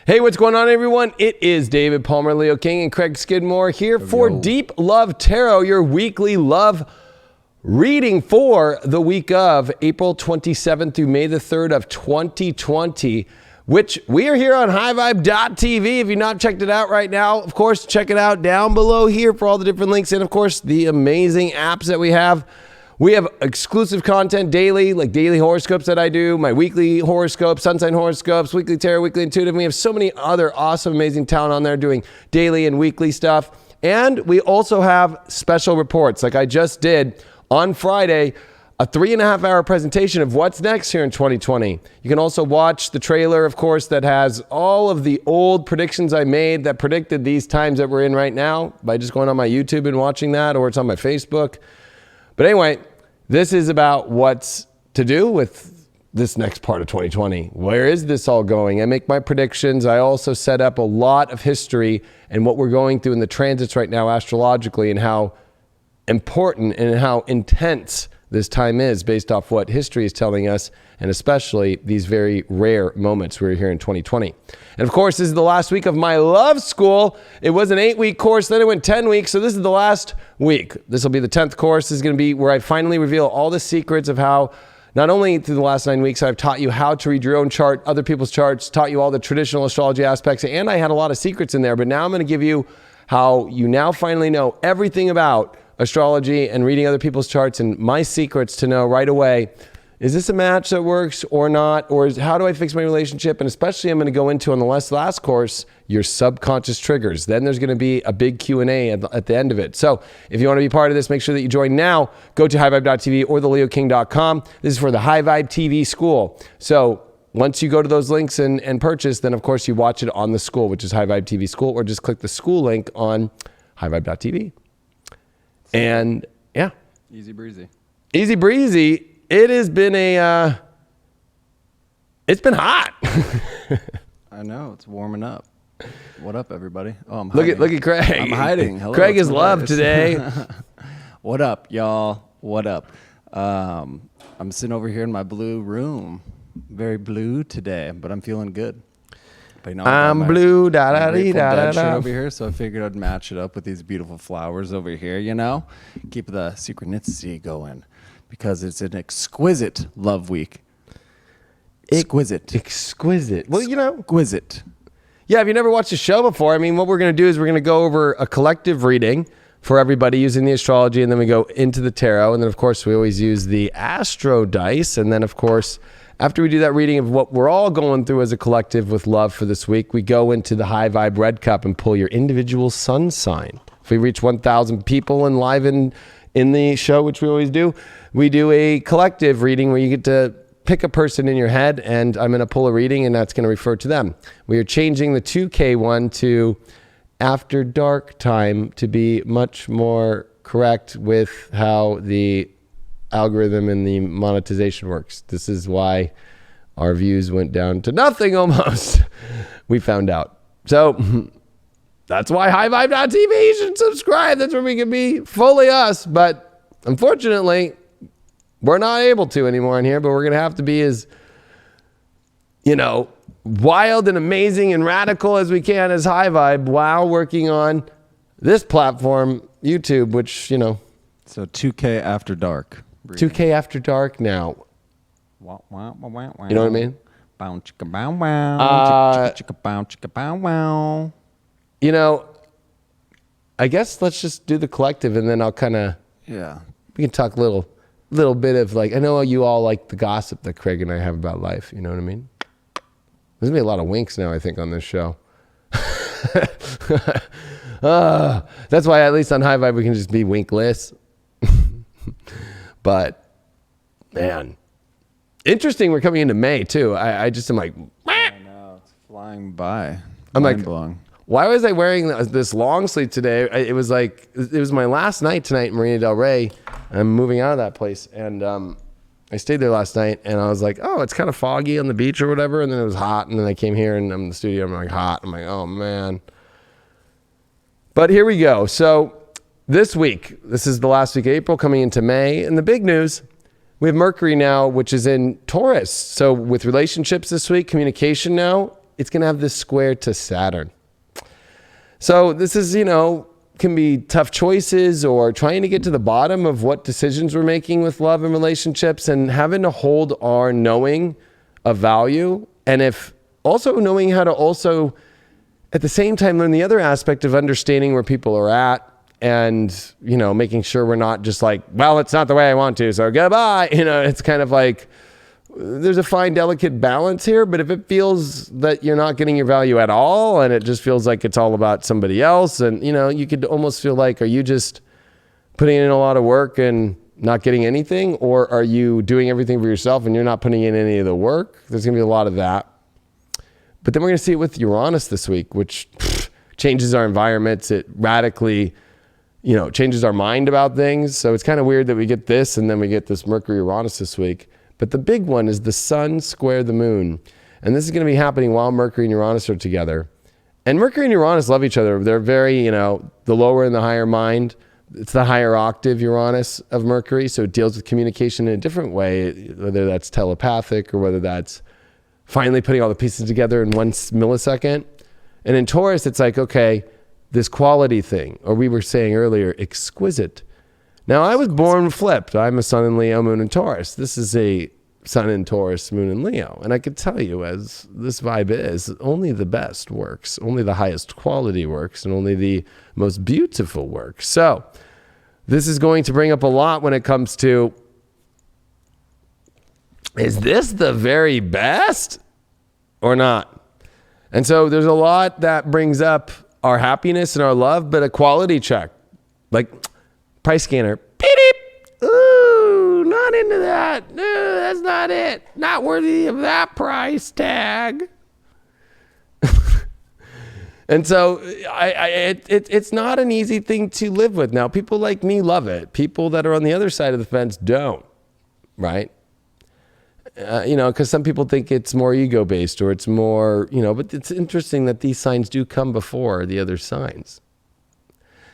Hey, what's going on, everyone? It is David Palmer, Leo King, and Craig Skidmore here for Deep Love Tarot, your weekly love reading for the week of April 27th through May the 3rd of 2020, which we are here on highvibe.tv. If you've not checked it out right now, of course, check it out down below here for all the different links and, of course, the amazing apps that we have. We have exclusive content daily, like daily horoscopes that I do, my weekly horoscopes, sun sign horoscopes, weekly tarot, weekly intuitive. We have so many other awesome, amazing talent on there doing daily and weekly stuff. And we also have special reports, like I just did on Friday, a 3.5-hour presentation of what's next here in 2020. You can also watch the trailer, of course, that has all of the old predictions I made that predicted these times that we're in right now by just going on my YouTube and watching that, or it's on my Facebook. But anyway, this is about what's to do with this next part of 2020. Where is this all going? I make my predictions. I also set up a lot of history and what we're going through in the transits right now astrologically, and how important and how intense this time is based off what history is telling us, and especially these very rare moments we're here in 2020. And of course, this is the last week of my love school. It was an 8-week course, then it went 10 weeks, so this is the last week. This will be the 10th course. This is going to be where I finally reveal all the secrets of how, not only through the last 9 weeks, I've taught you how to read your own chart, other people's charts, taught you all the traditional astrology aspects, and I had a lot of secrets in there, but now I'm going to give you how you now finally know everything about astrology and reading other people's charts, and my secrets to know right away, is this a match that works or not? Or how do I fix my relationship? And especially I'm going to go into on the last course, your subconscious triggers. Then there's going to be a big Q&A at the end of it. So if you want to be part of this, make sure that you join now. Go to highvibe.tv or theleoking.com. This is for the High Vibe TV school. So once you go to those links and purchase, then of course you watch it on the school, which is High Vibe TV school, or just click the school link on highvibe.tv. And yeah, easy breezy. Easy breezy. It has been it's been hot. I know, it's warming up. What up, everybody? Oh, I'm hiding. Look at Craig. I'm hiding. Hello, Craig is loved today. What up, y'all? What up? I'm sitting over here in my blue room. Very blue today, but I'm feeling good. But, you know, I'm blue, da-da-dee-da-da-da. over here, so I figured I'd match it up with these beautiful flowers over here, you know? Keep the synchronicity going, because it's an exquisite love week. Exquisite. Exquisite. Well, you know. Exquisite. Yeah, if you never watched the show before, I mean, what we're going to do is we're going to go over a collective reading for everybody using the astrology, and then we go into the tarot, and then, of course, we always use the Astro dice, and then, of course, after we do that reading of what we're all going through as a collective with love for this week, we go into the High Vibe Red Cup and pull your individual sun sign. If we reach 1,000 people and live in the show, which we always do, we do a collective reading where you get to pick a person in your head, and I'm going to pull a reading, and that's going to refer to them. We are changing the 2K one to after dark time to be much more correct with how the algorithm and the monetization works. This is why our views went down to nothing almost. We found out. So that's why highvibe.tv, you should subscribe. That's where we can be fully us. But unfortunately, we're not able to anymore in here, but we're going to have to be as, you know, wild and amazing and radical as we can as High Vibe while working on this platform, YouTube, which, you know. So 2K after dark. 2K after dark now. You know what I mean? Bow chicka bow wow. Chicka bow chicka bow wow. You know, I guess let's just do the collective, and then I'll kind of, yeah, we can talk a little bit of, like, I know you all like the gossip that Craig and I have about life. You know what I mean? There's gonna be a lot of winks now, I think, on this show. That's why at least on High Vibe we can just be winkless. But man, interesting. We're coming into May too. I just am like, I know, it's flying by. I'm like, blowing. Why was I wearing this long sleeve today? It was my last night tonight in Marina Del Rey. I'm moving out of that place, and I stayed there last night, and I was like, oh, it's kind of foggy on the beach or whatever, and then it was hot, and then I came here and I'm in the studio. I'm like hot. I'm like, oh man. But here we go. So this week, this is the last week of April coming into May. And the big news, we have Mercury now, which is in Taurus. So with relationships this week, communication now it's going to have this square to Saturn. So this is, can be tough choices or trying to get to the bottom of what decisions we're making with love and relationships, and having to hold our knowing of value. And if also knowing how to also at the same time learn the other aspect of understanding where people are at, and, making sure we're not just like, well, it's not the way I want to, so goodbye. It's kind of like, there's a fine, delicate balance here, but if it feels that you're not getting your value at all, and it just feels like it's all about somebody else, and, you could almost feel like, are you just putting in a lot of work and not getting anything? Or are you doing everything for yourself and you're not putting in any of the work? There's going to be a lot of that. But then we're going to see it with Uranus this week, which changes our environments. It radically, changes our mind about things. So it's kind of weird that we get this and then we get this Mercury-Uranus this week. But the big one is the sun square the moon. And this is going to be happening while Mercury and Uranus are together. And Mercury and Uranus love each other. They're very, the lower and the higher mind. It's the higher octave Uranus of Mercury. So it deals with communication in a different way, whether that's telepathic or whether that's finally putting all the pieces together in 1 millisecond. And in Taurus, it's like, okay, this quality thing, or we were saying earlier, exquisite. Now, I was born flipped. I'm a sun in Leo, moon in Taurus. This is a sun in Taurus, moon in Leo. And I could tell you, as this vibe is, only the best works, only the highest quality works, and only the most beautiful works. So this is going to bring up a lot when it comes to, is this the very best or not? And so there's a lot that brings up our happiness and our love, but a quality check, like price scanner, beep, ooh, not into that. No, that's not it. Not worthy of that price tag. And so it's not an easy thing to live with. Now, people like me love it. People that are on the other side of the fence don't, right? Because some people think it's more ego-based or it's more, but it's interesting that these signs do come before the other signs.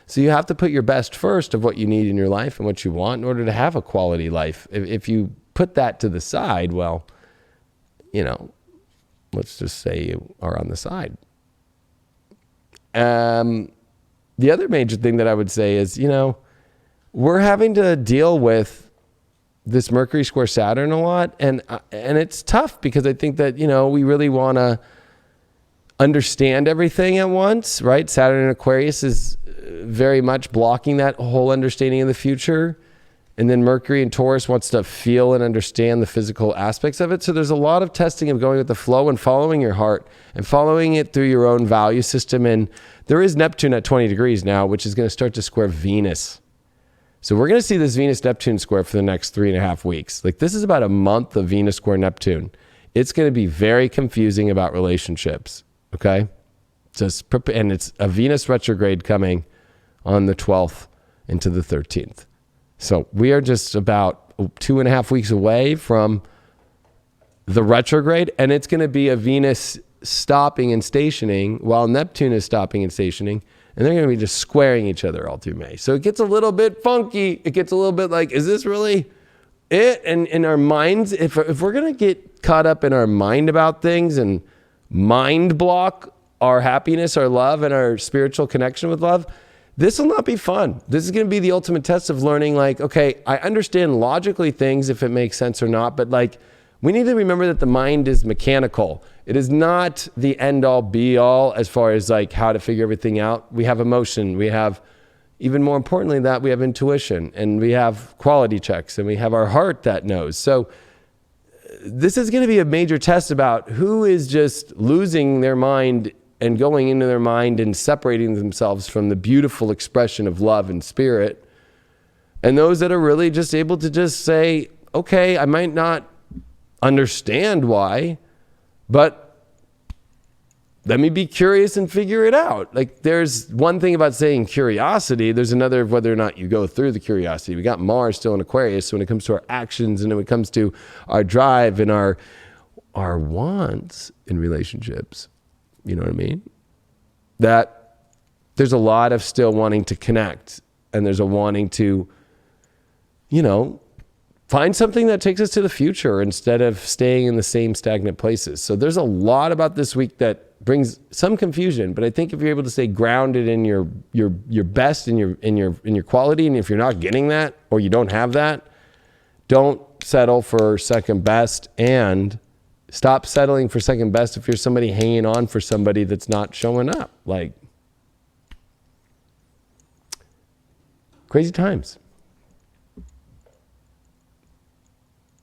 So you have to put your best first of what you need in your life and what you want in order to have a quality life. If you put that to the side, well, let's just say you are on the side. The other major thing that I would say is, we're having to deal with this Mercury square Saturn a lot. And it's tough because I think that, we really want to understand everything at once, right? Saturn in Aquarius is very much blocking that whole understanding of the future. And then Mercury in Taurus wants to feel and understand the physical aspects of it. So there's a lot of testing of going with the flow and following your heart and following it through your own value system. And there is Neptune at 20 degrees now, which is going to start to square Venus. So we're going to see this Venus-Neptune square for the next 3.5 weeks. Like, this is about a month of Venus square Neptune. It's going to be very confusing about relationships, okay? And it's a Venus retrograde coming on the 12th into the 13th. So we are just about 2.5 weeks away from the retrograde, and it's going to be a Venus stopping and stationing while Neptune is stopping and stationing, and they're going to be just squaring each other all through May. So it gets a little bit funky. It gets a little bit like, is this really it? And in our minds, if we're going to get caught up in our mind about things and mind block our happiness, our love, and our spiritual connection with love, this will not be fun. This is going to be the ultimate test of learning, like, okay, I understand logically things if it makes sense or not, but like, we need to remember that the mind is mechanical. It is not the end all be all as far as like how to figure everything out. We have emotion. We have, even more importantly, that we have intuition, and we have quality checks, and we have our heart that knows. So this is going to be a major test about who is just losing their mind and going into their mind and separating themselves from the beautiful expression of love and spirit. And those that are really just able to just say, okay, I might not understand why, but let me be curious and figure it out. Like, there's one thing about saying curiosity, there's another of whether or not you go through the curiosity. We got Mars still in Aquarius, so when it comes to our actions and when it comes to our drive and our wants in relationships, you know what I mean? That there's a lot of still wanting to connect, and there's a wanting to, find something that takes us to the future instead of staying in the same stagnant places. So there's a lot about this week that brings some confusion, but I think if you're able to stay grounded in your best, in your quality, and if you're not getting that or you don't have that, don't settle for second best, and stop settling for second best if you're somebody hanging on for somebody that's not showing up. Like, crazy times.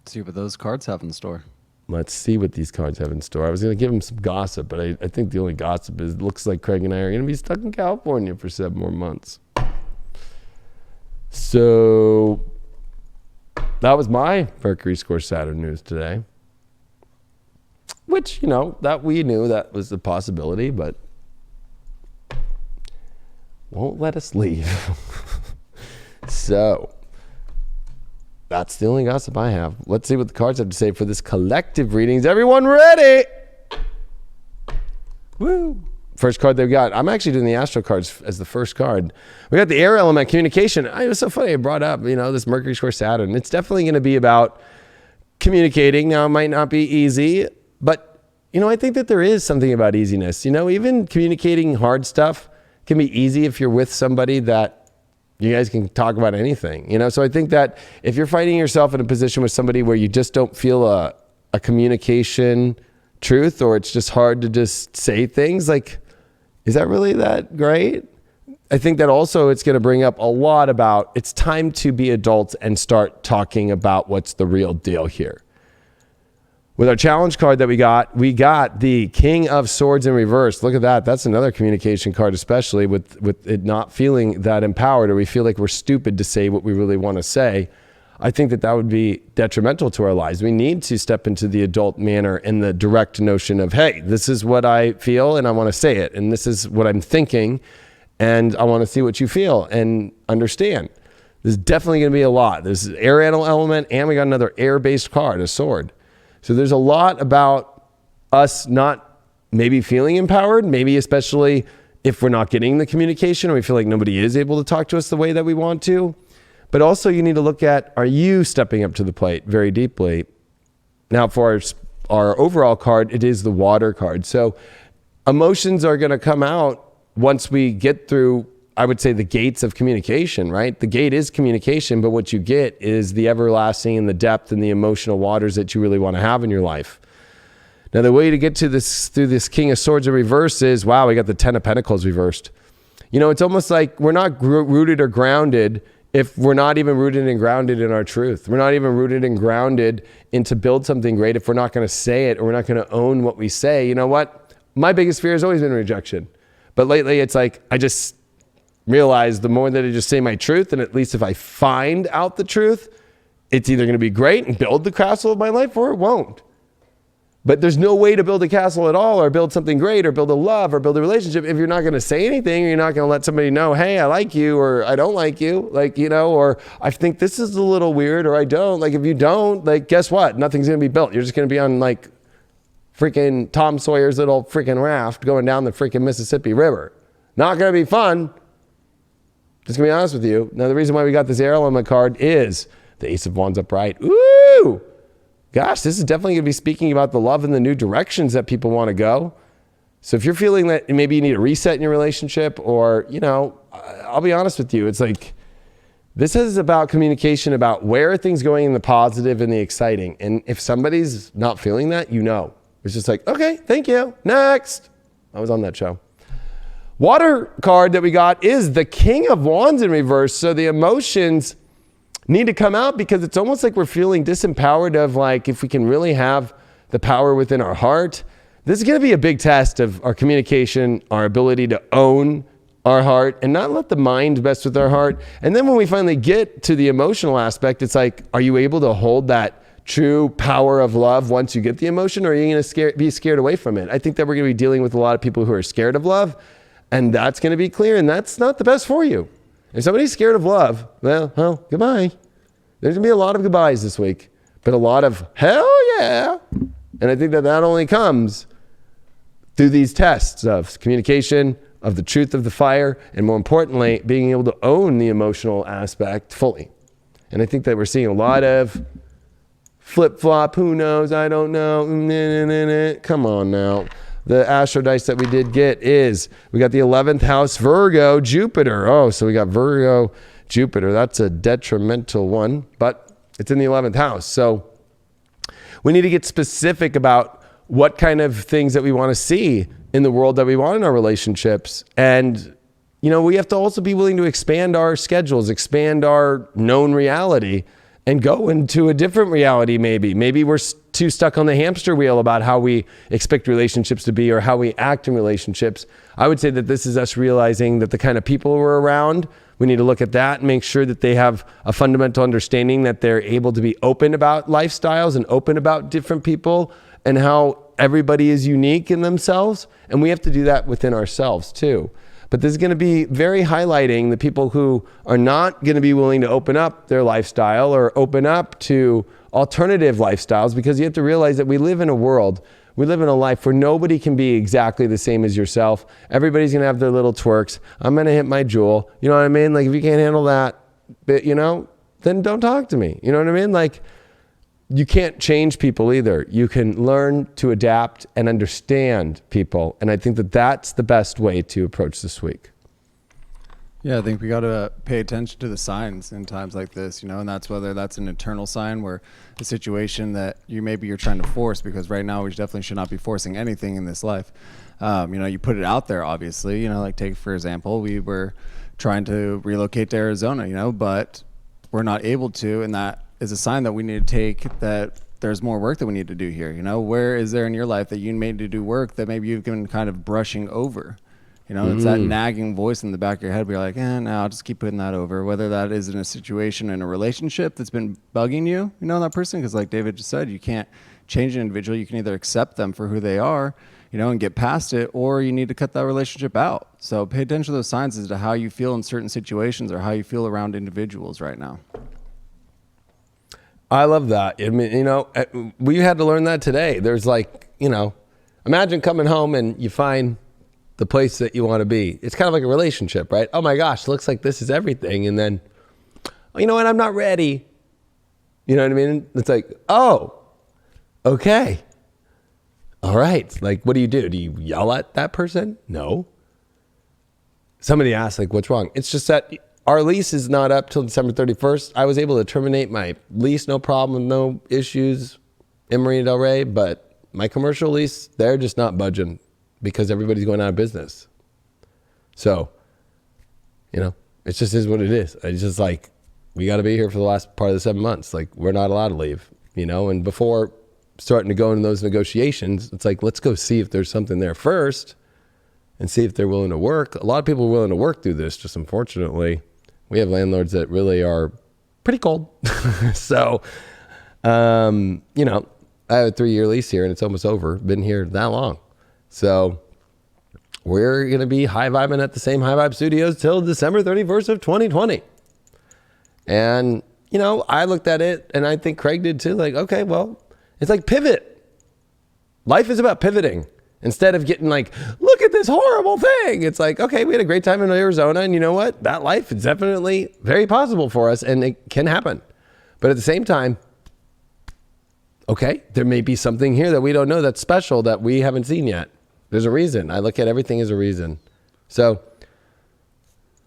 See what those cards have in store. Let's see what these cards have in store. I was going to give them some gossip, but I think the only gossip is it looks like Craig and I are going to be stuck in California for 7 more months. So that was my Mercury score Saturn news today. Which, you know, that we knew that was a possibility, but won't let us leave. So that's the only gossip I have. Let's see what the cards have to say for this collective readings. Everyone ready? Woo. First card that we got. I'm actually doing the Astro cards as the first card. We got the air element, communication. It was so funny. I brought up, you know, this Mercury square Saturn. It's definitely going to be about communicating. Now, it might not be easy, but, you know, I think that there is something about easiness. You know, even communicating hard stuff can be easy if you're with somebody that you guys can talk about anything, you know? So I think that if you're finding yourself in a position with somebody where you just don't feel a communication truth, or it's just hard to just say things, like, is that really that great? I think that also it's going to bring up a lot about it's time to be adults and start talking about what's the real deal here. With our challenge card that we got the King of Swords in reverse. Look at that. That's another communication card, especially with it not feeling that empowered, or we feel like we're stupid to say what we really want to say. I think that would be detrimental to our lives. We need to step into the adult manner and the direct notion of, hey, this is what I feel and I want to say it. And this is what I'm thinking. And I want to see what you feel and understand. There's definitely going to be a lot. There's an air element, and we got another air-based card, a sword. So there's a lot about us not maybe feeling empowered, maybe especially if we're not getting the communication or we feel like nobody is able to talk to us the way that we want to. But also you need to look at, are you stepping up to the plate very deeply? Now for our overall card, it is the water card. So emotions are going to come out once we get through, I would say, the gates of communication, right? The gate is communication, but what you get is the everlasting and the depth and the emotional waters that you really want to have in your life. Now, the way to get to this through this King of Swords in reverse is, wow, we got the Ten of Pentacles reversed. You know, it's almost like we're not rooted or grounded if we're not even rooted and grounded in our truth. We're not even rooted and grounded in to build something great if we're not going to say it or we're not going to own what we say. You know what? My biggest fear has always been rejection. But lately, it's like I just realize the more that I just say my truth, and at least if I find out the truth, it's either going to be great and build the castle of my life or it won't. But there's no way to build a castle at all or build something great or build a love or build a relationship if you're not going to say anything, or you're not going to let somebody know, hey, I like you, or I don't like you, like, you know, or I think this is a little weird, or I don't. Like, if you don't, like, guess what? Nothing's going to be built. You're just going to be on like freaking Tom Sawyer's little freaking raft going down the freaking Mississippi River. Not going to be fun. Just gonna be honest with you. Now, the reason why we got this air element card is the Ace of Wands upright. Ooh! Gosh, this is definitely gonna be speaking about the love and the new directions that people want to go. So if you're feeling that maybe you need a reset in your relationship, or, you know, I'll be honest with you. It's like, this is about communication, about where are things going in the positive and the exciting. And if somebody's not feeling that, you know. It's just like, okay, thank you. Next. I was on that show. Water card that we got is the King of Wands in reverse. So the emotions need to come out because it's almost like we're feeling disempowered of, like, if we can really have the power within our heart. This is going to be a big test of our communication, our ability to own our heart and not let the mind mess with our heart. And then when we finally get to the emotional aspect, it's like, are you able to hold that true power of love once you get the emotion, or are you going to be scared away from it? I think that we're going to be dealing with a lot of people who are scared of love. And that's going to be clear, and that's not the best for you. If somebody's scared of love, well, goodbye. There's going to be a lot of goodbyes this week, but a lot of hell yeah. And I think that only comes through these tests of communication, of the truth of the fire, and more importantly, being able to own the emotional aspect fully. And I think that we're seeing a lot of flip-flop, who knows, I don't know. Come on now. The Astro dice that we did get is, we got the 11th house, Virgo, Jupiter. Oh, so we got Virgo, Jupiter. That's a detrimental one, but it's in the 11th house. So we need to get specific about what kind of things that we want to see in the world that we want in our relationships. And, you know, we have to also be willing to expand our schedules, expand our known reality, and go into a different reality maybe. Maybe we're too stuck on the hamster wheel about how we expect relationships to be or how we act in relationships. I would say that this is us realizing that the kind of people we're around, we need to look at that and make sure that they have a fundamental understanding that they're able to be open about lifestyles and open about different people and how everybody is unique in themselves. And we have to do that within ourselves too. But this is going to be very highlighting the people who are not going to be willing to open up their lifestyle or open up to alternative lifestyles, because you have to realize that we live in a world, we live in a life where nobody can be exactly the same as yourself. Everybody's going to have their little twerks. I'm going to hit my jewel. You know what I mean? Like, if you can't handle that, you know, then don't talk to me. You know what I mean? Like, you can't change people either. You can learn to adapt and understand people. And I think that that's the best way to approach this week. Yeah, I think we got to pay attention to the signs in times like this, you know, and that's whether that's an internal sign where a situation that you're trying to force, because right now we definitely should not be forcing anything in this life. You know, you put it out there, obviously, you know, like take, for example, we were trying to relocate to Arizona, you know, but we're not able to, and that is a sign that we need to take that there's more work that we need to do here. You know, where is there in your life that you need to do work that maybe you've been kind of brushing over? You know, it's that nagging voice in the back of your head where you're like, no, I'll just keep putting that over. Whether that is in a situation, in a relationship that's been bugging you, you know, that person, because like David just said, you can't change an individual. You can either accept them for who they are, you know, and get past it, or you need to cut that relationship out. So pay attention to those signs as to how you feel in certain situations or how you feel around individuals right now. I love that. I mean, you know, we had to learn that today. There's like, you know, imagine coming home and you find the place that you want to be. It's kind of like a relationship, right? Oh my gosh, looks like this is everything. And then, oh, you know what? I'm not ready. You know what I mean? It's like, oh, okay. All right. Like, what do you do? Do you yell at that person? No. Somebody asked, like, what's wrong? It's just that our lease is not up till December 31st. I was able to terminate my lease, no problem, no issues in Marina Del Rey, but my commercial lease, they're just not budging because everybody's going out of business. So, you know, it just is what it is. It's just like, we got to be here for the last part of the 7 months. Like, we're not allowed to leave, you know, and before starting to go into those negotiations, it's like, let's go see if there's something there first and see if they're willing to work. A lot of people are willing to work through this. Just unfortunately, we have landlords that really are pretty cold. So, you know, I have a 3-year lease here and it's almost over. Been here that long. So we're going to be high vibing at the same High Vibe Studios till December 31st of 2020. And, you know, I looked at it and I think Craig did too. Like, okay, well, it's like pivot. Life is about pivoting. Instead of getting like, look at this horrible thing. It's like, okay, we had a great time in Arizona. And you know what? That life is definitely very possible for us and it can happen. But at the same time, okay, there may be something here that we don't know that's special that we haven't seen yet. There's a reason. I look at everything as a reason. So,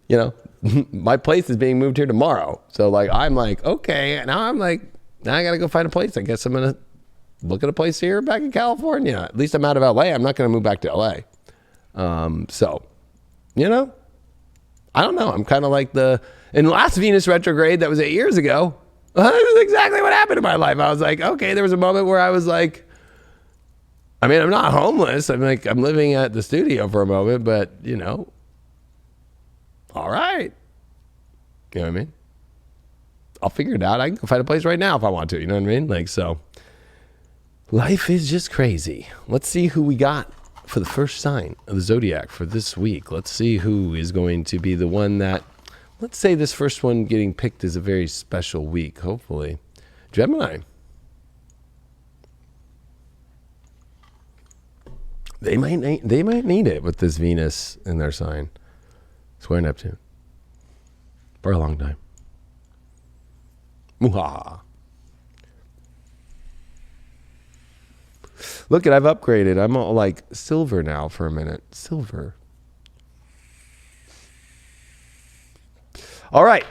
you know, my place is being moved here tomorrow. So like, I'm like, okay, now I'm like, now I got to go find a place. I guess I'm going to look at a place here back in California. At least I'm out of LA. I'm not going to move back to LA. So, you know, I don't know. I'm kind of like in last Venus retrograde that was 8 years ago. This is exactly what happened in my life. I was like, okay, there was a moment where I was like, I mean, I'm not homeless. I'm like, I'm living at the studio for a moment, but you know, all right. You know what I mean? I'll figure it out. I can go find a place right now if I want to, you know what I mean? Like, so life is just crazy. Let's see who we got for the first sign of the zodiac for this week. Let's see who is going to be the one that, let's say this first one getting picked is a very special week, hopefully. Gemini. They might need it with this Venus in their sign. Square Neptune. For a long time. Muhaha. Look I've upgraded. I'm all like silver now for a minute. Silver. All right.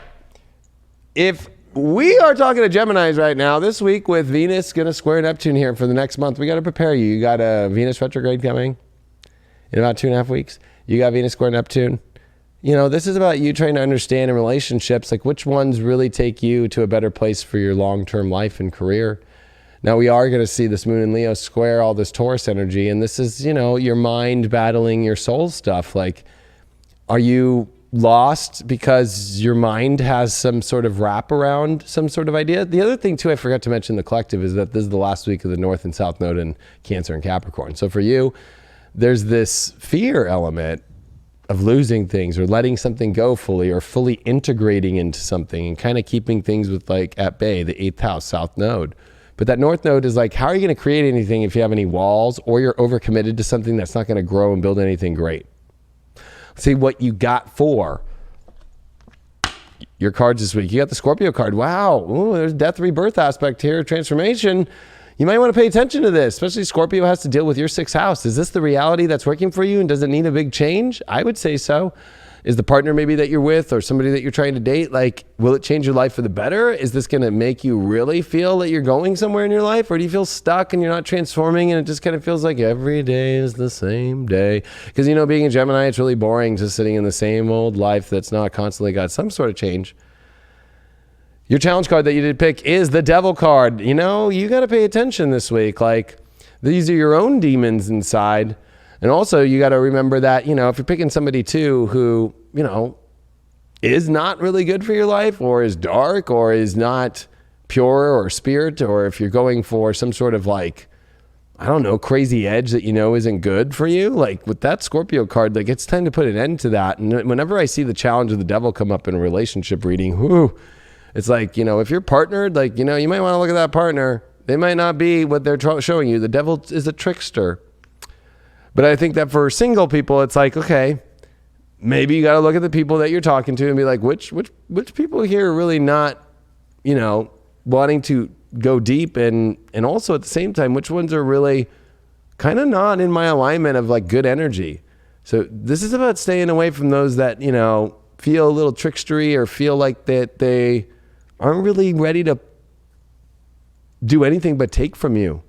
If we are talking to Geminis right now, this week with Venus going to square Neptune here for the next month, we got to prepare you. You got a Venus retrograde coming in about 2.5 weeks. You got Venus square Neptune. You know, this is about you trying to understand in relationships, like which ones really take you to a better place for your long-term life and career. Now, we are going to see this moon in Leo square all this Taurus energy. And this is, you know, your mind battling your soul stuff. Like, are you lost because your mind has some sort of wrap around some sort of idea? The other thing, too, I forgot to mention the collective is that this is the last week of the North and South Node in Cancer and Capricorn. So for you, there's this fear element of losing things or letting something go fully or fully integrating into something and kind of keeping things with like at bay, the 8th house, South Node. But that North Node is like, how are you going to create anything if you have any walls or you're overcommitted to something that's not going to grow and build anything great? See what you got for your cards this week. You got the Scorpio card. Wow. Ooh, there's death rebirth aspect here, transformation. You might want to pay attention to this, especially Scorpio has to deal with your 6th house. Is this the reality that's working for you and does it need a big change? I would say so. Is the partner maybe that you're with or somebody that you're trying to date, like, will it change your life for the better? Is this going to make you really feel that you're going somewhere in your life? Or do you feel stuck and you're not transforming and it just kind of feels like every day is the same day? Because, you know, being a Gemini, it's really boring just sitting in the same old life that's not constantly got some sort of change. Your challenge card that you did pick is the Devil card. You know, you got to pay attention this week. Like, these are your own demons inside. And also, you got to remember that, you know, if you're picking somebody, too, who, you know, is not really good for your life or is dark or is not pure or spirit, or if you're going for some sort of like, I don't know, crazy edge that you know isn't good for you, like with that Scorpio card, like it's time to put an end to that. And whenever I see the challenge of the Devil come up in a relationship reading, whoo, it's like, you know, if you're partnered, like, you know, you might want to look at that partner. They might not be what they're showing you. The Devil is a trickster. But I think that for single people, it's like, okay, maybe you got to look at the people that you're talking to and be like, which people here are really not, you know, wanting to go deep, and also at the same time, which ones are really kind of not in my alignment of like good energy. So this is about staying away from those that, you know, feel a little trickstery or feel like that they aren't really ready to do anything but take from you.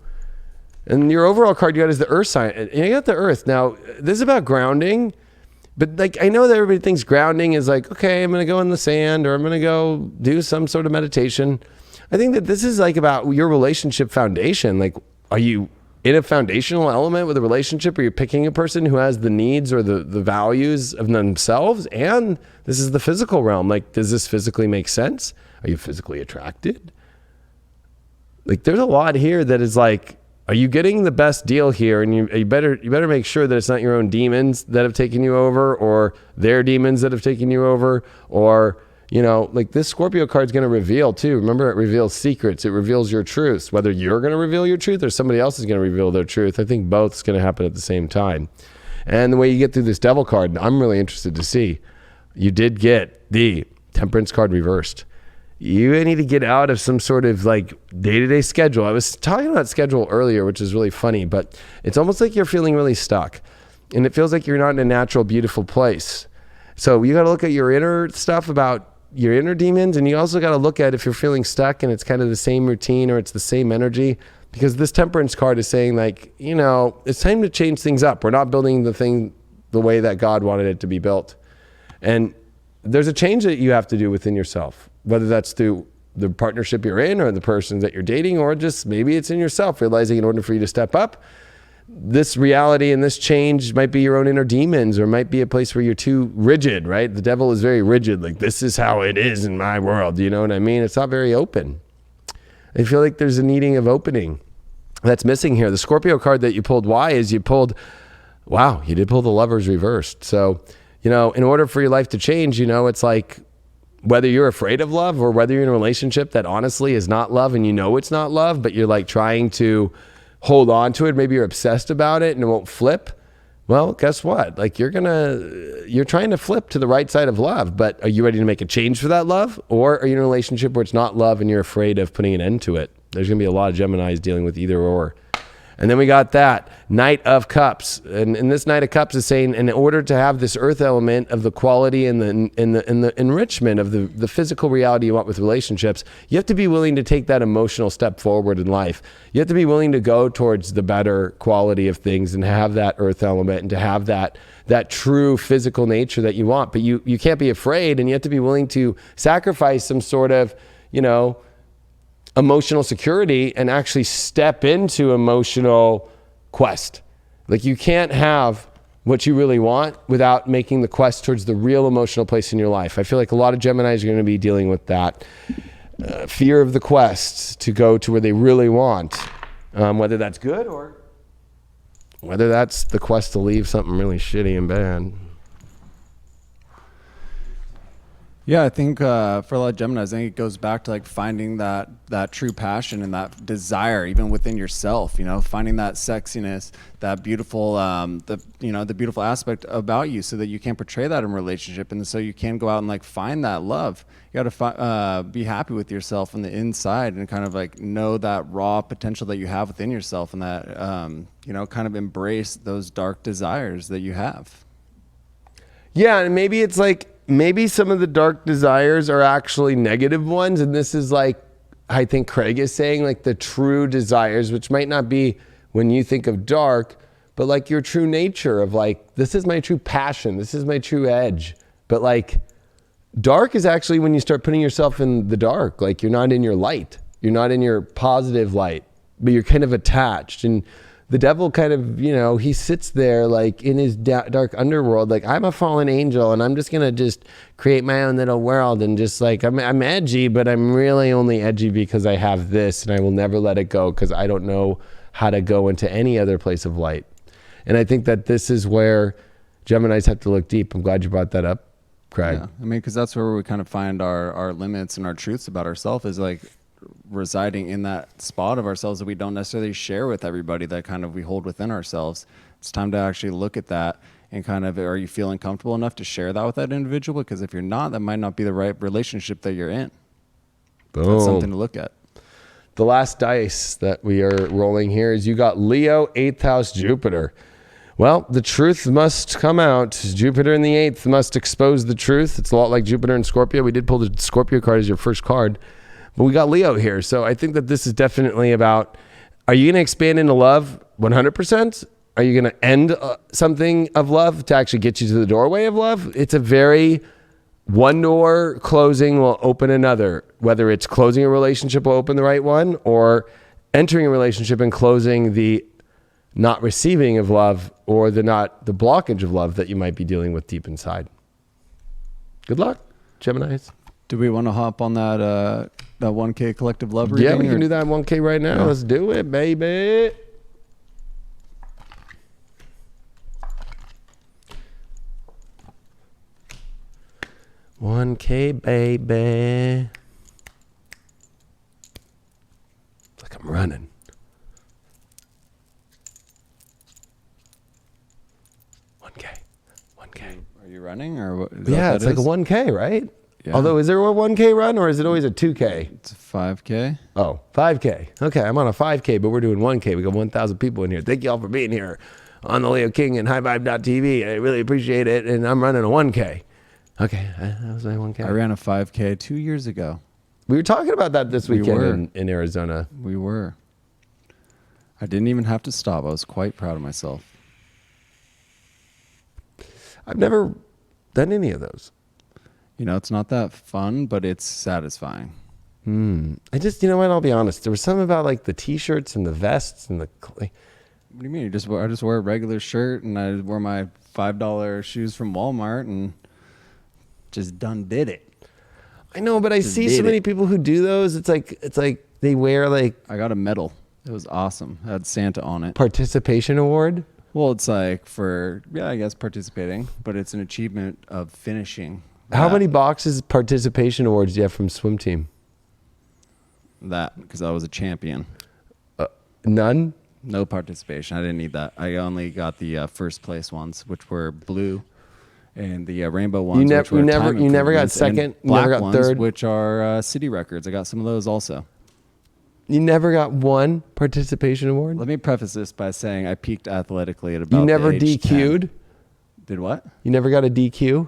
And your overall card you got is the Earth sign. And you got the Earth. Now, this is about grounding. But like, I know that everybody thinks grounding is like, okay, I'm going to go in the sand or I'm going to go do some sort of meditation. I think that this is like about your relationship foundation. Like, are you in a foundational element with a relationship? Are you picking a person who has the needs or the values of themselves? And this is the physical realm. Like, does this physically make sense? Are you physically attracted? Like, there's a lot here that is like, are you getting the best deal here? And you better make sure that it's not your own demons that have taken you over, or their demons that have taken you over, or, you know, like this Scorpio card is going to reveal too. Remember, it reveals secrets. It reveals your truths. Whether you're going to reveal your truth or somebody else is going to reveal their truth, I think both is going to happen at the same time. And the way you get through this Devil card, I'm really interested to see. You did get the Temperance card reversed. You need to get out of some sort of like day-to-day schedule. I was talking about schedule earlier, which is really funny, but it's almost like you're feeling really stuck and it feels like you're not in a natural, beautiful place. So you got to look at your inner stuff about your inner demons. And you also got to look at if you're feeling stuck and it's kind of the same routine or it's the same energy, because this Temperance card is saying like, you know, it's time to change things up. We're not building the thing the way that God wanted it to be built. And there's a change that you have to do within yourself, whether that's through the partnership you're in or the person that you're dating, or just maybe it's in yourself, realizing in order for you to step up, this reality and this change might be your own inner demons, or might be a place where you're too rigid, right? The Devil is very rigid. Like, this is how it is in my world. You know what I mean? It's not very open. I feel like there's a needing of opening that's missing here. The Scorpio card that you pulled, why is you pulled, wow, you did pull the Lovers reversed. So, you know, in order for your life to change, you know, it's like, whether you're afraid of love or whether you're in a relationship that honestly is not love and you know it's not love, but you're like trying to hold on to it. Maybe you're obsessed about it and it won't flip. well, guess what? Like you're trying to flip to the right side of love, but are you ready to make a change for that love? Or are you in a relationship where it's not love and you're afraid of putting an end to it? There's going to be a lot of Geminis dealing with either or. And then we got that Knight of Cups. And this Knight of Cups is saying, in order to have this earth element of the quality and the enrichment of the physical reality you want with relationships, you have to be willing to take that emotional step forward in life. You have to be willing to go towards the better quality of things and have that earth element and to have that true physical nature that you want. But you can't be afraid, and you have to be willing to sacrifice some sort of, emotional security and actually step into emotional quest. Like you can't have what you really want without making the quest towards the real emotional place in your life. I feel like a lot of Geminis are going to be dealing with that fear of the quest to go to where they really want, whether that's good or whether that's the quest to leave something really shitty and bad. Yeah, I think for a lot of Geminis, I think it goes back to like finding that true passion and that desire, even within yourself. Finding that sexiness, that beautiful, the beautiful aspect about you, so that you can portray that in a relationship, and so you can go out and like find that love. You got to be happy with yourself on the inside, and kind of like know that raw potential that you have within yourself, and that kind of embrace those dark desires that you have. Yeah, and maybe it's like, maybe some of the dark desires are actually negative ones. And this is like, I think Craig is saying, like the true desires, which might not be when you think of dark, but like your true nature of like, this is my true passion. This is my true edge. But like dark is actually when you start putting yourself in the dark, like you're not in your light. You're not in your positive light, but you're kind of attached. And the devil kind of, he sits there like in his dark underworld, like I'm a fallen angel and I'm just going to just create my own little world. And just like, I'm edgy, but I'm really only edgy because I have this and I will never let it go because I don't know how to go into any other place of light. And I think that this is where Geminis have to look deep. I'm glad you brought that up, Craig. Yeah, because that's where we kind of find our limits and our truths about ourselves, is like residing in that spot of ourselves that we don't necessarily share with everybody, that kind of we hold within ourselves. It's time to actually look at that and kind of, are you feeling comfortable enough to share that with that individual? Because if you're not, that might not be the right relationship that you're in. Boom. That's something to look at. The last dice that we are rolling here is you got Leo, 8th house, Jupiter. Well, the truth must come out. Jupiter in the 8th must expose the truth. It's a lot like Jupiter and Scorpio. We did pull the Scorpio card as your first card. But we got Leo here. So I think that this is definitely about, are you going to expand into love 100%? Are you going to end something of love to actually get you to the doorway of love? It's a very, one door closing will open another. Whether it's closing a relationship will open the right one, or entering a relationship and closing the not receiving of love, or the blockage of love that you might be dealing with deep inside. Good luck, Geminis. Do we want to hop on that 1K collective love reading? Yeah, we can do that 1K right now. Yeah. Let's do it, baby. $1K, baby. It's like I'm running. Are you running, or what? Yeah, it's like a 1K, right? Yeah. Although, is there a 1K run, or is it always a 2K? It's a 5K. Oh, 5K. Okay, I'm on a 5K, but we're doing 1K. We got 1,000 people in here. Thank you all for being here on the Leo King and highvibe.tv. I really appreciate it, and I'm running a 1K. Okay, that was my 1K. I ran a 5K 2 years ago. We were talking about that this weekend in Arizona. We were. I didn't even have to stop. I was quite proud of myself. I've never done any of those. It's not that fun, but it's satisfying. I just, I'll be honest. There was something about like the t-shirts and the vests and the... What do you mean? I just wear a regular shirt and I wear my $5 shoes from Walmart and just did it. I know, but I see so many people who do those. It's like they wear like... I got a medal. It was awesome. It had Santa on it. Participation award? Well, it's like for, I guess participating, but it's an achievement of finishing. How many boxes participation awards do you have from swim team? That, because I was a champion. None? No participation. I didn't need that. I only got the first place ones, which were blue, and the rainbow ones. Which were you never got second. You black never got ones, third. which are city records. I got some of those also. You never got one participation award. Let me preface this by saying I peaked athletically at about. You never the age DQ'd. 10. Did what? You never got a DQ.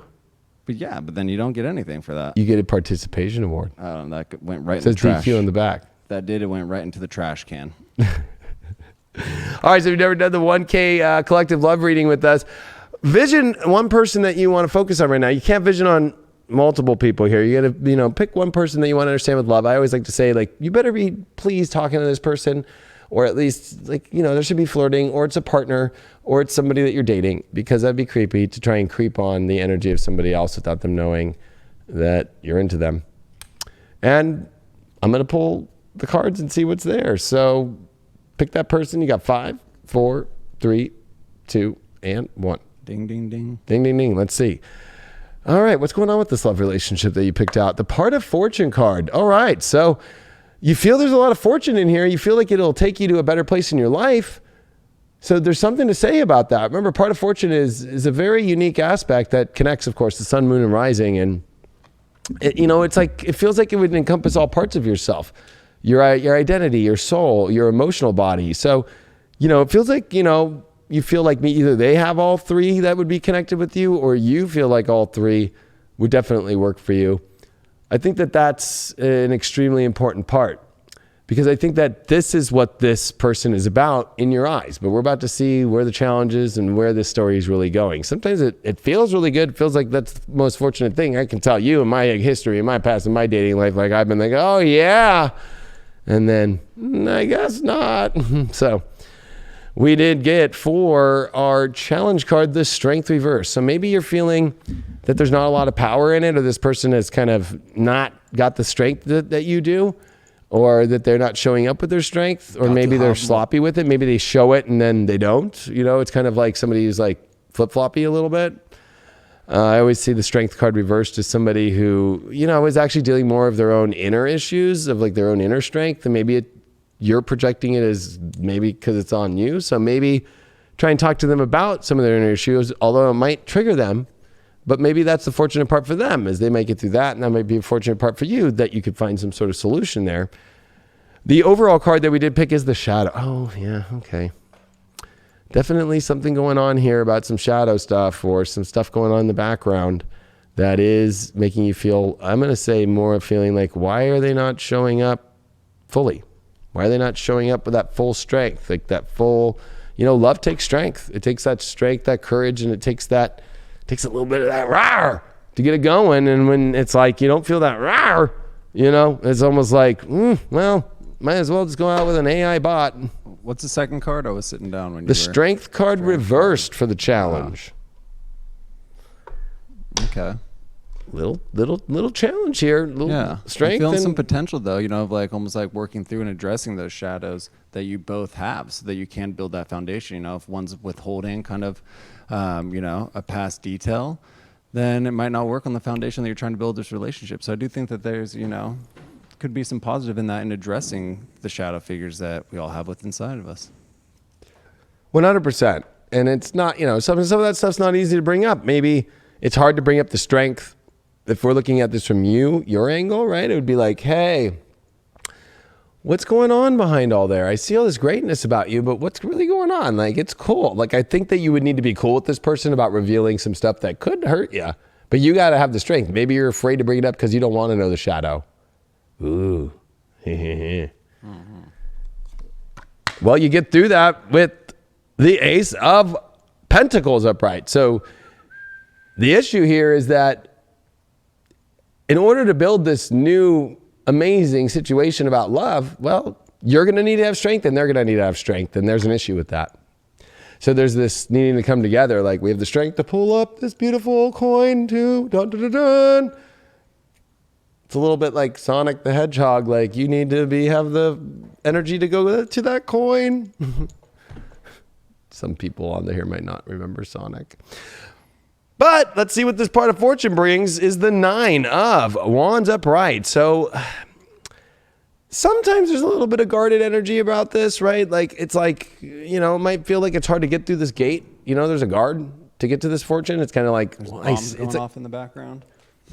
But then you don't get anything for that. You get a participation award. That went right It in the says trash. DQ on the back. It went right into the trash can. All right, so if you've never done the 1K collective love reading with us, vision one person that you want to focus on right now. You can't vision on multiple people here. You got to, pick one person that you want to understand with love. I always like to say, you better be pleased talking to this person, or at least, there should be flirting, or it's a partner, or it's somebody that you're dating, because that'd be creepy to try and creep on the energy of somebody else without them knowing that you're into them. And I'm going to pull the cards and see what's there. So pick that person. You got 5, 4, 3, 2, and 1. Ding, ding, ding. Ding, ding, ding. Let's see. All right. What's going on with this love relationship that you picked out? The Part of Fortune card. All right. So you feel there's a lot of fortune in here. You feel like it'll take you to a better place in your life. So there's something to say about that. Remember, Part of Fortune is a very unique aspect that connects, of course, the sun, moon, and rising. And it feels like it would encompass all parts of yourself. Your identity, your soul, your emotional body. So, it feels like, you feel like either they have all three that would be connected with you, or you feel like all three would definitely work for you. I think that that's an extremely important part, because I think that this is what this person is about in your eyes. But we're about to see where the challenge is and where this story is really going. Sometimes it feels really good. It feels like that's the most fortunate thing. I can tell you in my history, in my past, in my dating life, I've been like, oh yeah. And then I guess not. So we did get for our challenge card, the Strength Reverse. So maybe you're feeling that there's not a lot of power in it, or this person has kind of not got the strength that you do, or that they're not showing up with their strength, or maybe they're sloppy with it. Maybe they show it and then they don't. It's kind of like somebody who's flip-floppy a little bit. I always see the Strength card reversed as somebody who, is actually dealing more of their own inner issues, of their own inner strength. And maybe you're projecting it as maybe because it's on you. So maybe try and talk to them about some of their inner issues, although it might trigger them. But maybe that's the fortunate part for them, is they might get through that. And that might be a fortunate part for you, that you could find some sort of solution there. The overall card that we did pick is the Shadow. Oh, yeah. Okay. Definitely something going on here about some shadow stuff, or some stuff going on in the background that is making you feel, I'm going to say, more of feeling like, why are they not showing up fully? Why are they not showing up with that full strength? That full, love takes strength. It takes that strength, that courage, and it takes a little bit of that rawr to get it going. And when it's you don't feel that rawr, it's almost like, well, might as well just go out with an AI bot. What's the second card? I was sitting down when you The Strength card reversed for the challenge. Okay. Little challenge here. Strength. I'm feeling some potential though, of almost working through and addressing those shadows that you both have, so that you can build that foundation. If one's withholding kind of, a past detail, then it might not work on the foundation that you're trying to build this relationship. So I do think that there's, could be some positive in that, in addressing the shadow figures that we all have within inside of us. 100%. And it's not, some of that stuff's not easy to bring up. Maybe it's hard to bring up the strength. If we're looking at this from your angle, right? It would be like, hey, what's going on behind all there? I see all this greatness about you, but what's really going on? It's cool. I think that you would need to be cool with this person about revealing some stuff that could hurt you, but you got to have the strength. Maybe you're afraid to bring it up because you don't want to know the shadow. Ooh. Well, you get through that with the Ace of Pentacles upright. So the issue here is that in order to build this new amazing situation about love, well, you're going to need to have strength and they're going to need to have strength. And there's an issue with that. So there's this needing to come together. We have the strength to pull up this beautiful coin too. Dun, dun, dun, dun. It's a little bit like Sonic the Hedgehog. You need to have the energy to go to that coin. Some people on here might not remember Sonic. But let's see what this Part of Fortune brings, is the 9 of Wands upright. So sometimes there's a little bit of guarded energy about this, right? Like, it's like, it might feel like it's hard to get through this gate. There's a guard to get to this fortune. It's kind of like, there's bombs going off in the background.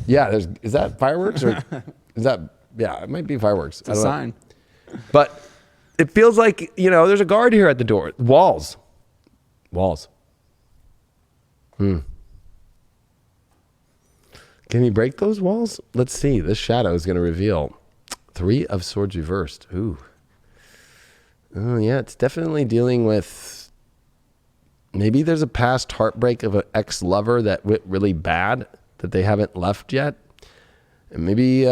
Yeah, is that fireworks or is that, yeah, it might be fireworks. It's a sign. But it feels like, there's a guard here at the door. Walls. Can he break those walls? Let's see. This shadow is going to reveal 3 of Swords reversed. Ooh. Oh, yeah, it's definitely dealing with, maybe there's a past heartbreak of an ex-lover that went really bad that they haven't left yet. And maybe,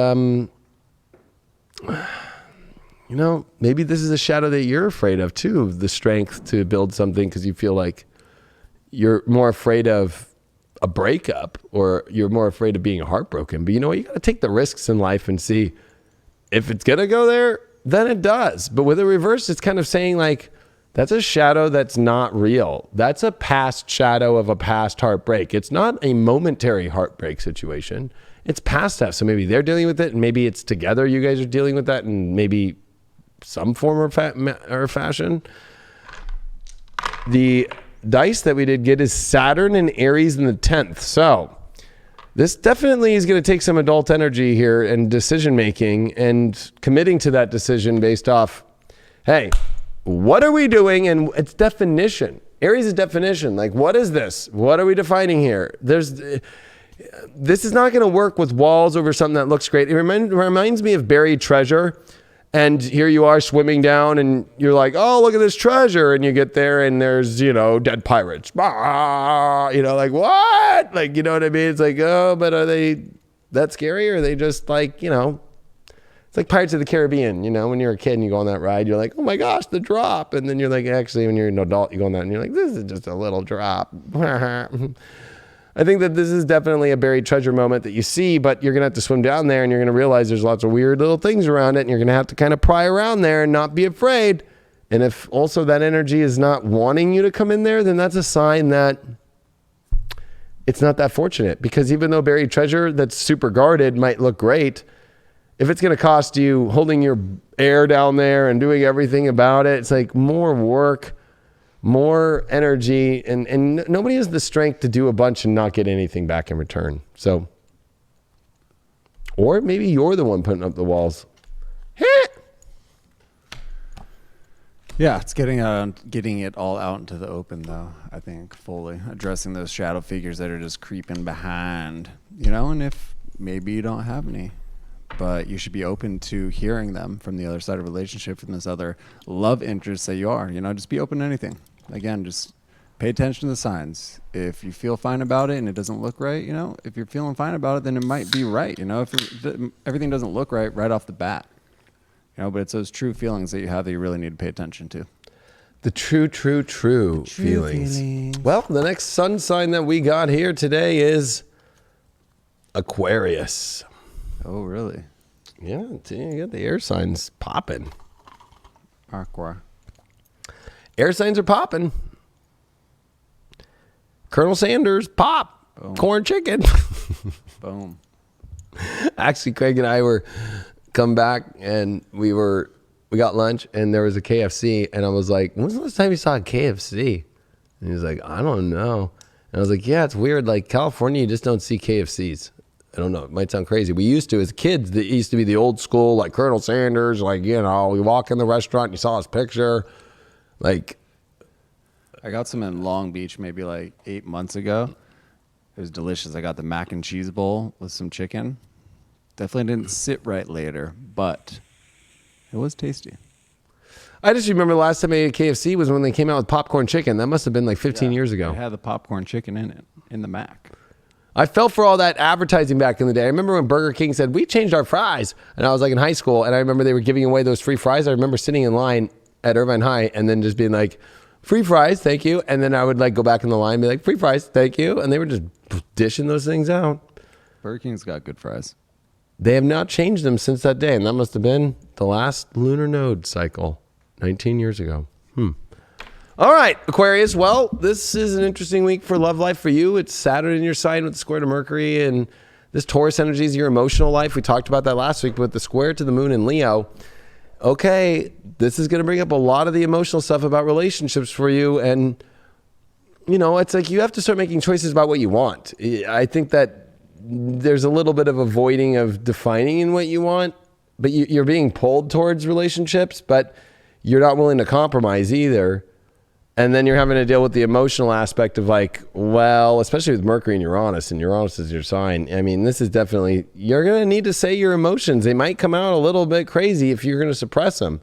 maybe this is a shadow that you're afraid of too, the strength to build something because you feel like you're more afraid of a breakup or you're more afraid of being heartbroken. But you know what? You got to take the risks in life and see if it's going to go there, then it does. But with a reverse, it's kind of saying like, that's a shadow that's not real. That's a past shadow of a past heartbreak. It's not a momentary heartbreak situation. It's past that. So maybe they're dealing with it and maybe it's together. You guys are dealing with that in maybe some form or fashion. The dice that we did get is Saturn and Aries in the 10th. So this definitely is going to take some adult energy here and decision making and committing to that decision based off, hey, what are we doing? And it's definition. Aries is definition. Like, what is this? What are we defining here? This is not going to work with walls over something that looks great. It reminds me of buried treasure. And here you are swimming down and you're like, oh, look at this treasure. And you get there and there's, dead pirates. Like, what? Like, you know what I mean? It's like, oh, but are they that scary? Or are they just like, it's like Pirates of the Caribbean, when you're a kid and you go on that ride, you're like, oh my gosh, the drop. And then you're like, actually, when you're an adult, you go on that and you're like, this is just a little drop. I think that this is definitely a buried treasure moment that you see, but you're going to have to swim down there and you're going to realize there's lots of weird little things around it and you're going to have to kind of pry around there and not be afraid. And if also that energy is not wanting you to come in there, then that's a sign that it's not that fortunate, because even though buried treasure that's super guarded might look great, if it's going to cost you holding your air down there and doing everything about it, it's like more work, more energy, and nobody has the strength to do a bunch and not get anything back in return. So, or maybe you're the one putting up the walls. Yeah, it's getting it all out into the open, though. I think fully addressing those shadow figures that are just creeping behind, and if maybe you don't have any, but you should be open to hearing them from the other side of a relationship, from this other love interest that you are. Just be open to anything. Again, just pay attention to the signs. If you feel fine about it and it doesn't look right, if you're feeling fine about it, then it might be right. If everything doesn't look right off the bat, but it's those true feelings that you have that you really need to pay attention to. The true feelings. Well, the next sun sign that we got here today is Aquarius. Oh, really? Yeah, you got the air signs popping. Aqua. Air signs are popping. Colonel Sanders, pop. Boom. Corn chicken. Boom. Actually, Craig and I were come back and we got lunch and there was a KFC and I was like, when's the last time you saw a KFC? And he was like, I don't know. And I was like, yeah, it's weird. Like California, you just don't see KFCs. I don't know. It might sound crazy. We used to, as kids, it used to be the old school, like Colonel Sanders, like, we walk in the restaurant and you saw his picture. Like, I got some in Long Beach maybe like 8 months ago. It was delicious. I got the mac and cheese bowl with some chicken. Definitely didn't sit right later, but it was tasty. I just remember the last time I ate KFC was when they came out with popcorn chicken. That must have been like 15 years ago. It had the popcorn chicken in it, in the mac. I fell for all that advertising back in the day. I remember when Burger King said, we changed our fries. And I was like in high school, and I remember they were giving away those free fries. I remember sitting in line at Irvine High and then just being like, free fries, thank you. And then I would like go back in the line and be like, free fries, thank you. And they were just dishing those things out. Burger King's got good fries. They have not changed them since that day. And that must have been the last lunar node cycle, 19 years ago. All right, Aquarius. Well, this is an interesting week for love life for you. It's Saturn in your sign with the square to Mercury, and this Taurus energy is your emotional life. We talked about that last week with the square to the moon in Leo. okay, this is going to bring up a lot of the emotional stuff about relationships for you. And, you know, it's like you have to start making choices about what you want. I think that there's a little bit of avoiding of defining in what you want, but you're being pulled towards relationships, but you're not willing to compromise either. And then you're having to deal with the emotional aspect of like, well, especially with Mercury and Uranus is your sign. I mean, this is definitely, you're going to need to say your emotions. They might come out a little bit crazy if you're going to suppress them.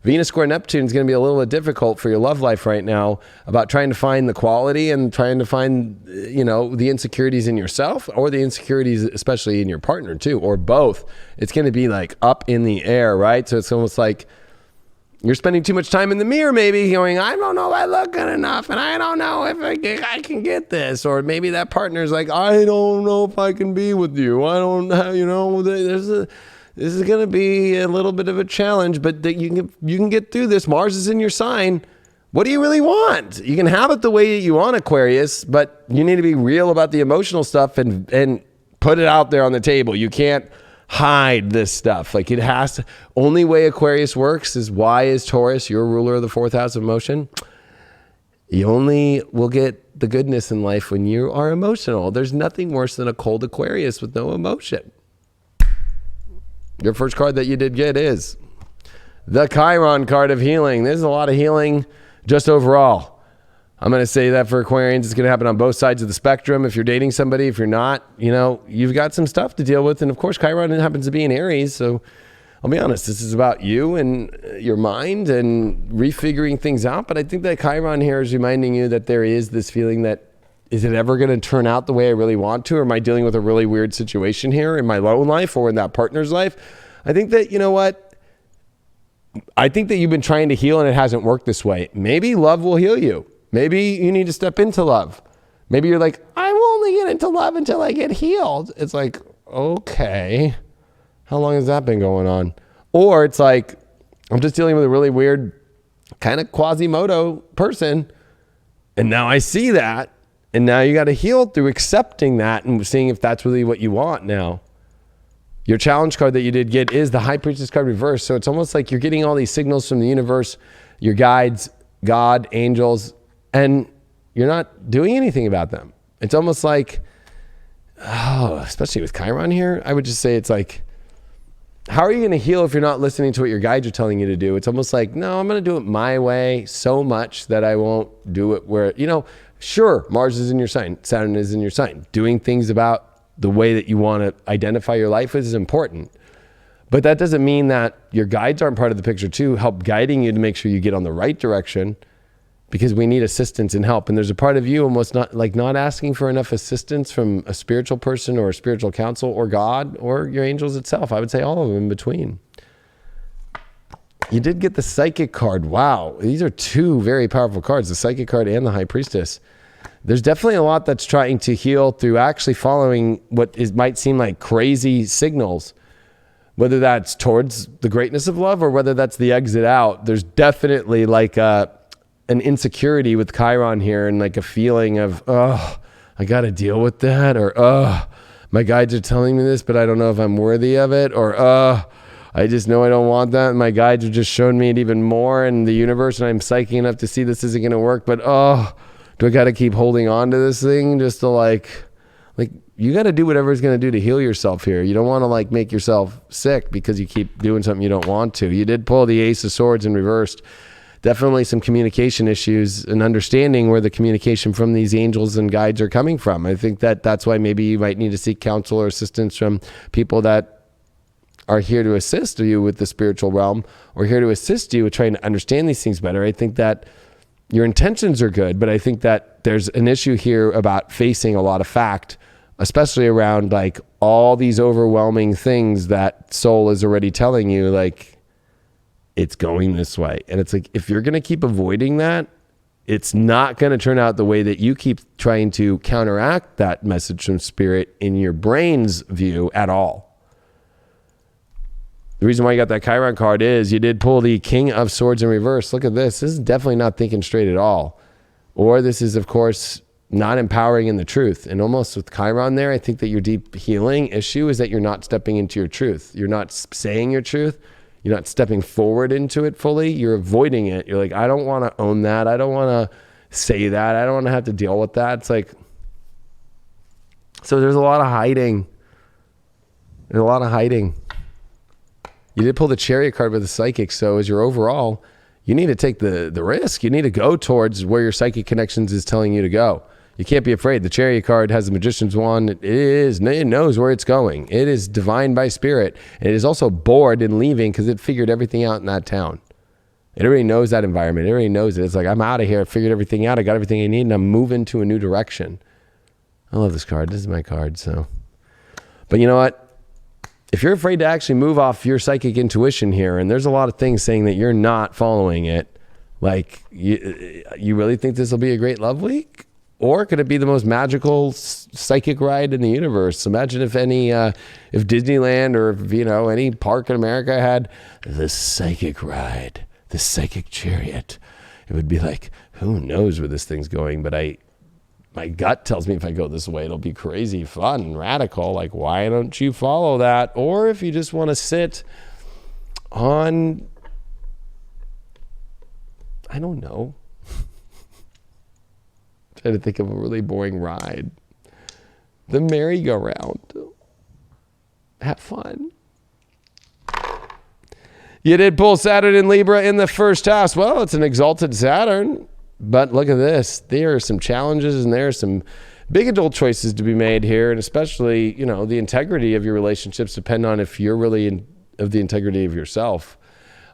Venus square Neptune is going to be a little bit difficult for your love life right now about trying to find the quality and trying to find, you know, the insecurities in yourself or the insecurities, especially in your partner too, or both. It's going to be like up in the air, right? So it's almost like, you're spending too much time in the mirror, maybe going, I don't know if I look good enough, and I don't know if I can get this. Or maybe that partner's like, I don't know if I can be with you. I don't know, you know, this is going to be a little bit of a challenge, but you can get through this. Mars is in your sign. What do you really want? You can have it the way you want, Aquarius, but you need to be real about the emotional stuff and put it out there on the table. You can't hide this stuff. Like it has to, only way Aquarius works is why is Taurus, your ruler of the fourth house of motion. You only will get the goodness in life when you are emotional. There's nothing worse than a cold Aquarius with no emotion. Your first card that you did get is the Chiron card of healing. There's a lot of healing just overall. I'm going to say that for Aquarians, it's going to happen on both sides of the spectrum. If you're dating somebody, if you're not, you know, you've got some stuff to deal with. And of course, Chiron happens to be in Aries. So I'll be honest, this is about you and your mind and refiguring things out. But I think that Chiron here is reminding you that there is this feeling that, is it ever going to turn out the way I really want to? Or am I dealing with a really weird situation here in my own life or in that partner's life? I think that, you know what? I think that you've been trying to heal and it hasn't worked this way. Maybe love will heal you. Maybe you need to step into love. Maybe you're like, I will only get into love until I get healed. It's like, okay, how long has that been going on? Or it's like, I'm just dealing with a really weird kind of Quasimodo person. And now I see that. And now you got to heal through accepting that and seeing if that's really what you want now. Your challenge card that you did get is the High Priestess card reverse. So it's almost like you're getting all these signals from the universe, your guides, God, angels, and you're not doing anything about them. It's almost like, oh, especially with Chiron here, I would just say it's like, how are you going to heal if you're not listening to what your guides are telling you to do? It's almost like, no, I'm going to do it my way so much that I won't do it where, you know, sure, Mars is in your sign, Saturn is in your sign. Doing things about the way that you want to identify your life is important. But that doesn't mean that your guides aren't part of the picture too, help guiding you to make sure you get on the right direction. Because we need assistance and help. And there's a part of you almost not asking for enough assistance from a spiritual person or a spiritual counsel or God or your angels itself. I would say all of them in between. You did get the Psychic card. Wow. These are two very powerful cards, the Psychic card and the High Priestess. There's definitely a lot that's trying to heal through actually following what might seem like crazy signals, whether that's towards the greatness of love or whether that's the exit out. There's definitely like an insecurity with Chiron here and like a feeling of, oh, I got to deal with that, or, oh, my guides are telling me this, but I don't know if I'm worthy of it, or, I just know I don't want that. And my guides are just showing me it even more in the universe and I'm psychic enough to see this isn't going to work, but, oh, do I got to keep holding on to this thing just to like you got to do whatever it's going to do to heal yourself here. You don't want to like make yourself sick because you keep doing something you don't want to. You did pull the Ace of Swords in reversed. Definitely some communication issues and understanding where the communication from these angels and guides are coming from. I think that that's why maybe you might need to seek counsel or assistance from people that are here to assist you with the spiritual realm or here to assist you with trying to understand these things better. I think that your intentions are good, but I think that there's an issue here about facing a lot of fact, especially around like all these overwhelming things that soul is already telling you, like, it's going this way. And it's like, if you're going to keep avoiding that, it's not going to turn out the way that you keep trying to counteract that message from spirit in your brain's view at all. The reason why you got that Chiron card is you did pull the King of Swords in reverse. Look at this. This is definitely not thinking straight at all. Or this is, of course, not empowering in the truth. And almost with Chiron there, I think that your deep healing issue is that you're not stepping into your truth. You're not saying your truth. You're not stepping forward into it fully. You're avoiding it. You're like, I don't want to own that. I don't want to say that. I don't want to have to deal with that. It's like, so there's a lot of hiding. There's a lot of hiding. You did pull the Chariot card with the Psychic. So as your overall, you need to take the risk. You need to go towards where your psychic connections is telling you to go. You can't be afraid. The Chariot card has the Magician's wand. It knows where it's going. It is divine by spirit. And it is also bored and leaving because it figured everything out in that town. It already knows that environment. It already knows it. It's like, I'm out of here. I figured everything out. I got everything I need, and I'm moving to a new direction. I love this card. This is my card. So, but you know what? If you're afraid to actually move off your psychic intuition here, and there's a lot of things saying that you're not following it, like you really think this will be a great love week? Or could it be the most magical psychic ride in the universe? Imagine if if Disneyland or any park in America had the psychic ride, the psychic chariot. It would be like, who knows where this thing's going? But my gut tells me if I go this way, it'll be crazy, fun, and radical. Like, why don't you follow that? Or if you just want to sit on, I don't know. Trying to think of a really boring ride. The merry-go-round. Have fun. You did pull Saturn in Libra in the first house. Well, it's an exalted Saturn. But look at this. There are some challenges and there are some big adult choices to be made here. And especially, the integrity of your relationships depend on if you're really of the integrity of yourself.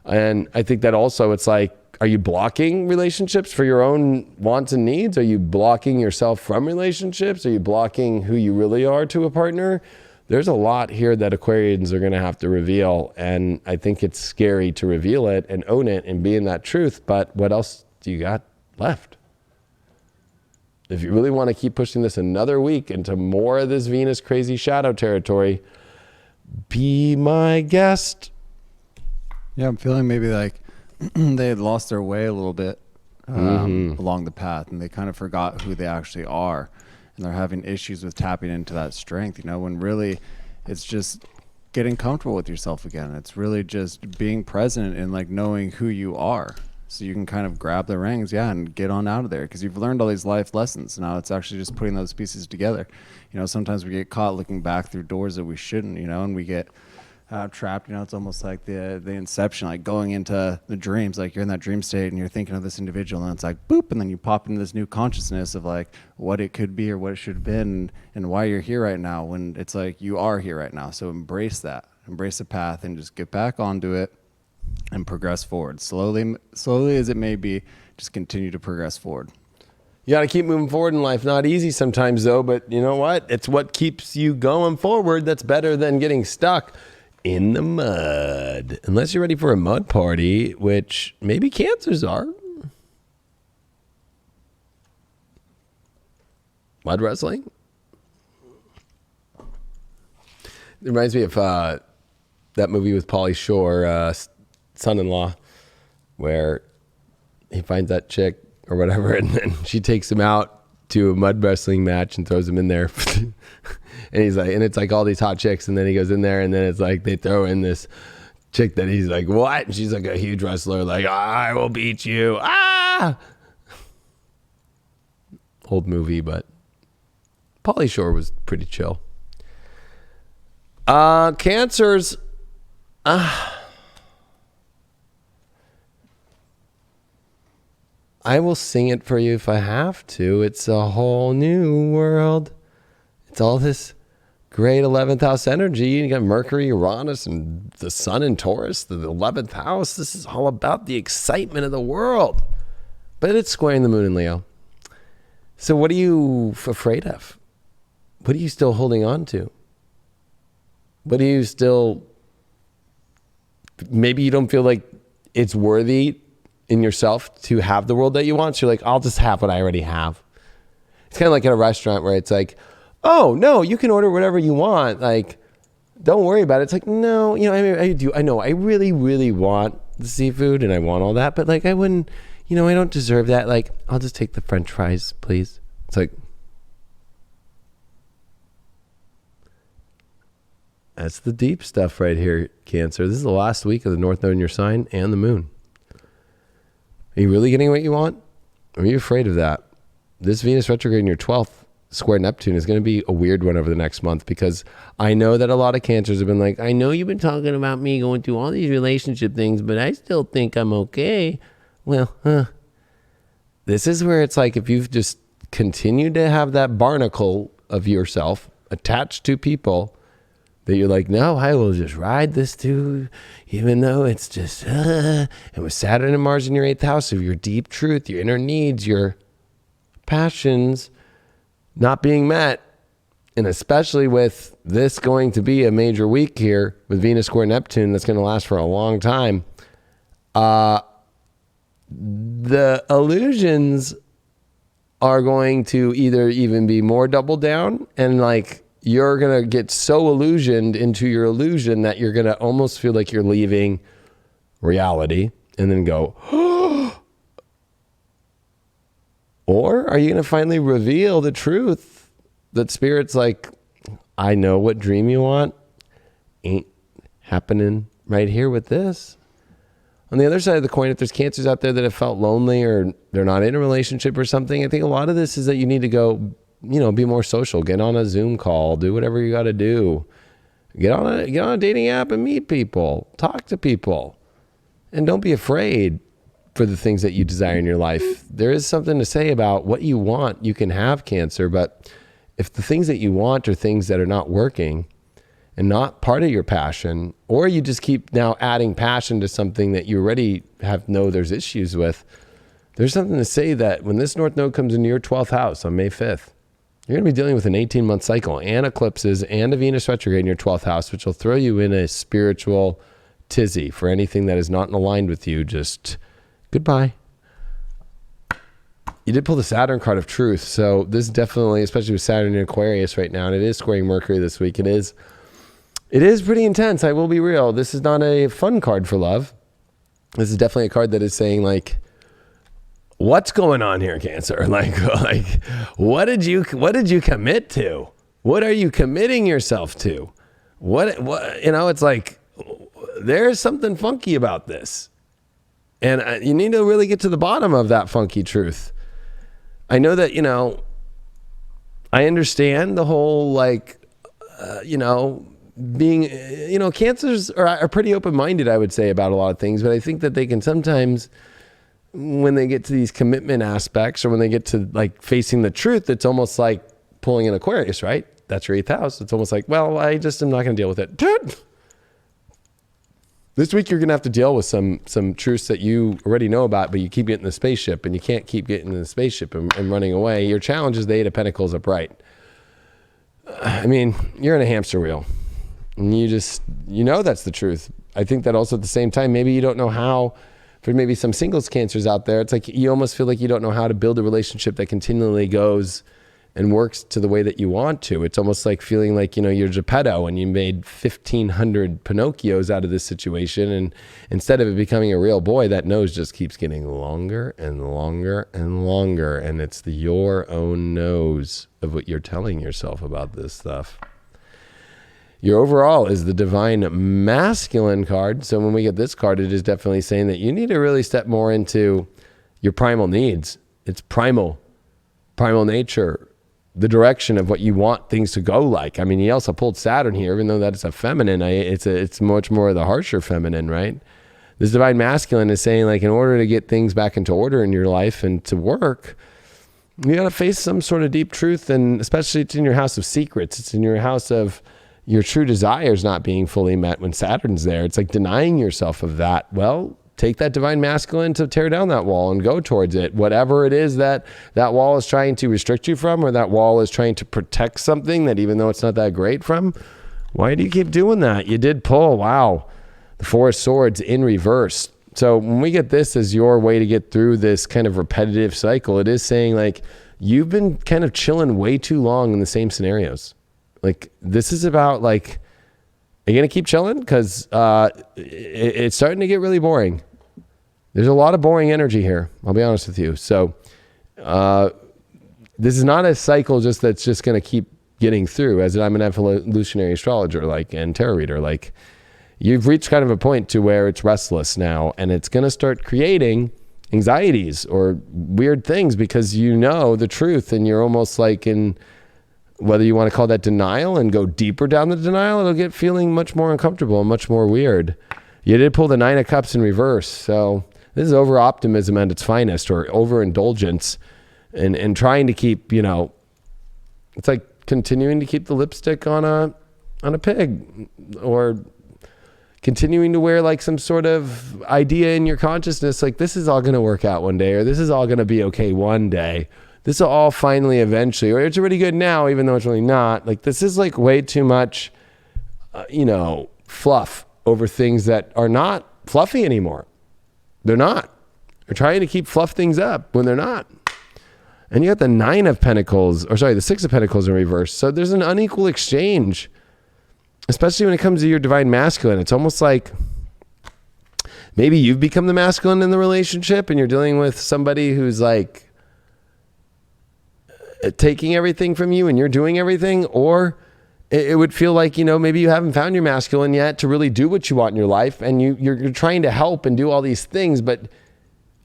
And I think that also it's like, are you blocking relationships for your own wants and needs? Are you blocking yourself from relationships? Are you blocking who you really are to a partner? There's a lot here that Aquarians are going to have to reveal. And I think it's scary to reveal it and own it and be in that truth. But what else do you got left? If you really want to keep pushing this another week into more of this Venus crazy shadow territory, be my guest. Yeah, I'm feeling maybe like they had lost their way a little bit along the path, and they kind of forgot who they actually are, and they're having issues with tapping into that strength, when really it's just getting comfortable with yourself again. It's really just being present and like knowing who you are, so you can kind of grab the reins, and get on out of there, because you've learned all these life lessons. Now it's actually just putting those pieces together. Sometimes we get caught looking back through doors that we shouldn't, and we get trapped. It's almost like the inception, like going into the dreams, like you're in that dream state and you're thinking of this individual, and it's like boop, and then you pop into this new consciousness of like what it could be or what it should have been and why you're here right now, when it's like you are here right now. So embrace that, embrace the path, and just get back onto it and progress forward slowly as it may be. Just continue to progress forward. You got to keep moving forward in life. Not easy sometimes though, but you know what? It's what keeps you going forward. That's better than getting stuck in the mud. Unless you're ready for a mud party, which maybe Cancers are. Mud wrestling? It reminds me of that movie with Pauly Shore, Son-in-Law, where he finds that chick or whatever, and then she takes him out to a mud wrestling match and throws him in there. And he's like, and it's like all these hot chicks, and then he goes in there, and then it's like they throw in this chick that he's like, what? And she's like a huge wrestler, like, I will beat you. Ah! Old movie, but Pauly Shore was pretty chill. Cancers. I will sing it for you if I have to. It's a whole new world. It's all this great 11th house energy. You got Mercury, Uranus, and the sun in Taurus, the 11th house. This is all about the excitement of the world. But it's squaring the moon in Leo. So what are you afraid of? What are you still holding on to? What are you still... Maybe you don't feel like it's worthy in yourself to have the world that you want. So you're like, I'll just have what I already have. It's kind of like at a restaurant where it's like, oh, no, you can order whatever you want. Like, don't worry about it. It's like, no, I know, I really, really want the seafood and I want all that, but like, I wouldn't, I don't deserve that. Like, I'll just take the French fries, please. It's like, That's the deep stuff right here, Cancer. This is the last week of the North Node in your sign and the moon. Are you really getting what you want? Or are you afraid of that? This Venus retrograde in your 12th square Neptune is going to be a weird one over the next month, because I know that a lot of Cancers have been like, I know you've been talking about me going through all these relationship things, but I still think I'm okay. Well, this is where it's like, if you've just continued to have that barnacle of yourself attached to people that you're like, no, I will just ride this too, even though it's just, and with Saturn and Mars in your 8th house of your deep truth, your inner needs, your passions not being met, and especially with this going to be a major week here with Venus square Neptune that's going to last for a long time, the illusions are going to either even be more double down, and like you're going to get so illusioned into your illusion that you're going to almost feel like you're leaving reality and then go, or are you going to finally reveal the truth that Spirit's like, I know what dream you want ain't happening right here with this. On the other side of the coin, if there's Cancers out there that have felt lonely or they're not in a relationship or something, I think a lot of this is that you need to go, be more social, get on a Zoom call, do whatever you got to do, get on a dating app and meet people, talk to people, and don't be afraid for the things that you desire in your life. There is something to say about what you want. You can have Cancer, but if the things that you want are things that are not working and not part of your passion, or you just keep now adding passion to something that you already there's issues with, there's something to say that when this North Node comes into your 12th house on May 5th, you're going to be dealing with an 18-month cycle and eclipses and a Venus retrograde in your 12th house, which will throw you in a spiritual tizzy. For anything that is not aligned with you, just goodbye. You did pull the Saturn card of truth. So this definitely, especially with Saturn in Aquarius right now, and it is squaring Mercury this week, it is pretty intense. I will be real. This is not a fun card for love. This is definitely a card that is saying like, what's going on here, Cancer? Like what did you commit to? What are you committing yourself to? What it's like, there's something funky about this. And you need to really get to the bottom of that funky truth. I know that, I understand the whole being, Cancers are pretty open-minded, I would say, about a lot of things, but I think that they can sometimes, when they get to these commitment aspects, or when they get to like facing the truth, it's almost like pulling an Aquarius, right? That's your 8th house. It's almost like, well, I just am not going to deal with it. This week, you're going to have to deal with some truths that you already know about, but you keep getting the spaceship, and you can't keep getting in the spaceship and running away. Your challenge is the 8 of Pentacles upright. I mean, you're in a hamster wheel, and you that's the truth. I think that also at the same time, maybe you don't know how, for maybe some singles Cancers out there, it's like you almost feel like you don't know how to build a relationship that continually goes and works to the way that you want to. It's almost like feeling like, you're Geppetto and you made 1,500 Pinocchios out of this situation. And instead of it becoming a real boy, that nose just keeps getting longer and longer and longer. And it's your own nose of what you're telling yourself about this stuff. Your overall is the divine masculine card. So when we get this card, it is definitely saying that you need to really step more into your primal needs. It's primal nature, the direction of what you want things to go like. I mean, he also pulled Saturn here, even though that is a feminine, it's much more of the harsher feminine, right? This divine masculine is saying, like, in order to get things back into order in your life and to work, you got to face some sort of deep truth. And especially it's in your house of secrets. It's in your house of your true desires not being fully met when Saturn's there. It's like denying yourself of that. Well, take that divine masculine to tear down that wall and go towards it. Whatever it is that wall is trying to restrict you from, or that wall is trying to protect something that even though it's not that great from, why do you keep doing that? You did pull, wow, the 4 of Swords in reverse. So when we get this as your way to get through this kind of repetitive cycle, it is saying like, you've been kind of chilling way too long in the same scenarios. Like, this is about like, are you going to keep chilling? Because it's starting to get really boring. There's a lot of boring energy here. I'll be honest with you. So this is not a cycle that's just going to keep getting through. As I'm an evolutionary astrologer, and tarot reader, you've reached kind of a point to where it's restless now, and it's going to start creating anxieties or weird things because you know the truth, and you're almost in, whether you want to call that denial and go deeper down the denial, it'll get feeling much more uncomfortable and much more weird. You did pull the 9 of Cups in reverse, so this is over-optimism at its finest, or overindulgence, and trying to keep, it's like continuing to keep the lipstick on a pig, or continuing to wear some sort of idea in your consciousness, this is all going to work out one day, or this is all going to be okay one day. This will all finally eventually, or it's already good now, even though it's really not. This is way too much, fluff over things that are not fluffy anymore. They're not. They're trying to keep fluff things up when they're not. And you got the 9 of Pentacles, the 6 of Pentacles in reverse. So there's an unequal exchange, especially when it comes to your divine masculine. It's almost like maybe you've become the masculine in the relationship, and you're dealing with somebody who's taking everything from you and you're doing everything. Or it would feel like, maybe you haven't found your masculine yet to really do what you want in your life, and you're trying to help and do all these things, but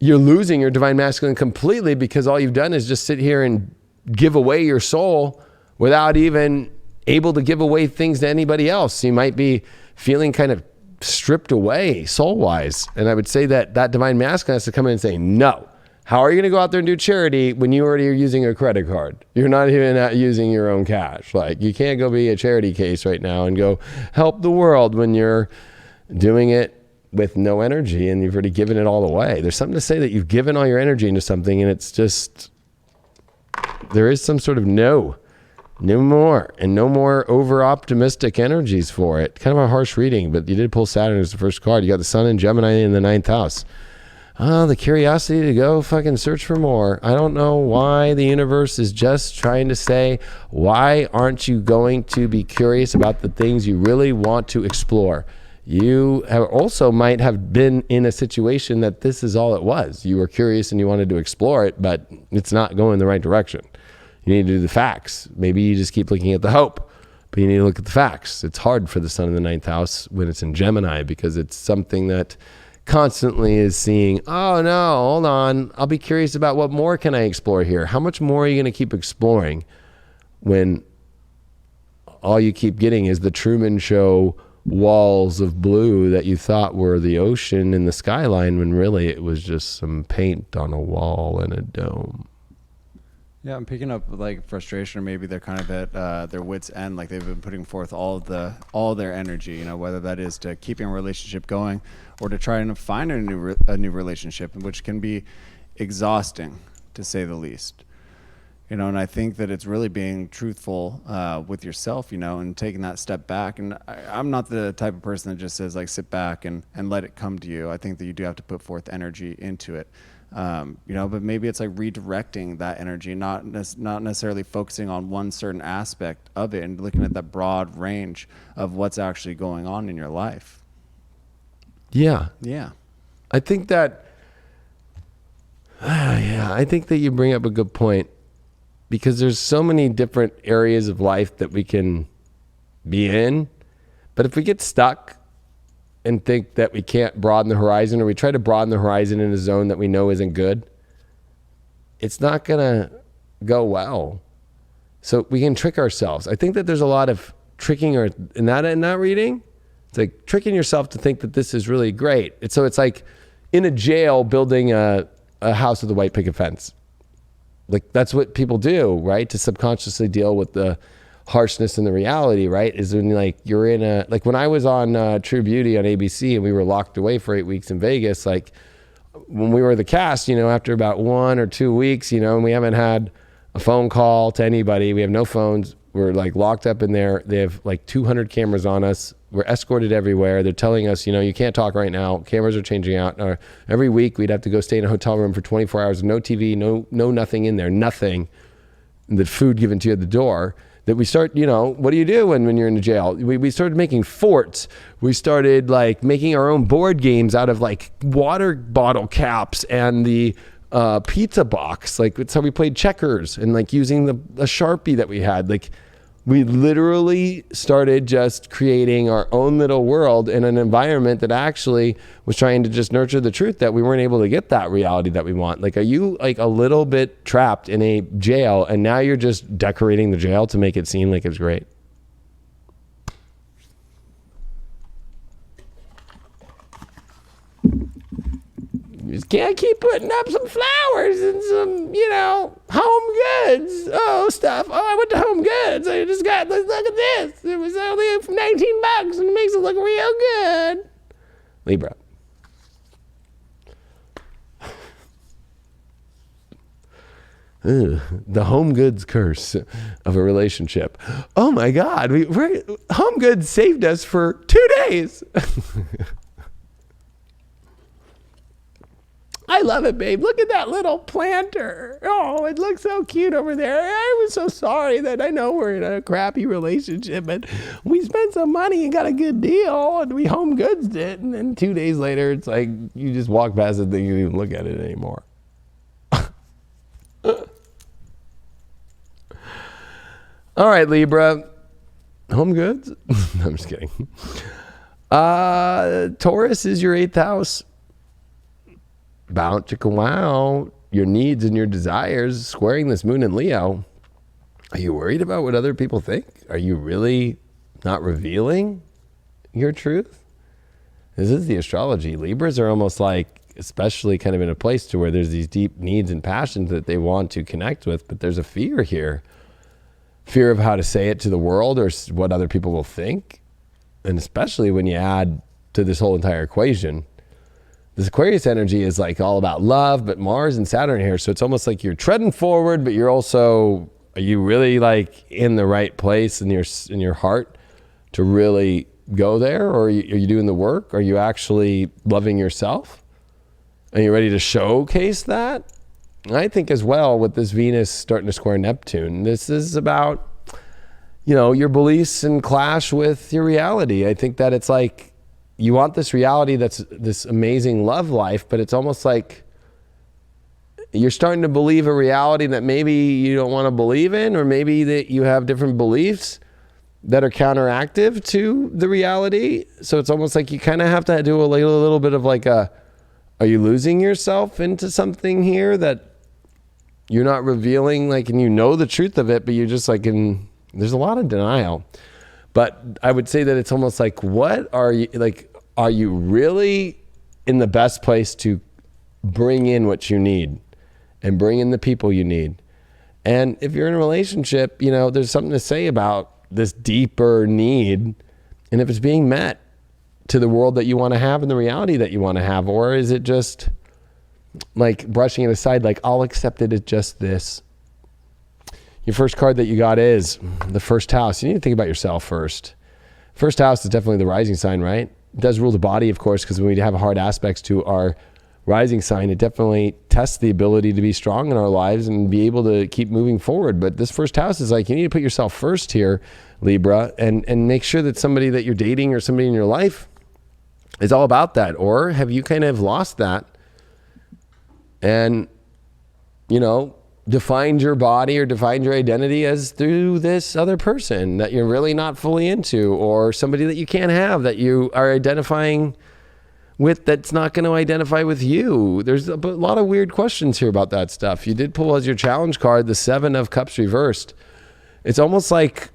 you're losing your divine masculine completely because all you've done is just sit here and give away your soul without even able to give away things to anybody else. You might be feeling kind of stripped away soul-wise. And I would say that divine masculine has to come in and say, no. How are you going to go out there and do charity when you already are using a credit card? You're not even using your own cash. You can't go be a charity case right now and go help the world when you're doing it with no energy and you've already given it all away. There's something to say that you've given all your energy into something, and it's just, there is some sort of no more, and no more over-optimistic energies for it. Kind of a harsh reading, but you did pull Saturn as the first card. You got the Sun and Gemini in the 9th house. The curiosity to go fucking search for more. I don't know why the universe is just trying to say, why aren't you going to be curious about the things you really want to explore? You have also might have been in a situation that this is all it was. You were curious and you wanted to explore it, but it's not going the right direction. You need to do the facts. Maybe you just keep looking at the hope, but you need to look at the facts. It's hard for the Sun in the 9th house when it's in Gemini, because it's something that constantly is seeing, oh no, hold on. I'll be curious about what more can I explore here? How much more are you going to keep exploring when all you keep getting is the Truman Show walls of blue that you thought were the ocean and the skyline, when really it was just some paint on a wall and a dome. Yeah, I'm picking up frustration, or maybe they're kind of at their wits' end, they've been putting forth all their energy, whether that is to keeping a relationship going or to try and find a new relationship, which can be exhausting, to say the least. And I think that it's really being truthful with yourself, and taking that step back. And I'm not the type of person that just says sit back and let it come to you. I think that you do have to put forth energy into it. But maybe it's redirecting that energy, not necessarily focusing on one certain aspect of it, and looking at that broad range of what's actually going on in your life. Yeah. I think that, I think that you bring up a good point, because there's so many different areas of life that we can be in. But if we get stuck and think that we can't broaden the horizon, or we try to broaden the horizon in a zone that we know isn't good, it's not going to go well. So we can trick ourselves. I think that there's a lot of tricking in that reading. It's tricking yourself to think that this is really great. It's like in a jail building a house with a white picket fence. That's what people do, right? To subconsciously deal with the harshness and the reality, right? Is when you're in when I was on True Beauty on ABC and we were locked away for 8 weeks in Vegas, when we were the cast, after about 1 or 2 weeks, and we haven't had a phone call to anybody. We have no phones. We're locked up in there. They have 200 cameras on us. We're escorted everywhere. They're telling us, you can't talk right now. Cameras are changing out. Every week we'd have to go stay in a hotel room for 24 hours. No TV, no nothing in there, nothing. The food given to you at the door. That we start, what do you do when you're in the jail? We started making forts. We started making our own board games out of water bottle caps and the pizza box. It's how we played checkers, and using a Sharpie that we had. We literally started just creating our own little world in an environment that actually was trying to just nurture the truth that we weren't able to get that reality that we want. Like, are you like a little bit trapped in a jail and now you're just decorating the jail to make it seem like it's great? You just can't keep putting up some flowers and some, home goods. Oh, stuff. Oh, I went to Home Goods. I just got, look at this. It was only $19 and it makes it look real good. Libra. Ugh, the home goods curse of a relationship. Oh my God. Home Goods saved us for 2 days. I love it, babe. Look at that little planter. Oh, it looks so cute over there. I was so sorry that I know we're in a crappy relationship, but we spent some money and got a good deal, and we Home Goods it. And then 2 days later, it's like you just walk past the thing, you don't even look at it anymore. All right, Libra. Home Goods? I'm just kidding. Taurus is your 8th house. Bound to go out, your needs and your desires, squaring this moon in Leo. Are you worried about what other people think? Are you really not revealing your truth? This is the astrology. Libras are almost like, especially kind of in a place to where there's these deep needs and passions that they want to connect with, but there's a fear here. Fear of how to say it to the world or what other people will think. And especially when you add to this whole entire equation, this Aquarius energy is like all about love, but Mars and Saturn here. So it's almost like you're treading forward, but you're also, are you really like in the right place in your heart to really go there? Or are you doing the work? Are you actually loving yourself? Are you ready to showcase that? I think as well with this Venus starting to square Neptune, this is about, your beliefs and clash with your reality. I think that it's like, you want this reality that's this amazing love life, but it's almost like you're starting to believe a reality that maybe you don't want to believe in, or maybe that you have different beliefs that are counteractive to the reality. So it's almost like you kind of have to do a little bit of like are you losing yourself into something here that you're not revealing, like, and the truth of it, but you're just like there's a lot of denial. But I would say that it's almost like, are you really in the best place to bring in what you need and bring in the people you need? And if you're in a relationship, there's something to say about this deeper need. And if it's being met to the world that you want to have and the reality that you want to have, or is it just like brushing it aside, like I'll accept it as just this? Your first card that you got is the first house. You need to think about yourself first. First house is definitely the rising sign, right? It does rule the body, of course, because when we have hard aspects to our rising sign, it definitely tests the ability to be strong in our lives and be able to keep moving forward. But this first house is like, you need to put yourself first here, Libra, and make sure that somebody that you're dating or somebody in your life is all about that. Or have you kind of lost that and, defined your body or defined your identity as through this other person that you're really not fully into, or somebody that you can't have that you are identifying with that's not going to identify with you? There's a lot of weird questions here about that stuff. You did pull as your challenge card the 7 of Cups reversed. It's almost like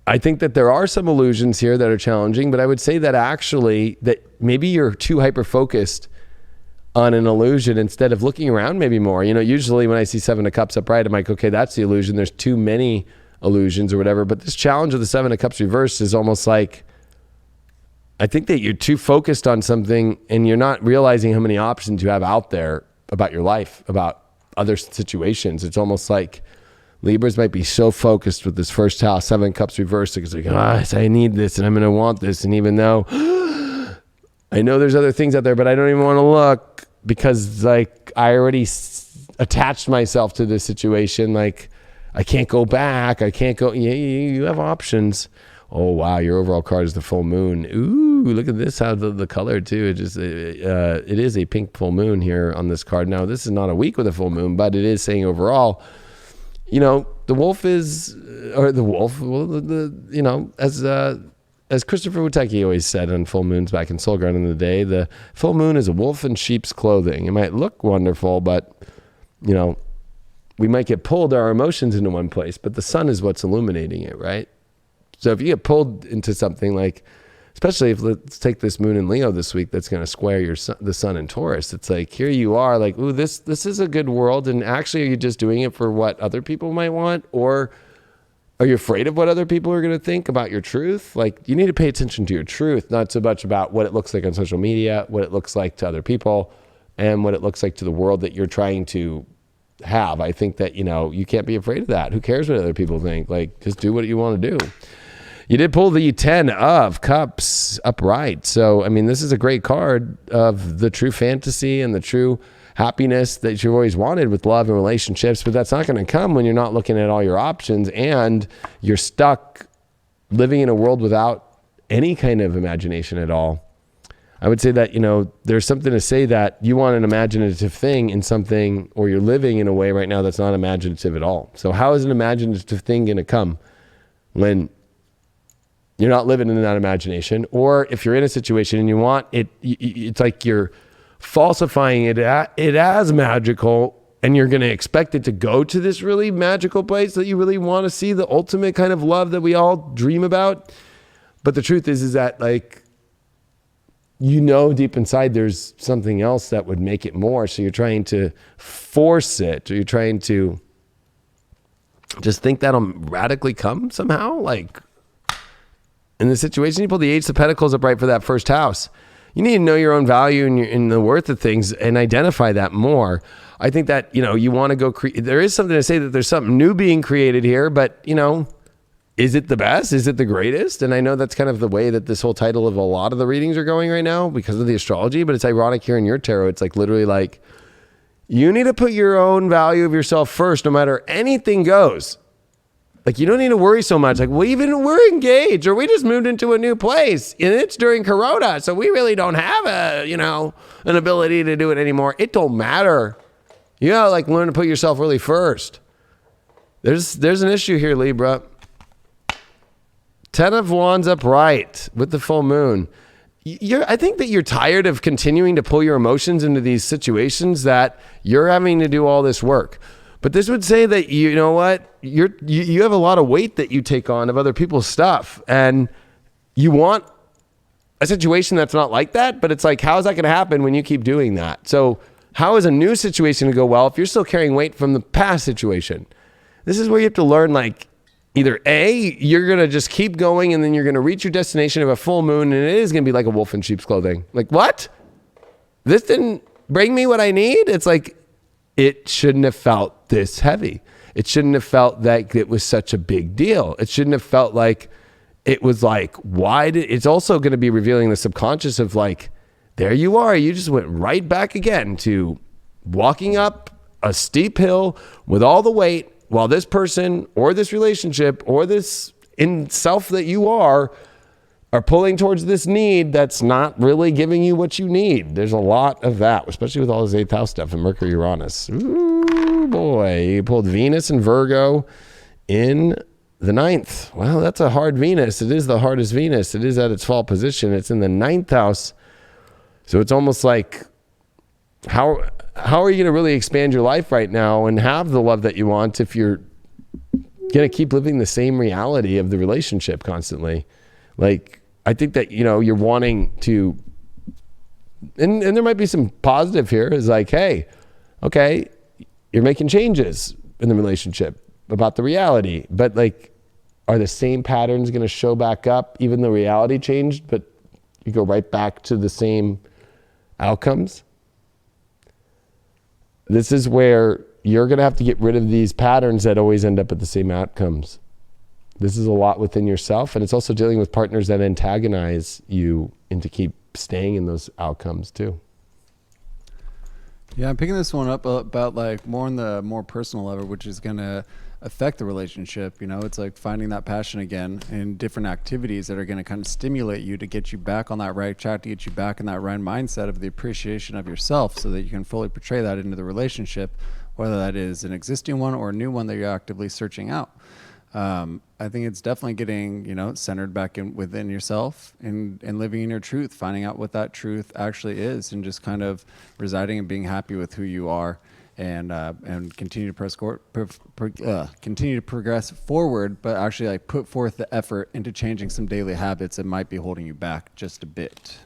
I think that there are some illusions here that are challenging, but I would say that actually that maybe you're too hyper-focused on an illusion instead of looking around maybe more. Usually when I see 7 of Cups upright, I'm like, okay, that's the illusion. There's too many illusions or whatever. But this challenge of the 7 of Cups reversed is almost like, I think that you're too focused on something and you're not realizing how many options you have out there about your life, about other situations. It's almost like Libras might be so focused with this first house, 7 Cups reversed, because like, I need this and I'm going to want this. And even though I know there's other things out there, but I don't even want to look because like I already attached myself to this situation. Like I can't go back. I can't go. You have options. Oh, wow. Your overall card is the full moon. Ooh, look at this. How the color too. It is a pink full moon here on this card. Now, this is not a week with a full moon, but it is saying overall, the wolf is, or the wolf, well, as Christopher Witecki always said on full moons back in Soul Ground in the day, the full moon is a wolf in sheep's clothing. It might look wonderful, but, we might get pulled our emotions into one place, but the sun is what's illuminating it, right? So if you get pulled into something like, especially if let's take this moon in Leo this week, that's going to square the sun in Taurus. It's like, here you are like, ooh, this is a good world. And actually, are you just doing it for what other people might want? Or are you afraid of what other people are going to think about your truth? Like, you need to pay attention to your truth, not so much about what it looks like on social media, what it looks like to other people, and what it looks like to the world that you're trying to have. I think that, you can't be afraid of that. Who cares what other people think? Like, just do what you want to do. You did pull the 10 of Cups upright. So, this is a great card of the true fantasy and the true happiness that you've always wanted with love and relationships, but that's not going to come when you're not looking at all your options and you're stuck living in a world without any kind of imagination at all. I would say that, there's something to say that you want an imaginative thing in something, or you're living in a way right now that's not imaginative at all. So how is an imaginative thing going to come when you're not living in that imagination? Or if you're in a situation and you want it, it's like you're falsifying it as magical, and you're going to expect it to go to this really magical place that you really want to see, the ultimate kind of love that we all dream about. But the truth is that, like, deep inside there's something else that would make it more. So you're trying to force it, or you're trying to just think that'll radically come somehow. Like, in the situation, you pull the Ace of Pentacles upright for that first house. You need to know your own value and the worth of things and identify that more. I think that, you want to go there is something to say that there's something new being created here, but, is it the best? Is it the greatest? And I know that's kind of the way that this whole title of a lot of the readings are going right now because of the astrology, but it's ironic here in your tarot. It's like literally like, you need to put your own value of yourself first, no matter anything goes. Like, you don't need to worry so much. Like, we're engaged, or we just moved into a new place, and it's during Corona, so we really don't have an ability to do it anymore. It don't matter. You gotta learn to put yourself really first. There's an issue here, Libra. 10 of Wands upright with the full moon. I think that you're tired of continuing to pull your emotions into these situations that you're having to do all this work. But this would say that, you know what, you have a lot of weight that you take on of other people's stuff, and you want a situation that's not like that, but it's like, how is that going to happen when you keep doing that? So how is a new situation to go well if you're still carrying weight from the past situation? This is where you have to learn, either A, you're going to just keep going, and then you're going to reach your destination of a full moon, and it is going to be like a wolf in sheep's clothing. Like, what? This didn't bring me what I need? It's like, it shouldn't have felt this heavy. It shouldn't have felt like it was such a big deal. It shouldn't have felt like it was like, it's also going to be revealing the subconscious of like, there you are. You just went right back again to walking up a steep hill with all the weight, while this person or this relationship or this in self that you are pulling towards this need that's not really giving you what you need. There's a lot of that, especially with all this 8th house stuff and Mercury, Uranus. Ooh, boy. You pulled Venus and Virgo in the 9th. Well, that's a hard Venus. It is the hardest Venus. It is at its fall position. It's in the 9th house. So it's almost like, how are you going to really expand your life right now and have the love that you want if you're going to keep living the same reality of the relationship constantly? Like, I think that, you're wanting to, and there might be some positive here, is like, hey, okay, you're making changes in the relationship about the reality, but like, are the same patterns going to show back up even though reality changed, but you go right back to the same outcomes? This is where you're going to have to get rid of these patterns that always end up at the same outcomes. This is a lot within yourself, and it's also dealing with partners that antagonize you and to keep staying in those outcomes too. Yeah, I'm picking this one up about like more on the more personal level, which is going to affect the relationship. You know, it's like finding that passion again in different activities that are going to kind of stimulate you to get you back on that right track, to get you back in that right mindset of the appreciation of yourself so that you can fully portray that into the relationship, whether that is an existing one or a new one that you're actively searching out. I think it's definitely getting, you know, centered back in within yourself and living in your truth, finding out what that truth actually is, and just kind of residing and being happy with who you are, and continue to continue to progress forward, but actually like put forth the effort into changing some daily habits that might be holding you back just a bit.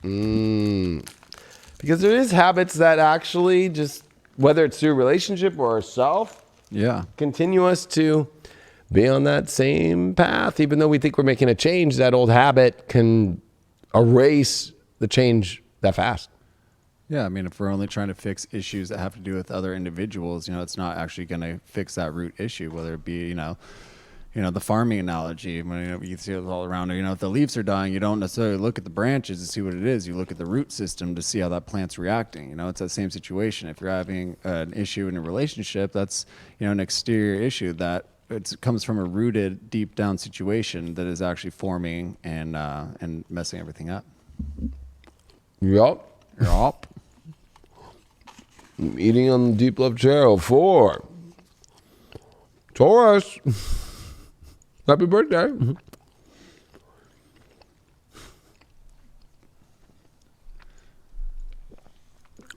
Because there is habits that actually just, whether it's through a relationship or self, continue us to be on that same path. Even though we think we're making a change, that old habit can erase the change that fast. Yeah, I mean, if we're only trying to fix issues that have to do with other individuals, you know, it's not actually going to fix that root issue, whether it be, you know, the farming analogy, when you see it all around, you know, if the leaves are dying, you don't necessarily look at the branches to see what it is. You look at the root system to see how that plant's reacting. You know, it's that same situation. If you're having an issue in a relationship, that's, you know, an exterior issue that it comes from a rooted, deep down situation that is actually forming and messing everything up. Yup. I'm eating on the Deep Love Tarot for Taurus. Happy birthday.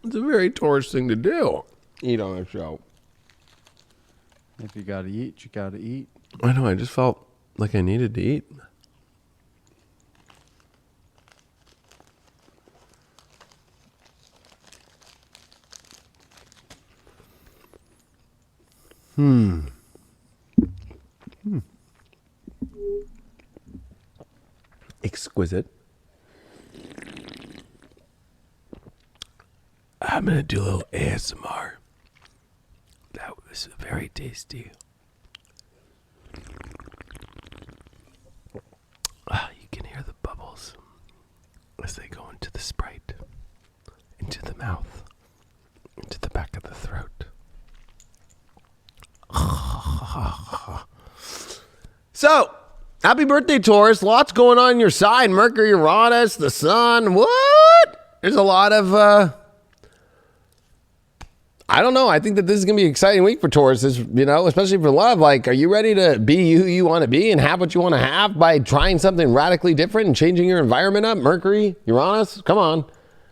It's a very Taurus thing to do. Eat on a show. If you got to eat, you got to eat. I know. I just felt like I needed to eat. Exquisite. I'm going to do a little ASMR. That was very tasty. You can hear the bubbles as they go into the Sprite, into the mouth, into the back of the throat. So, happy birthday, Taurus. Lots going on your side. Mercury, Uranus, the sun. What? There's a lot of, I don't know. I think that this is going to be an exciting week for Taurus, you know, especially for love. Like, are you ready to be who you want to be and have what you want to have by trying something radically different and changing your environment up? Mercury, Uranus, come on.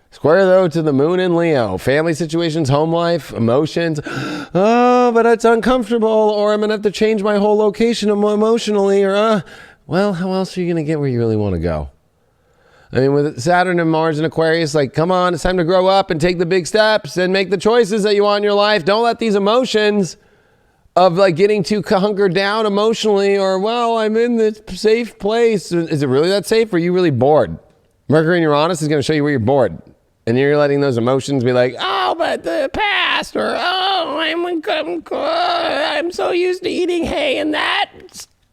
Square, though, to the moon in Leo. Family situations, home life, emotions. Oh, but it's uncomfortable, or I'm going to have to change my whole location emotionally, or, well, how else are you going to get where you really want to go? I mean, with Saturn and Mars and Aquarius, like, come on, it's time to grow up and take the big steps and make the choices that you want in your life. Don't let these emotions of, like, getting too hunkered down emotionally, or, well, I'm in this safe place. Is it really that safe, or are you really bored? Mercury and Uranus is going to show you where you're bored. And you're letting those emotions be like, oh, but the past, or, oh, I'm so used to eating hay in that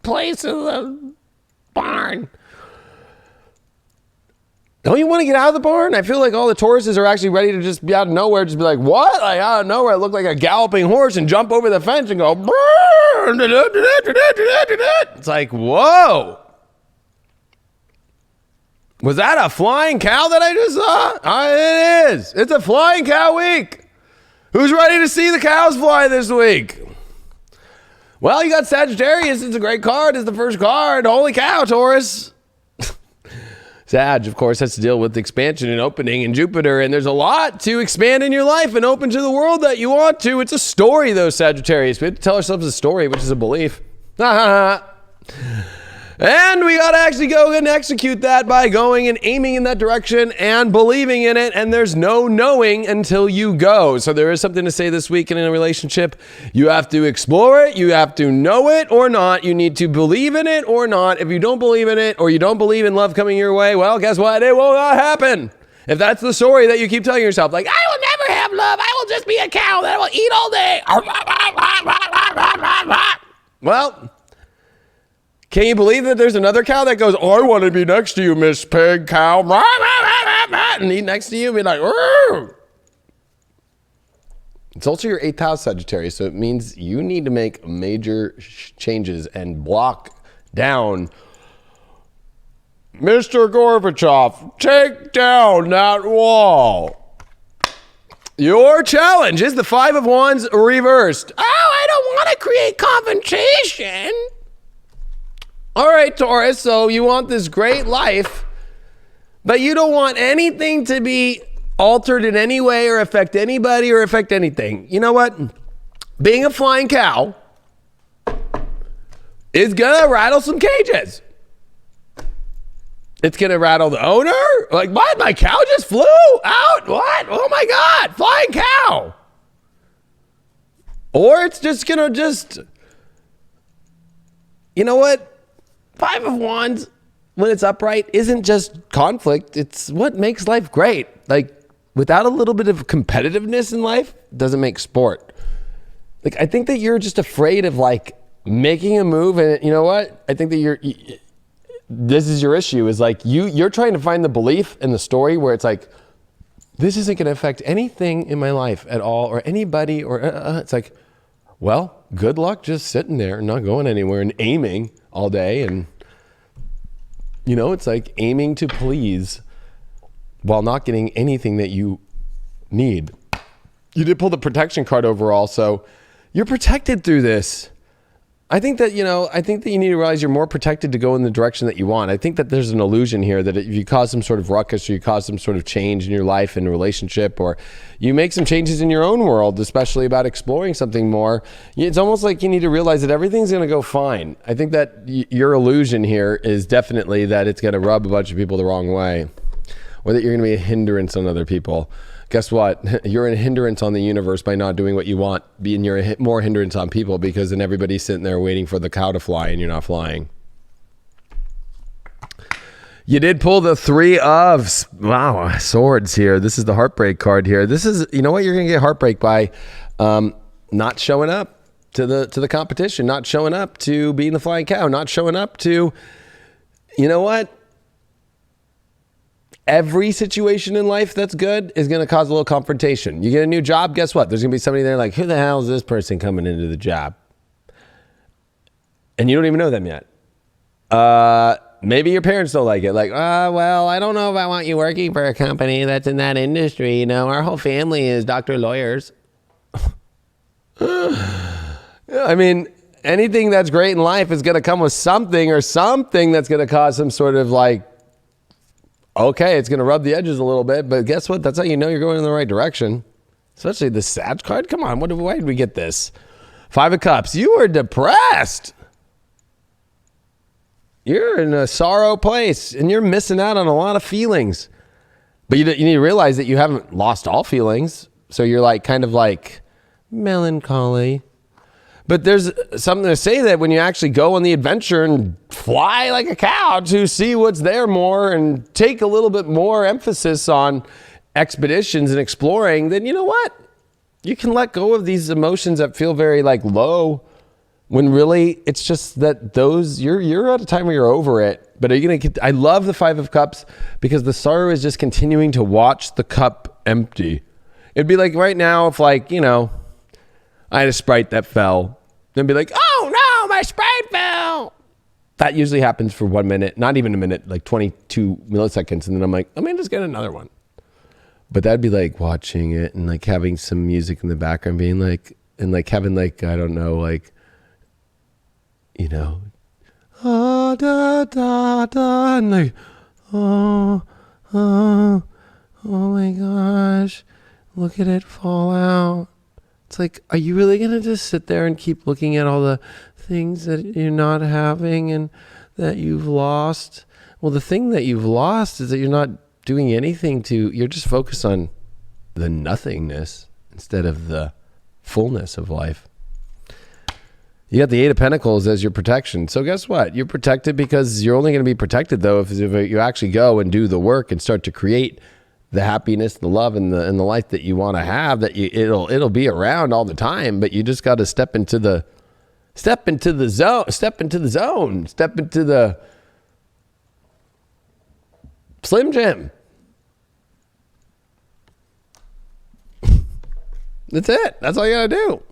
place of the barn. Don't you want to get out of the barn? I feel like all the Tauruses are actually ready to just be out of nowhere, just be like, what? Like, out of nowhere, I look like a galloping horse and jump over the fence and go, it's like, whoa. Was that a flying cow that I just saw? It is. It's a flying cow week. Who's ready to see the cows fly this week? Well, you got Sagittarius. It's a great card. It's the first card. Holy cow, Taurus. Sag, of course, has to deal with expansion and opening in Jupiter, and there's a lot to expand in your life and open to the world that you want to. It's a story, though, Sagittarius. We have to tell ourselves a story, which is a belief. And we got to actually go and execute that by going and aiming in that direction and believing in it. And there's no knowing until you go. So there is something to say this week in a relationship. You have to explore it. You have to know it or not. You need to believe in it or not. If you don't believe in it, or you don't believe in love coming your way, well, guess what? It will not happen. If that's the story that you keep telling yourself, like, I will never have love. I will just be a cow that will eat all day. Well, can you believe that there's another cow that goes, oh, I want to be next to you, Miss Pig Cow, and eat next to you and be like, Rrr. It's also your 8th house, Sagittarius, so it means you need to make major changes and block down. Mr. Gorbachev, take down that wall. Your challenge is the 5 of Wands reversed. Oh, I don't want to create confrontation. All right, Taurus, so you want this great life, but you don't want anything to be altered in any way or affect anybody or affect anything. You know what? Being a flying cow is gonna rattle some cages. It's gonna rattle the owner. Like, what? My cow just flew out? What? Oh my God, flying cow. Or it's just gonna you know what? 5 of Wands, when it's upright, isn't just conflict. It's what makes life great. Like, without a little bit of competitiveness in life, doesn't make sport. Like, I think that you're just afraid of like making a move, and you know what? I think that this is your issue, is like you're trying to find the belief in the story where it's like, this isn't going to affect anything in my life at all or anybody, or it's like, well, good luck just sitting there and not going anywhere and aiming all day. And you know, it's like aiming to please while not getting anything that you need. You did pull the protection card overall, so you're protected through this. I think that, you need to realize you're more protected to go in the direction that you want. I think that there's an illusion here that if you cause some sort of ruckus or you cause some sort of change in your life and relationship, or you make some changes in your own world, especially about exploring something more, it's almost like you need to realize that everything's going to go fine. I think that your illusion here is definitely that it's going to rub a bunch of people the wrong way, or that you're going to be a hindrance on other people. Guess what? You're a hindrance on the universe by not doing what you want. You're more hindrance on people, because then everybody's sitting there waiting for the cow to fly and you're not flying. You did pull the 3 of swords here. This is the heartbreak card here. This is, you know what? You're going to get heartbreak by not showing up to the competition, not showing up to being the flying cow, not showing up to, you know what? Every situation in life that's good is going to cause a little confrontation. You get a new job, guess what? There's going to be somebody there like, who the hell is this person coming into the job? And you don't even know them yet. Maybe your parents don't like it. Like, well, I don't know if I want you working for a company that's in that industry. You know, our whole family is doctor lawyers. I mean, anything that's great in life is going to come with something that's going to cause some sort of like, okay, it's going to rub the edges a little bit, but guess what? That's how you know you're going in the right direction. Especially the Sag card. Come on, why did we get this? 5 of Cups. You are depressed. You're in a sorrow place, and you're missing out on a lot of feelings. But you need to realize that you haven't lost all feelings. So you're like kind of like melancholy. But there's something to say that when you actually go on the adventure and fly like a cow to see what's there more and take a little bit more emphasis on expeditions and exploring, then you know what? You can let go of these emotions that feel very like low, when really it's just that you're at a time where you're over it. But are you going to I love the 5 of Cups, because the sorrow is just continuing to watch the cup empty. It'd be like right now if like, you know, I had a Sprite that fell. Then be like, oh no, my Sprite fell. That usually happens for 1 minute, not even a minute, like 22 milliseconds. And then I'm like, let me just get another one. But that'd be like watching it and like having some music in the background, being like, and like having like, I don't know, like, you know, da da da, and like, oh my gosh, look at it fall out. It's like, are you really going to just sit there and keep looking at all the things that you're not having and that you've lost? Well, the thing that you've lost is that you're not doing anything you're just focused on the nothingness instead of the fullness of life. You got the 8 of Pentacles as your protection. So guess what? You're protected, because you're only going to be protected though if you actually go and do the work and start to create the happiness, the love, and the life that you want to have. That it'll be around all the time, but you just got to step into the zone, step into the Slim Jim. That's it. That's all you gotta do.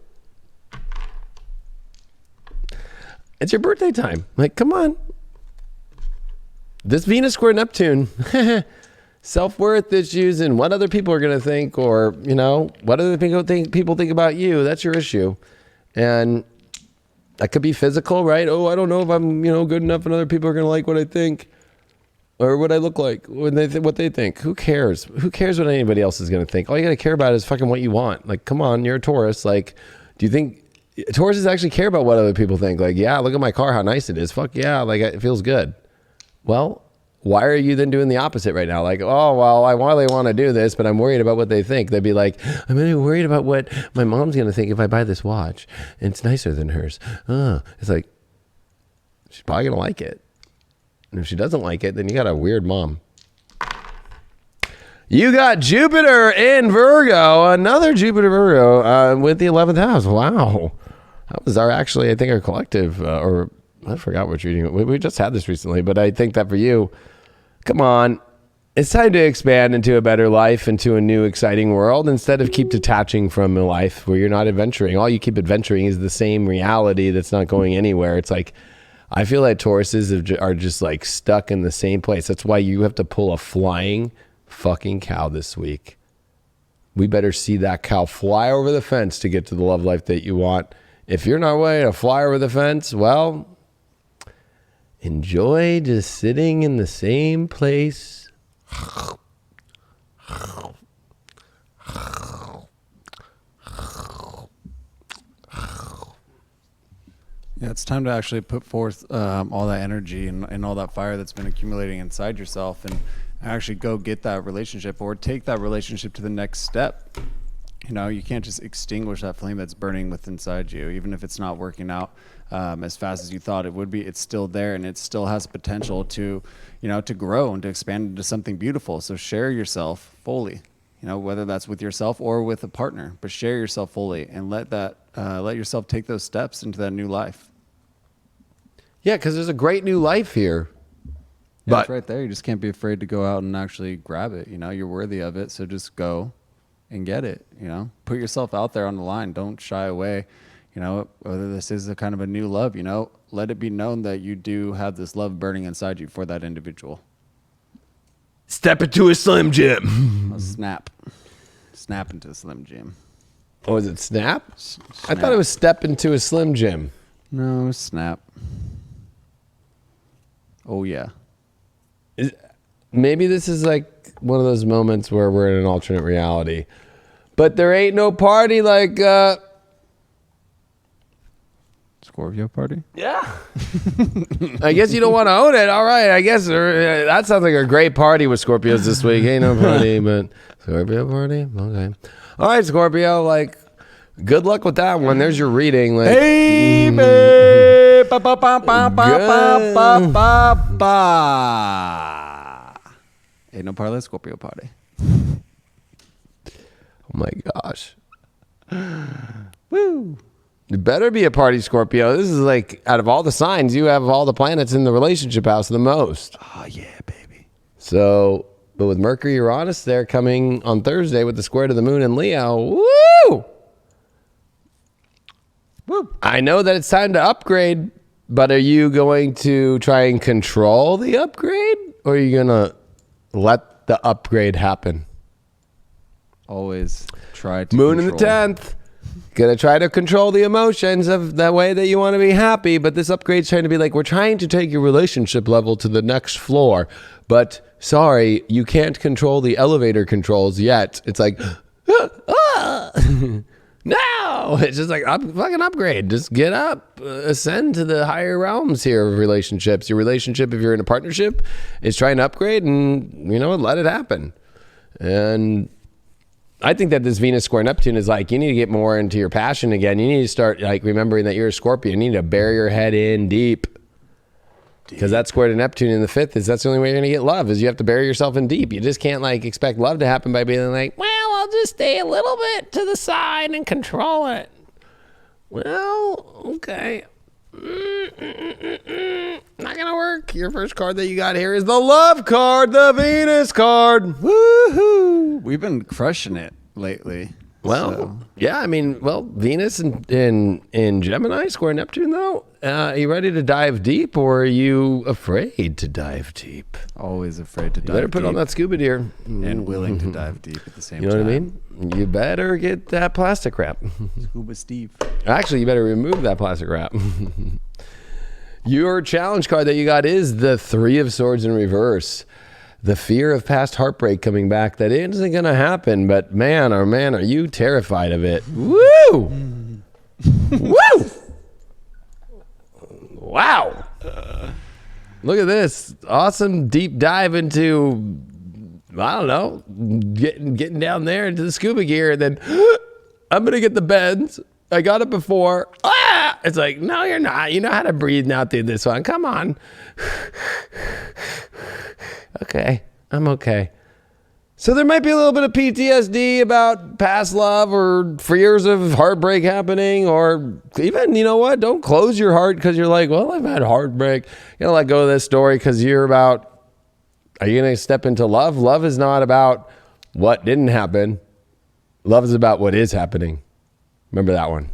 It's your birthday time. Like, come on. This Venus square Neptune, self-worth issues and what other people are going to think, or, you know, what other people think about you. That's your issue. And that could be physical, right? Oh, I don't know if I'm, good enough and other people are going to like what I think or what I look like when what they think. Who cares? Who cares what anybody else is going to think? All you got to care about is fucking what you want. Like, come on, you're a Taurus. Like, do you think Tauruses actually care about what other people think? Like, yeah, look at my car, how nice it is. Fuck yeah, like it feels good. Well, why are you then doing the opposite right now? Like, oh, well, I really want to do this, but I'm worried about what they think. They'd be like, I'm really worried about what my mom's going to think if I buy this watch. And it's nicer than hers. It's like, she's probably going to like it. And if she doesn't like it, then you got a weird mom. You got Jupiter in Virgo, another Jupiter Virgo with the 11th house. Wow. That was I think our collective, or I forgot which reading. We just had this recently, but I think that for you, come on. It's time to expand into a better life, into a new exciting world, instead of keep detaching from a life where you're not adventuring. All you keep adventuring is the same reality that's not going anywhere. It's like, I feel like Tauruses are just like stuck in the same place. That's why you have to pull a flying fucking cow this week. We better see that cow fly over the fence to get to the love life that you want. If you're not ready to fly over the fence, well, enjoy just sitting in the same place. Yeah, it's time to actually put forth all that energy and all that fire that's been accumulating inside yourself, and actually go get that relationship or take that relationship to the next step. You can't just extinguish that flame that's burning within inside you. Even if it's not working out as fast as you thought it would be, it's still there, and it still has potential to, to grow and to expand into something beautiful. So share yourself fully, whether that's with yourself or with a partner, but share yourself fully and let yourself take those steps into that new life. Yeah, because there's a great new life here. Yeah, it's right there. You just can't be afraid to go out and actually grab it. You're worthy of it. So just go and get it. Put yourself out there on the line. Don't shy away. Whether this is a kind of a new love, let it be known that you do have this love burning inside you for that individual. Step into a Slim Jim. Snap into a Slim Jim. Oh, is it snap? I thought it was step into a Slim Jim. No, snap. Oh, yeah. Maybe this is like one of those moments where we're in an alternate reality. But there ain't no party like... Scorpio party? Yeah. I guess you don't want to own it. All right. I guess that sounds like a great party with Scorpios this week. Ain't no party, but Scorpio party? Okay. All right, Scorpio. Like, good luck with that one. There's your reading. Like, hey, babe. Ba, ba, ba, ba, ba, ba, ba, ba. Ain't no party like Scorpio party. Oh, my gosh. Woo. It better be a party, Scorpio. This is like, out of all the signs, you have all the planets in the relationship house the most. Oh, yeah, baby. So, but with Mercury, Uranus, they're coming on Thursday with the square to the moon in Leo. Woo! Woo! I know that it's time to upgrade, but are you going to try and control the upgrade? Or are you going to let the upgrade happen? Always try to Moon control. in the 10th. Gonna try to control the emotions of the way that you want to be happy, but this upgrade's trying to be like, we're trying to take your relationship level to the next floor, but sorry, you can't control the elevator controls yet. It's like, no, it's just like, fucking upgrade. Just get up, ascend to the higher realms here of relationships. Your relationship, if you're in a partnership, is trying to upgrade, and let it happen. And I think that this Venus square Neptune is like, you need to get more into your passion again. You need to start like remembering that you're a Scorpio. You need to bury your head in deep. Because that square to Neptune in the 5th that's the only way you're going to get love, is you have to bury yourself in deep. You just can't like expect love to happen by being like, well, I'll just stay a little bit to the side and control it. Well, okay. Not gonna work. Your first card that you got here is the love card, the Venus card. Woohoo! We've been crushing it lately. Well, yeah, I mean, Venus in Gemini square Neptune, though. Are you ready to dive deep, or are you afraid to dive deep? Always afraid to dive deep. You better put on that scuba gear. And willing to dive deep at the same time. You know what I mean? You better get that plastic wrap. Scuba Steve. Actually, you better remove that plastic wrap. Your challenge card that you got is the Three of Swords in reverse. The fear of past heartbreak coming back. That isn't going to happen, but man, oh man, are you terrified of it. Woo! Woo! Wow. Look at this. Awesome deep dive into, I don't know, getting down there into the scuba gear, and then I'm going to get the bends. I got it before. Ah! It's like, no, you're not. You know how to breathe now through this one. Come on. Okay, I'm okay. So there might be a little bit of PTSD about past love or fears of heartbreak happening, or even, you know what? Don't close your heart because you're like, well, I've had heartbreak. You gotta let go of this story because you're about, are you going to step into love? Love is not about what didn't happen. Love is about what is happening. Remember that one.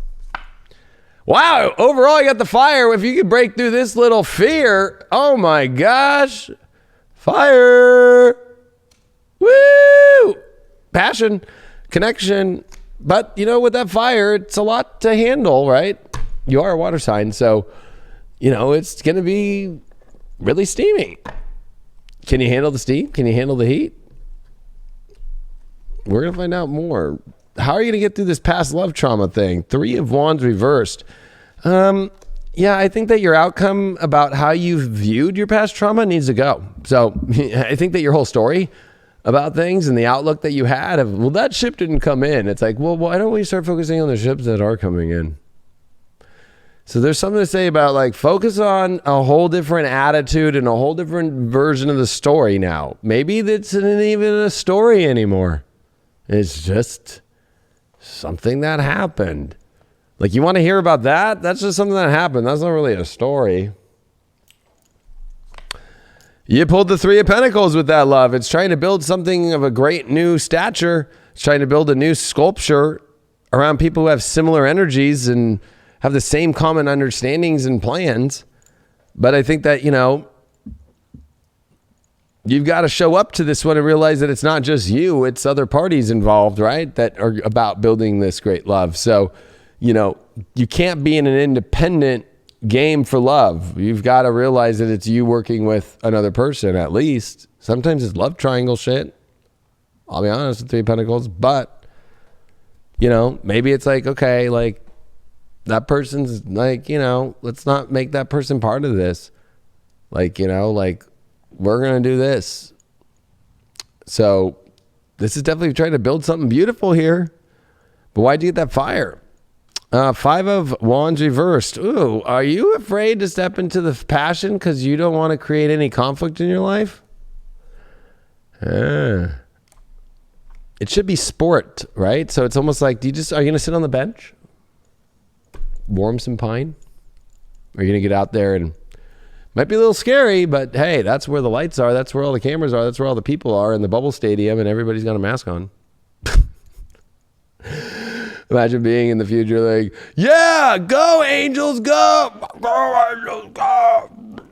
Wow, overall, you got the fire. If you could break through this little fear, oh my gosh. Fire. Woo! Passion, connection. But, you know, with that fire, it's a lot to handle, right? You are a water sign, so, you know, it's going to be really steamy. Can you handle the steam? Can you handle the heat? We're going to find out more. How are you going to get through this past love trauma thing? Three of Wands reversed. Yeah, I think that your outcome about how you viewed your past trauma needs to go. So I think that your whole story about things and the outlook that you had of, well, that ship didn't come in. It's like, well, why don't we start focusing on the ships that are coming in? So there's something to say about, like, focus on a whole different attitude and a whole different version of the story now. Maybe that's not even a story anymore. It's just something that happened. Like, you want to hear about that? That's just something that happened. That's not really a story. You pulled the Three of Pentacles with that love. It's trying to build something of a great new stature. It's trying to build a new sculpture around people who have similar energies and have the same common understandings and plans. But I think that, you know, you've got to show up to this one and realize that it's not just you, it's other parties involved, right? That are about building this great love. So, you know, you can't be in an independent game for love. You've got to realize that it's you working with another person, at least. Sometimes it's love triangle shit. I'll be honest with Three of Pentacles. But, you know, maybe it's like, okay, like, that person's like, you know, let's not make that person part of this. Like, you know, like, we're going to do this. So this is definitely trying to build something beautiful here. But why'd you get that fire? Five of Wands reversed. Ooh, are you afraid to step into the passion because you don't want to create any conflict in your life? It should be sport, right? So it's almost like, are you going to sit on the bench? Warm some pine? Or are you going to get out there and, might be a little scary, but hey, that's where the lights are. That's where all the cameras are. That's where all the people are in the bubble stadium, and everybody's got a mask on. Imagine being in the future like, yeah, go Angels, go. Go Angels, go.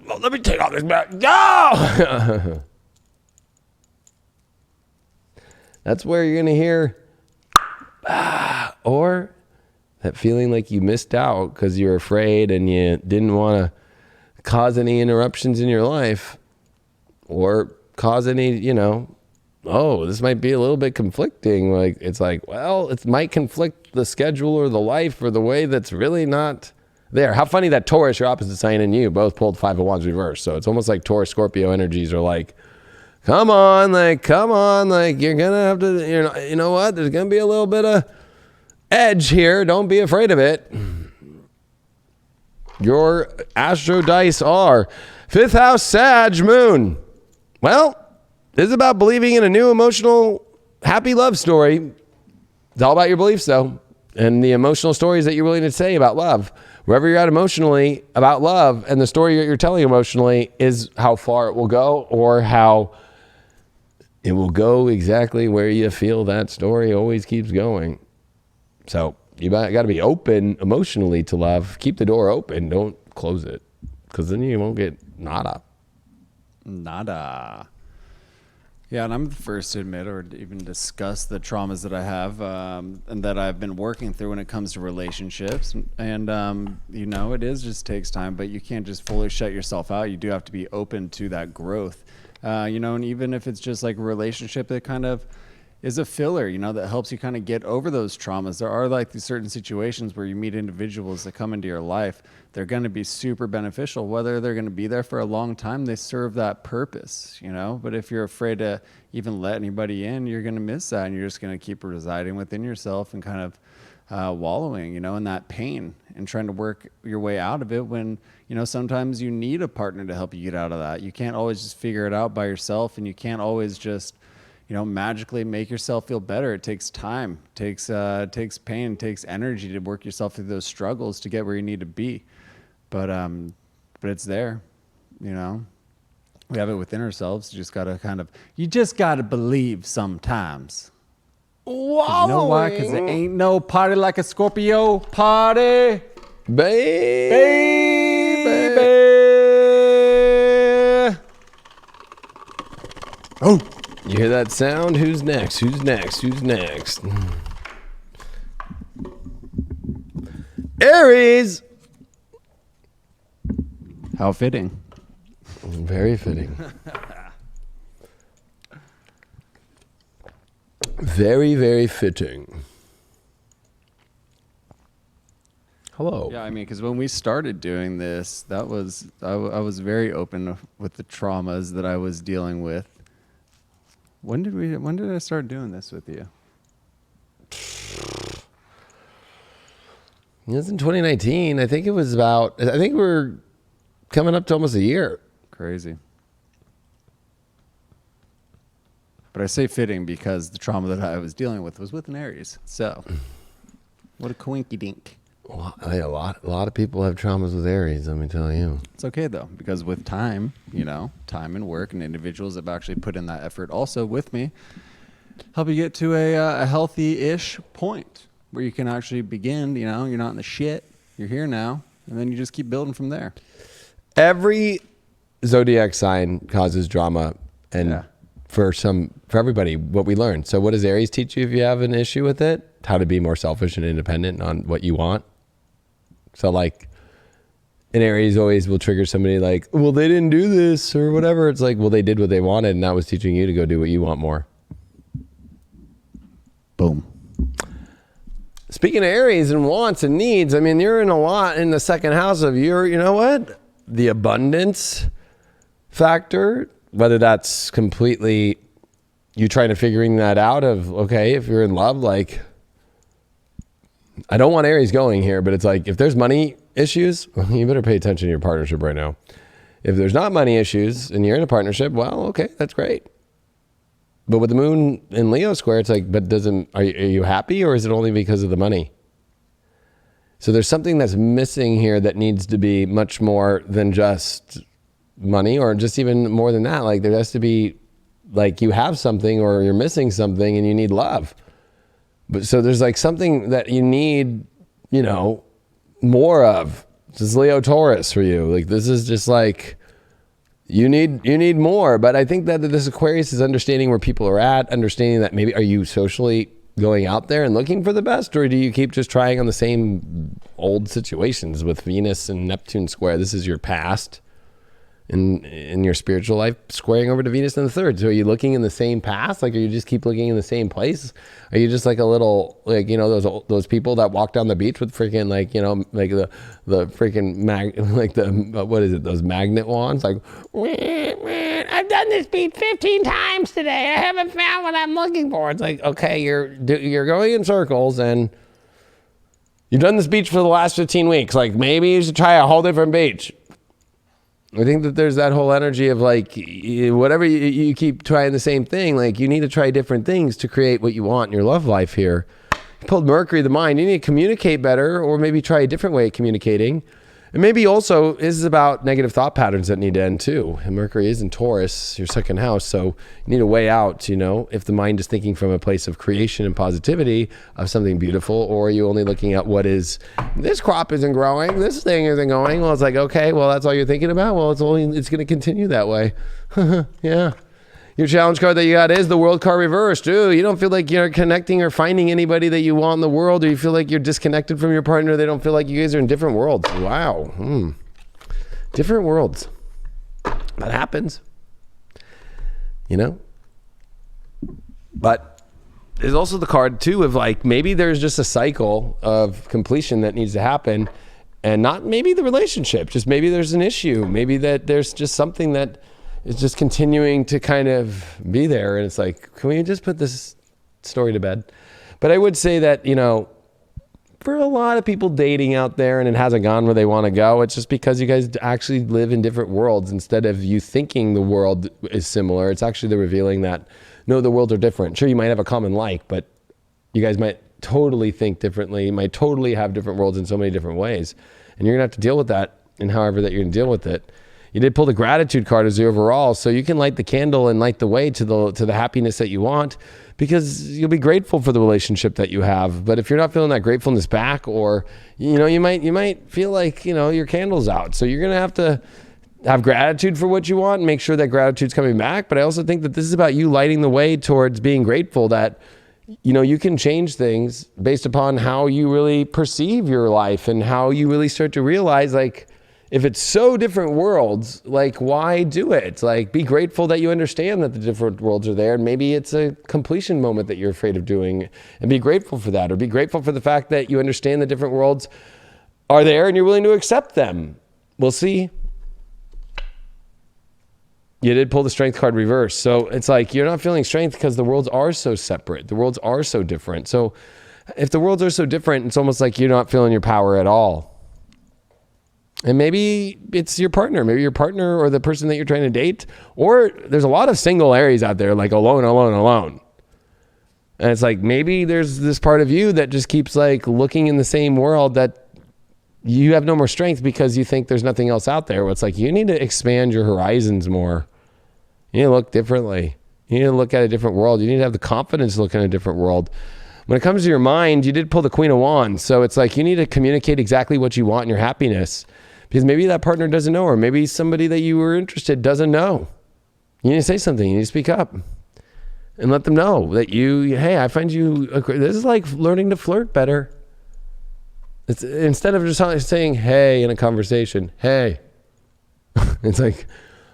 Oh, let me take off this mask. Go. That's where you're going to hear, or that feeling like you missed out because you're afraid and you didn't want to cause any interruptions in your life or cause any, you know, oh, this might be a little bit conflicting. Like, it's like, well, it might conflict the schedule or the life or the way that's really not there. How funny that Taurus, your opposite sign, and you both pulled Five of Wands reverse. So it's almost like Taurus, Scorpio energies are like, come on, like, you're going to have to, you know what? There's going to be a little bit of edge here. Don't be afraid of it. Your Astro dice are 5th house, Sag, Moon. Well, this is about believing in a new emotional, happy love story. It's all about your beliefs, though, and the emotional stories that you're willing to say about love. Wherever you're at emotionally about love, and the story that you're telling emotionally is how far it will go, or how it will go exactly where you feel that story always keeps going. So you got to be open emotionally to love. Keep the door open. Don't close it, because then you won't get nada. Yeah, and I'm the first to admit or to even discuss the traumas that I have and that I've been working through when it comes to relationships. And, you know, it just takes time, but you can't just fully shut yourself out. You do have to be open to that growth, you know, and even if it's just like a relationship that kind of is a filler, you know, that helps you kind of get over those traumas. There are like these certain situations where you meet individuals that come into your life. They're going to be super beneficial, whether they're going to be there for a long time. They serve that purpose, you know, but if you're afraid to even let anybody in, you're going to miss that. And you're just going to keep residing within yourself and kind of wallowing, you know, in that pain and trying to work your way out of it when, you know, sometimes you need a partner to help you get out of that. You can't always just figure it out by yourself, and you can't always just, you know, magically make yourself feel better. It takes time, takes pain, takes energy to work yourself through those struggles to get where you need to be. But it's there, you know. We have it within ourselves. You just gotta believe sometimes. Wallowing. You know why? Because there ain't no party like a Scorpio party, Baby. Oh. You hear that sound? Who's next? Who's next? Who's next? Aries. How fitting. Very fitting. Very, very fitting. Hello. Yeah, I mean, because when we started doing this, I was very open with the traumas that I was dealing with. When did I start doing this with you? It was in 2019. I think we're coming up to almost a year. Crazy. But I say fitting because the trauma that I was dealing with was with an Aries. So, what a coinky dink. Well, a lot of people have traumas with Aries, let me tell you. It's okay though, because with time, you know, time and work and individuals have actually put in that effort also with me, help you get to a healthy-ish point where you can actually begin, you know, you're not in the shit, you're here now, and then you just keep building from there. Every zodiac sign causes drama, and for everybody, what we learned. So what does Aries teach you if you have an issue with it? How to be more selfish and independent on what you want. So like an Aries always will trigger somebody like, well, they didn't do this or whatever. It's like, well, they did what they wanted, and that was teaching you to go do what you want more. Boom. Speaking of Aries and wants and needs, I mean, you're in a lot in the second house of you know what? The abundance factor, whether that's completely you trying to figuring that out of, okay, if you're in love, like, I don't want Aries going here, but it's like, if there's money issues, you better pay attention to your partnership right now. If there's not money issues and you're in a partnership, well, okay, that's great. But with the moon in Leo square, it's like, but are you happy, or is it only because of the money? So there's something that's missing here that needs to be much more than just money, or just even more than that. Like there has to be, like you have something or you're missing something and you need love. But so there's like something that you need, you know, more of. This is Leo Taurus for you. Like this is just like, you need more. But I think that this Aquarius is understanding where people are at, understanding that maybe, are you socially going out there and looking for the best, or do you keep just trying on the same old situations with Venus and Neptune square? This is your past in your spiritual life squaring over to Venus in the third. So are you looking in the same past? Like, are you just keep looking in the same place? Are you just like a little, like, you know, those people that walk down the beach with freaking, like, you know, like the freaking what is it? Those magnet wands? Like, I've done this beat 15 times today. I haven't found what I'm looking for. It's like, okay, you're going in circles and you've done this beach for the last 15 weeks. Like maybe you should try a whole different beach. I think that there's that whole energy of like, whatever you keep trying the same thing, like you need to try different things to create what you want in your love life here. You pulled Mercury, the mind. You need to communicate better, or maybe try a different way of communicating. And maybe also this is about negative thought patterns that need to end too. And Mercury is in Taurus, your second house. So you need to weigh out, if the mind is thinking from a place of creation and positivity of something beautiful, or are you only looking at what is, this crop isn't growing, this thing isn't going. Well, it's like, okay, well, that's all you're thinking about. Well, it's going to continue that way. Yeah. Your challenge card that you got is the World card reversed. Ooh, you don't feel like you're connecting or finding anybody that you want in the world, or you feel like you're disconnected from your partner. They don't feel like you guys are in different worlds. Wow. Different worlds. That happens. But there's also the card too of like, maybe there's just a cycle of completion that needs to happen, and not maybe the relationship, just maybe there's an issue. Maybe that there's just something that is just continuing to kind of be there. And it's like, can we just put this story to bed? But I would say that, for a lot of people dating out there and it hasn't gone where they want to go, it's just because you guys actually live in different worlds. Instead of you thinking the world is similar, it's actually the revealing that, no, the worlds are different. Sure, you might have a common like, but you guys might totally think differently. You might totally have different worlds in so many different ways. And you're going to have to deal with that in however that you're going to deal with it. You did pull the gratitude card as the overall, so you can light the candle and light the way to the happiness that you want, because you'll be grateful for the relationship that you have. But if you're not feeling that gratefulness back, or you might feel like your candle's out. So you're gonna have to have gratitude for what you want and make sure that gratitude's coming back. But I also think that this is about you lighting the way towards being grateful that you can change things based upon how you really perceive your life and how you really start to realize, like, if it's so different worlds, like, why do it? Like, be grateful that you understand that the different worlds are there. And maybe it's a completion moment that you're afraid of doing, and be grateful for that. Or be grateful for the fact that you understand the different worlds are there and you're willing to accept them. We'll see. You did pull the strength card reverse. So it's like, you're not feeling strength because the worlds are so separate. The worlds are so different. So if the worlds are so different, it's almost like you're not feeling your power at all. And maybe it's your partner, or the person that you're trying to date, or there's a lot of single Aries out there, like alone. And it's like, maybe there's this part of you that just keeps like looking in the same world that you have no more strength because you think there's nothing else out there. Well, it's like, you need to expand your horizons more. You need to look differently. You need to look at a different world. You need to have the confidence to look in a different world. When it comes to your mind, you did pull the Queen of Wands. So it's like, you need to communicate exactly what you want in your happiness. Because maybe that partner doesn't know, or maybe somebody that you were interested doesn't know. You need to say something. You need to speak up and let them know that hey, I find you, this is like learning to flirt better. It's instead of just saying, hey, in a conversation, hey, it's like,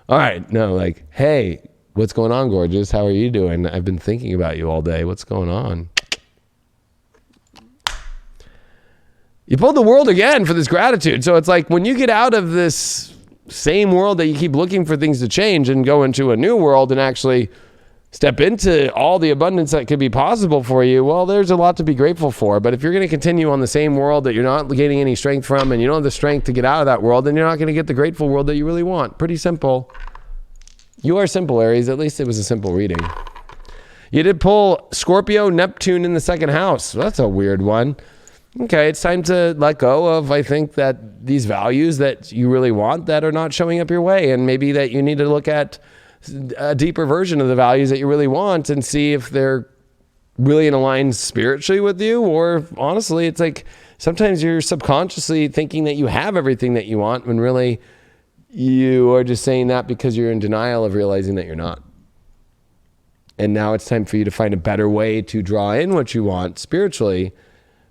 all right, no, like, hey, what's going on, gorgeous? How are you doing? I've been thinking about you all day. What's going on? You pulled the World again for this gratitude. So it's like, when you get out of this same world that you keep looking for things to change and go into a new world and actually step into all the abundance that could be possible for you, well, there's a lot to be grateful for. But if you're going to continue on the same world that you're not getting any strength from, and you don't have the strength to get out of that world, then you're not going to get the grateful world that you really want. Pretty simple. You are simple, Aries. At least it was a simple reading. You did pull Scorpio, Neptune in the second house. Well, that's a weird one. Okay, it's time to let go of, I think, that these values that you really want that are not showing up your way. And maybe that you need to look at a deeper version of the values that you really want and see if they're really in line spiritually with you. Or honestly, it's like, sometimes you're subconsciously thinking that you have everything that you want, when really you are just saying that because you're in denial of realizing that you're not. And now it's time for you to find a better way to draw in what you want spiritually.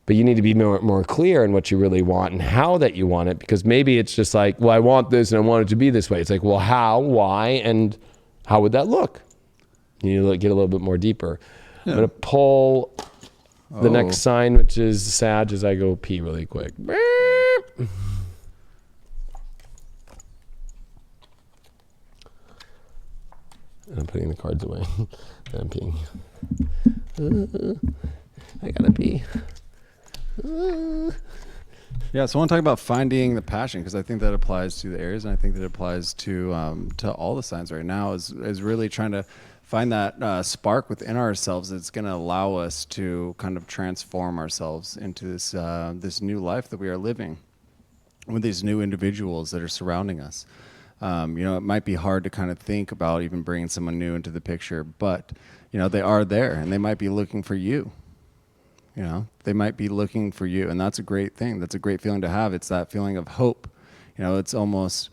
But you need to be more clear in what you really want and how that you want it. Because maybe it's just like, well, I want this and I want it to be this way. It's like, well, how, why, and how would that look? You need to get a little bit more deeper. Yeah. I'm going to pull the next sign, which is Sag, as I go pee really quick. I'm putting the cards away. I'm peeing. I gotta pee. Yeah, so I want to talk about finding the passion, because I think that applies to the Aries, and I think that applies to all the signs right now, is really trying to find that spark within ourselves that's going to allow us to kind of transform ourselves into this new life that we are living. with these new individuals that are surrounding us. It might be hard to kind of think about even bringing someone new into the picture, but, they are there and they might be looking for you. They might be looking for you, and that's a great thing. That's a great feeling to have. It's that feeling of hope. It's almost,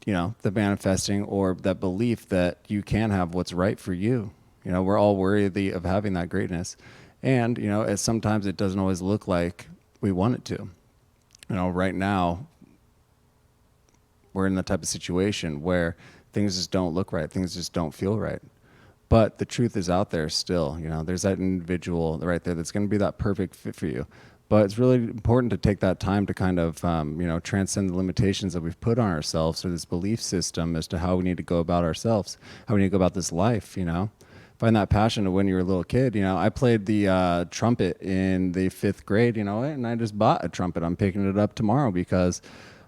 the manifesting or that belief that you can have what's right for you. We're all worthy of having that greatness. And, sometimes it doesn't always look like we want it to. Right now, we're in the type of situation where things just don't look right. Things just don't feel right. But the truth is out there still. There's that individual right there that's going to be that perfect fit for you. But it's really important to take that time to kind of, transcend the limitations that we've put on ourselves or this belief system as to how we need to go about ourselves, how we need to go about this life, Find that passion of when you were a little kid. I played the trumpet in the 5th grade, and I just bought a trumpet. I'm picking it up tomorrow because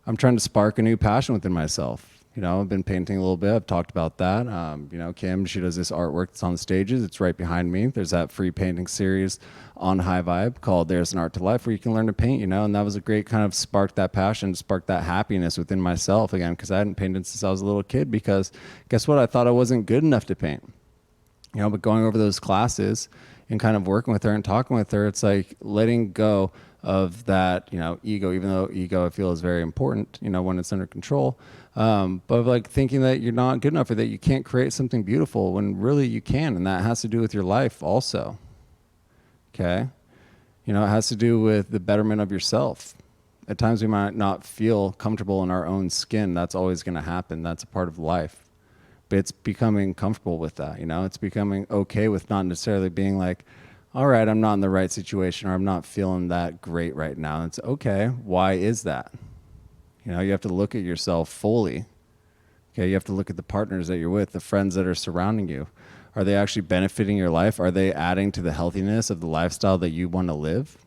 I'm trying to spark a new passion within myself. I've been painting a little bit. I've talked about that. Kim, she does this artwork that's on the stages. It's right behind me. There's that free painting series on High Vibe called There's an Art to Life where you can learn to paint, and that was a great kind of spark that passion, spark that happiness within myself again, because I hadn't painted since I was a little kid because guess what? I thought I wasn't good enough to paint. But going over those classes and kind of working with her and talking with her, it's like letting go of that, ego, even though ego I feel is very important, when it's under control. But like thinking that you're not good enough or that you can't create something beautiful when really you can. And that has to do with your life also. Okay. It has to do with the betterment of yourself. At times we might not feel comfortable in our own skin. That's always going to happen. That's a part of life. But it's becoming comfortable with that, it's becoming okay with not necessarily being like, all right, I'm not in the right situation or I'm not feeling that great right now. And it's okay. Why is that? You have to look at yourself fully. Okay. You have to look at the partners that you're with, the friends that are surrounding you. Are they actually benefiting your life? Are they adding to the healthiness of the lifestyle that you want to live?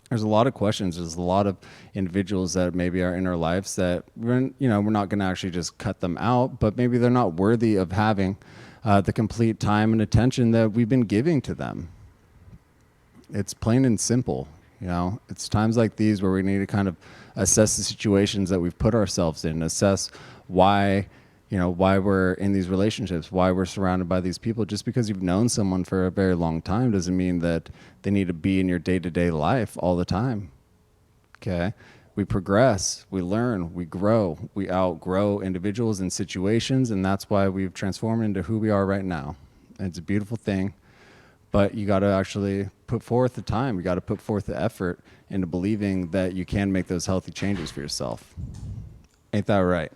There's a lot of questions. There's a lot of individuals that maybe are in our lives that we're not going to actually just cut them out, but maybe they're not worthy of having the complete time and attention that we've been giving to them. It's plain and simple. It's times like these where we need to kind of assess the situations that we've put ourselves in, assess why we're in these relationships, why we're surrounded by these people. Just because you've known someone for a very long time doesn't mean that they need to be in your day-to-day life all the time. Okay. We progress, we learn, we grow, we outgrow individuals and situations. And that's why we've transformed into who we are right now. And it's a beautiful thing, but you got to actually put forth the time. You got to put forth the effort into believing that you can make those healthy changes for yourself. Ain't that right?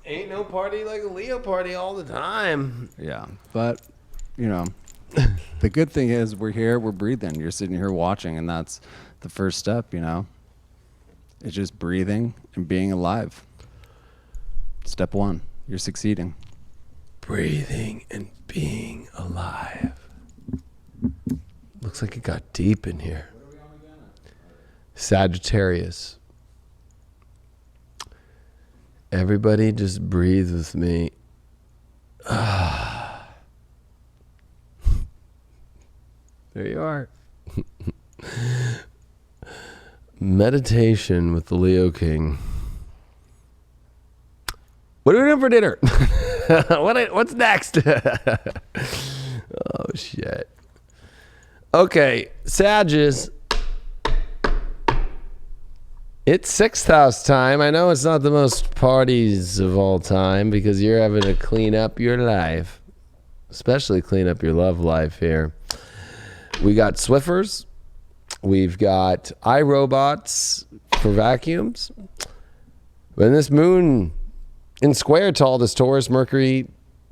Ain't no party like a Leo party all the time. Yeah, but, the good thing is we're here, we're breathing. You're sitting here watching, and that's the first step, It's just breathing and being alive. Step 1, you're succeeding. Breathing and being alive. Looks like it got deep in here. Sagittarius. Everybody just breathe with me. There you are. Meditation with the Leo King. What are we doing for dinner? What's next? Oh, shit. Okay, Sagittarius. It's 6th house time. I know it's not the most parties of all time because you're having to clean up your life, especially clean up your love life here. We got Swiffers. We've got iRobots for vacuums. When this moon in square to all this Taurus, Mercury,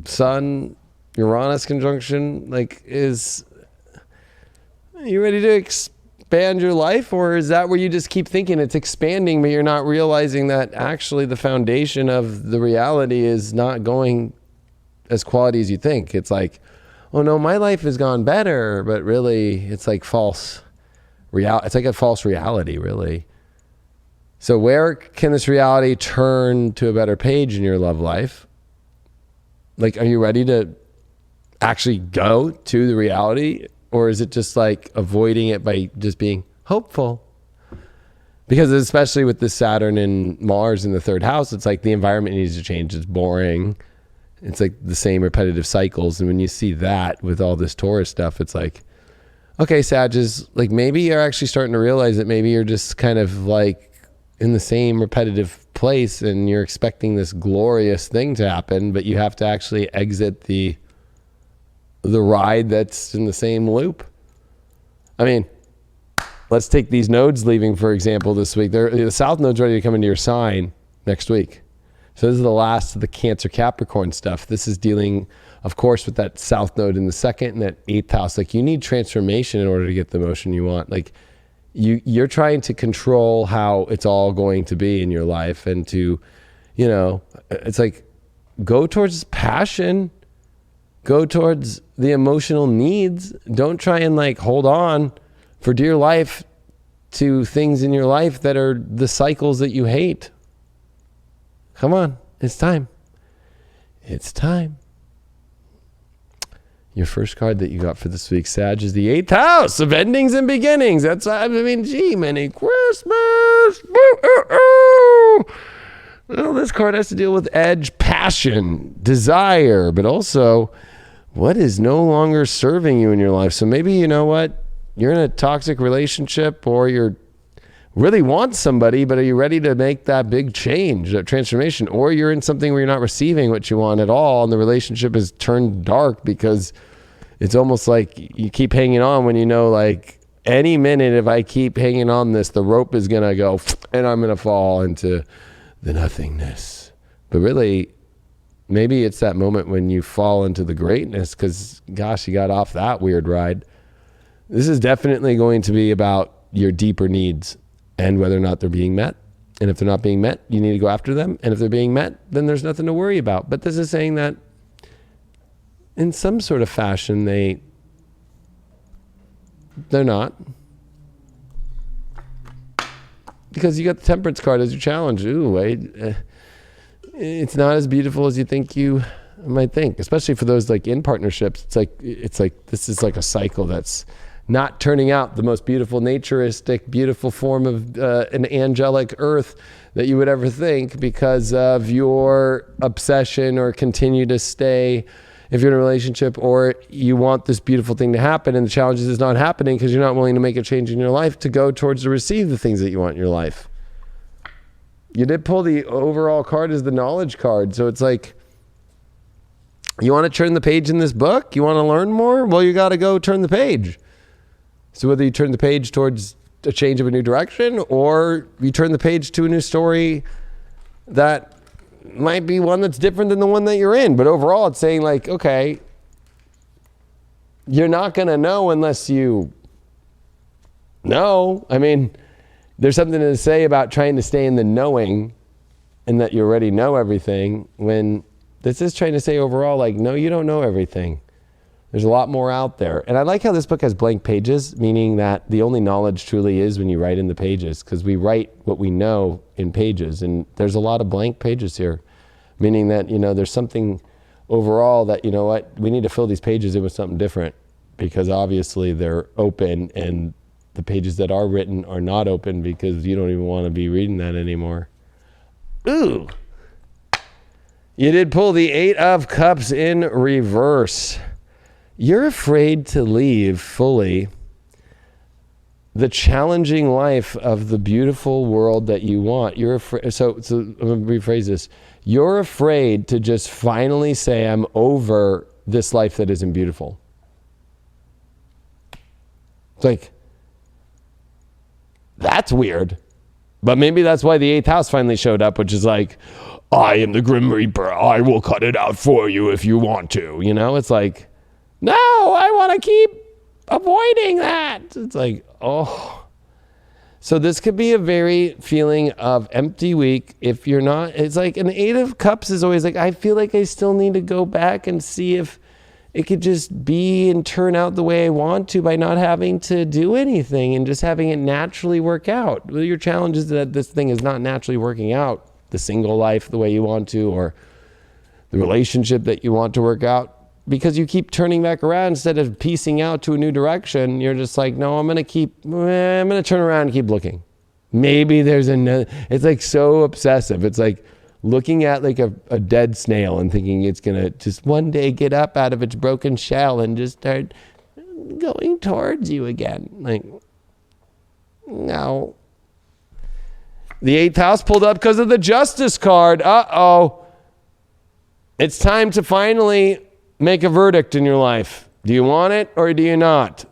Sun, Uranus conjunction, is you ready to expand your life, or is that where you just keep thinking it's expanding, but you're not realizing that actually the foundation of the reality is not going as quality as you think? It's like, oh no, my life has gone better, but really it's like false reality. It's like a false reality, really. So where can this reality turn to a better page in your love life? Are you ready to actually go to the reality? Or is it just avoiding it by just being hopeful? Because especially with the Saturn and Mars in the third house, it's like the environment needs to change. It's boring. It's like the same repetitive cycles. And when you see that with all this Taurus stuff, it's like, okay, Sag is like, maybe you're actually starting to realize that maybe you're just kind of like in the same repetitive place and you're expecting this glorious thing to happen, but you have to actually exit the ride that's in the same loop. I mean, let's take these nodes leaving, for example, this week. The South node's ready to come into your sign next week. So this is the last of the Cancer Capricorn stuff. This is dealing, of course, with that South node in the second and that 8th house. Like, you need transformation in order to get the motion you want. Like, you're trying to control how it's all going to be in your life, and to, you know, it's like, go towards passion, go towards the emotional needs. Don't try and like hold on for dear life to things in your life that are the cycles that you hate. Come on, it's time. It's time. Your first card that you got for this week, Sag, is the 8th house of endings and beginnings. That's, I mean, gee, Merry Christmas. Well, this card has to deal with edge, passion, desire, but also what is no longer serving you in your life. So maybe, you know what, you're in a toxic relationship, or you're really want somebody, but are you ready to make that big change, that transformation? Or you're in something where you're not receiving what you want at all, and the relationship has turned dark because it's almost like you keep hanging on when you know, like, any minute if I keep hanging on this, the rope is going to go and I'm going to fall into the nothingness. But really, maybe it's that moment when you fall into the greatness because, gosh, you got off that weird ride. This is definitely going to be about your deeper needs and whether or not they're being met. And if they're not being met, you need to go after them. And if they're being met, then there's nothing to worry about. But this is saying that in some sort of fashion, they're not. Because you got the Temperance card as your challenge. Ooh, it's not as beautiful as you think you might think, especially for those like in partnerships. It's like this is like a cycle that's not turning out the most beautiful, naturistic, beautiful form of an angelic earth that you would ever think, because of your obsession or continue to stay if you're in a relationship, or you want this beautiful thing to happen and the challenge is not happening because you're not willing to make a change in your life to go towards to receive the things that you want in your life. You did pull the overall card as the knowledge card. So it's like, you want to turn the page in this book? You want to learn more? Well, you got to go turn the page. So whether you turn the page towards a change of a new direction, or you turn the page to a new story that might be one that's different than the one that you're in. But overall, it's saying like, okay, you're not going to know unless you know. I mean, there's something to say about trying to stay in the knowing and that you already know everything, when this is trying to say overall, like, no, you don't know everything. There's a lot more out there. And I like how this book has blank pages, meaning that the only knowledge truly is when you write in the pages, because we write what we know in pages. And there's a lot of blank pages here, meaning that, you know, there's something overall that, you know what, we need to fill these pages in with something different, because obviously they're open and the pages that are written are not open because you don't even want to be reading that anymore. Ooh. You did pull the 8 of Cups in reverse. You're afraid to leave fully the challenging life of the beautiful world that you want. You're afraid. So I'm going to rephrase this. You're afraid to just finally say, I'm over this life that isn't beautiful. It's like, that's weird. But maybe that's why the 8th house finally showed up, which is like, I am the Grim Reaper. I will cut it out for you if you want to. You know, it's like, no, I want to keep avoiding that. It's like, oh. So this could be a very feeling of empty week if you're not. It's like an 8 of Cups is always like, I feel like I still need to go back and see if it could just be and turn out the way I want to by not having to do anything and just having it naturally work out. Well, your challenge is that this thing is not naturally working out, the single life the way you want to, or the relationship that you want to work out, because you keep turning back around instead of piecing out to a new direction. You're just like, no, I'm going to turn around and keep looking. Maybe there's another. It's like so obsessive. It's like looking at like a dead snail and thinking it's going to just one day get up out of its broken shell and just start going towards you again. Like, no. The 8th house pulled up because of the Justice card. Uh-oh. It's time to finally make a verdict in your life. Do you want it or do you not?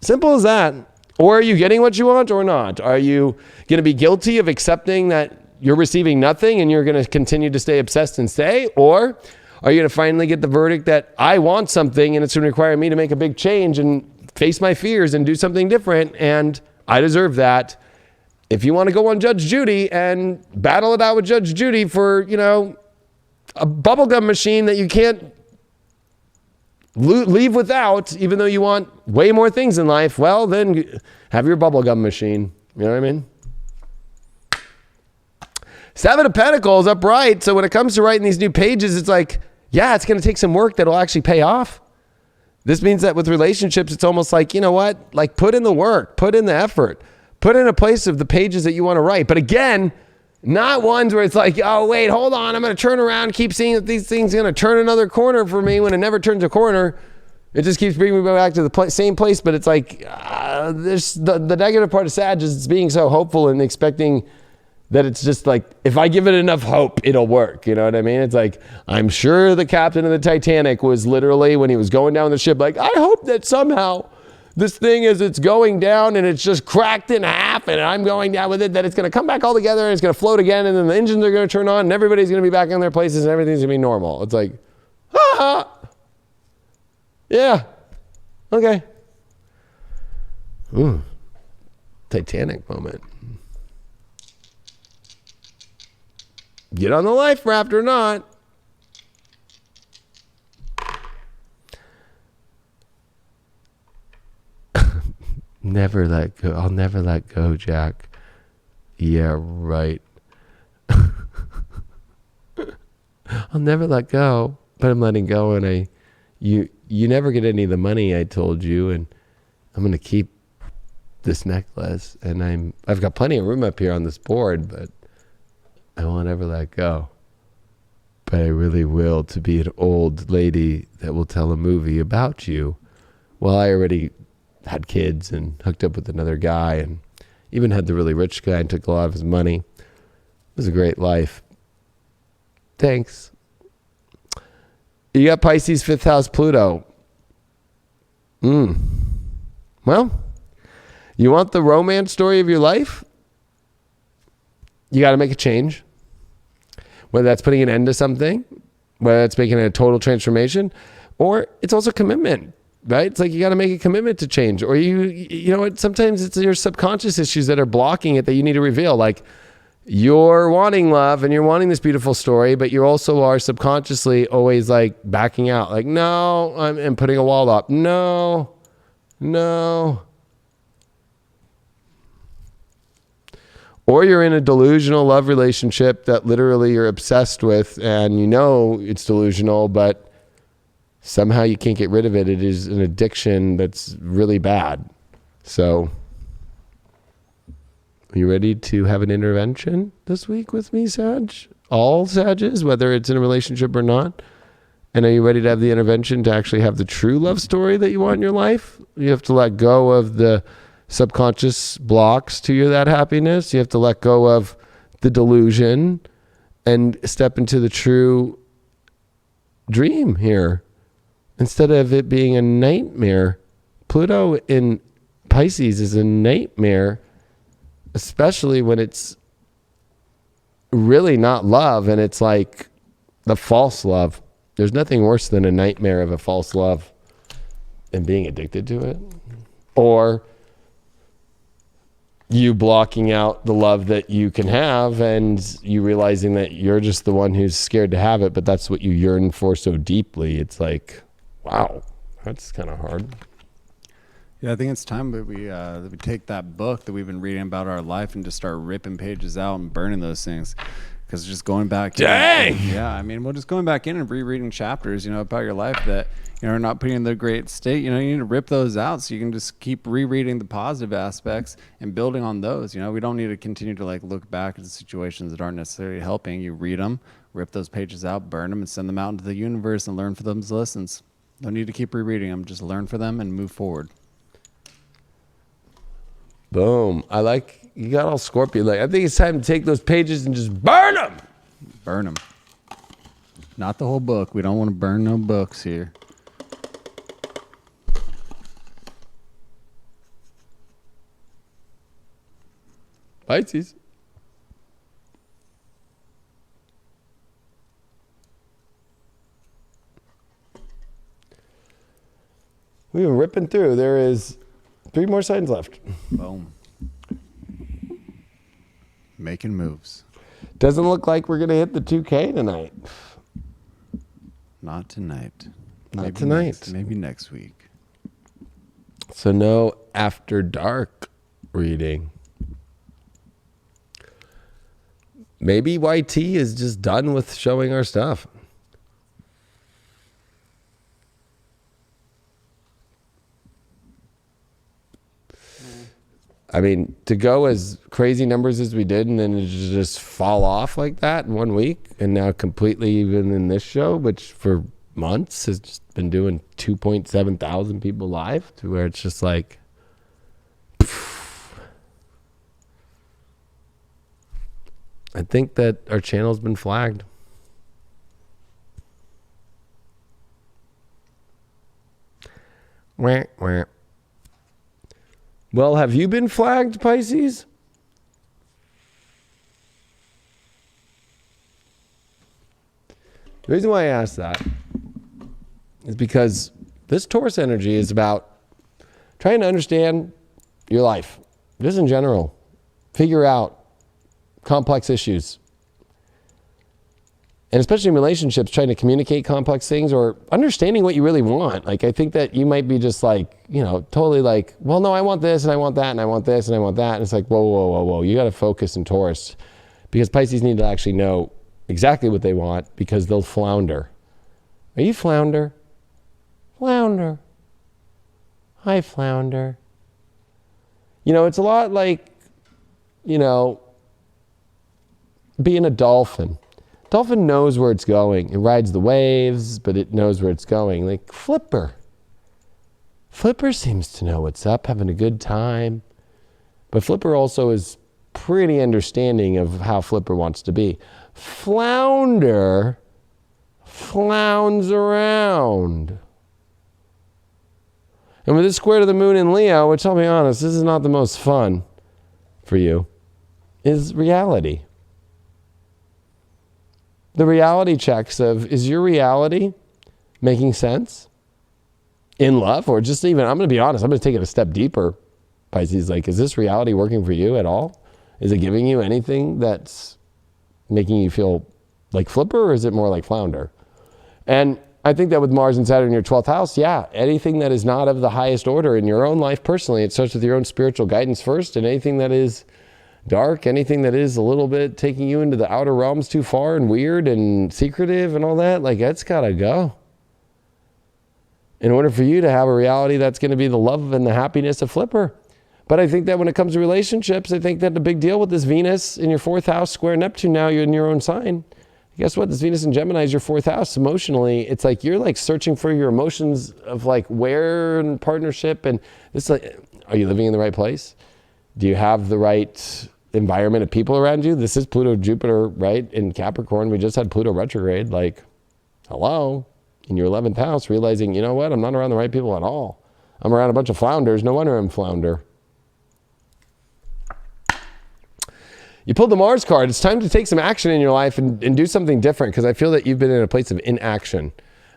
Simple as that. Or are you getting what you want or not? Are you going to be guilty of accepting that you're receiving nothing and you're going to continue to stay obsessed and stay? Or are you going to finally get the verdict that I want something and it's going to require me to make a big change and face my fears and do something different, and I deserve that? If you want to go on Judge Judy and battle it out with Judge Judy for, you know, a bubblegum machine that you can't leave without, even though you want way more things in life, well, then have your bubblegum machine. You know what I mean? 7 of Pentacles upright. So when it comes to writing these new pages, it's like, yeah, it's going to take some work that'll actually pay off. This means that with relationships, it's almost like, you know what? Like, put in the work, put in the effort, put in a place of the pages that you want to write. But again, not ones where it's like, oh, wait, hold on. I'm going to turn around, keep seeing that these things are going to turn another corner for me when it never turns a corner. It just keeps bringing me back to the same place. But it's like, there's the negative part of Sag is it's being so hopeful and expecting that it's just like, if I give it enough hope, it'll work. You know what I mean? It's like, I'm sure the captain of the Titanic was literally, when he was going down the ship, like, I hope that somehow this thing, as it's going down and it's just cracked in half and I'm going down with it, that it's going to come back all together and it's going to float again, and then the engines are going to turn on and everybody's going to be back in their places and everything's going to be normal. It's like, yeah, okay. Ooh, Titanic moment. Get on the life raft or not. Never let go. I'll never let go, Jack. Yeah, right. I'll never let go, but I'm letting go, and you never get any of the money I told you, and I'm gonna keep this necklace, and I've got plenty of room up here on this board, but I won't ever let go. But I really will, to be an old lady that will tell a movie about you. Well, I already had kids and hooked up with another guy and even had the really rich guy and took a lot of his money. It was a great life. Thanks. You got Pisces 5th house Pluto. Well, you want the romance story of your life? You got to make a change. Whether that's putting an end to something, whether that's making a total transformation, or it's also commitment, right? It's like you got to make a commitment to change, or you know what? Sometimes it's your subconscious issues that are blocking it that you need to reveal. Like, you're wanting love and you're wanting this beautiful story, but you also are subconsciously always like backing out, like, no, and putting a wall up. No. Or you're in a delusional love relationship that literally you're obsessed with and you know it's delusional, but somehow you can't get rid of it. It is an addiction that's really bad. So, are you ready to have an intervention this week with me, Sag? All Sages, whether it's in a relationship or not. And are you ready to have the intervention to actually have the true love story that you want in your life? You have to let go of the subconscious blocks to that happiness. You have to let go of the delusion and step into the true dream here. Instead of it being a nightmare, Pluto in Pisces is a nightmare, especially when it's really not love and it's like the false love. There's nothing worse than a nightmare of a false love and being addicted to it. Or you blocking out the love that you can have and you realizing that you're just the one who's scared to have it, but that's what you yearn for so deeply. It's like, wow, that's kind of hard. Yeah, I think it's time that we take that book that we've been reading about our life and just start ripping pages out and burning those things. Because just going back Dang! Yeah, I mean, well, just going back in and rereading chapters, about your life that, are not putting in the great state, you need to rip those out so you can just keep rereading the positive aspects and building on those. We don't need to continue to look back at the situations that aren't necessarily helping. You read them, rip those pages out, burn them, and send them out into the universe and learn from those lessons. Don't need to keep rereading them. Just learn for them and move forward. Boom. You got all Scorpio. I think it's time to take those pages and just burn them. Burn them. Not the whole book. We don't want to burn no books here. Pisces. We've been ripping through. There is 3 more signs left. Boom. Making moves. Doesn't look like we're going to hit the 2K tonight. Not tonight. Not tonight. Maybe next week. So no after dark reading. Maybe YT is just done with showing our stuff. I mean, to go as crazy numbers as we did and then to just fall off like that in 1 week and now completely even in this show, which for months has just been doing 2.7 thousand people live, to where it's just like, I think that our channel's been flagged. Wah, wah. Well, have you been flagged, Pisces? The reason why I ask that is because this Taurus energy is about trying to understand your life, just in general. Figure out complex issues. And especially in relationships, trying to communicate complex things or understanding what you really want. I think that you might be just totally well, no, I want this and I want that and I want this and I want that. And it's like, whoa, whoa, whoa, whoa. You got to focus in Taurus, because Pisces need to actually know exactly what they want, because they'll flounder. Are you flounder? Flounder. Hi, flounder. It's a lot like, being a dolphin. Dolphin knows where it's going. It rides the waves, but it knows where it's going. Like Flipper. Flipper seems to know what's up, having a good time. But Flipper also is pretty understanding of how Flipper wants to be. Flounder flounds around. And with this square to the moon in Leo, which I'll be honest, this is not the most fun for you, is reality. The reality checks of, is your reality making sense in love? Or just even, I'm going to be honest, I'm going to take it a step deeper, Pisces. Is this reality working for you at all? Is it giving you anything that's making you feel like Flipper, or is it more like Flounder? And I think that with Mars and Saturn in your 12th house, yeah, anything that is not of the highest order in your own life personally, it starts with your own spiritual guidance first, and anything that is dark, anything that is a little bit taking you into the outer realms too far and weird and secretive and all that, that's got to go. In order for you to have a reality that's going to be the love and the happiness of Flipper. But I think that when it comes to relationships, I think that the big deal with this Venus in your 4th house square Neptune, now you're in your own sign. Guess what? This Venus in Gemini is your 4th house. Emotionally, it's like you're searching for your emotions of where in partnership, and it's are you living in the right place? Do you have the right environment of people around you? This is Pluto, Jupiter, right? In Capricorn, we just had Pluto retrograde. Hello? In your 11th house, realizing, you know what? I'm not around the right people at all. I'm around a bunch of flounders. No wonder I'm flounder. You pulled the Mars card. It's time to take some action in your life and do something different, because I feel that you've been in a place of inaction.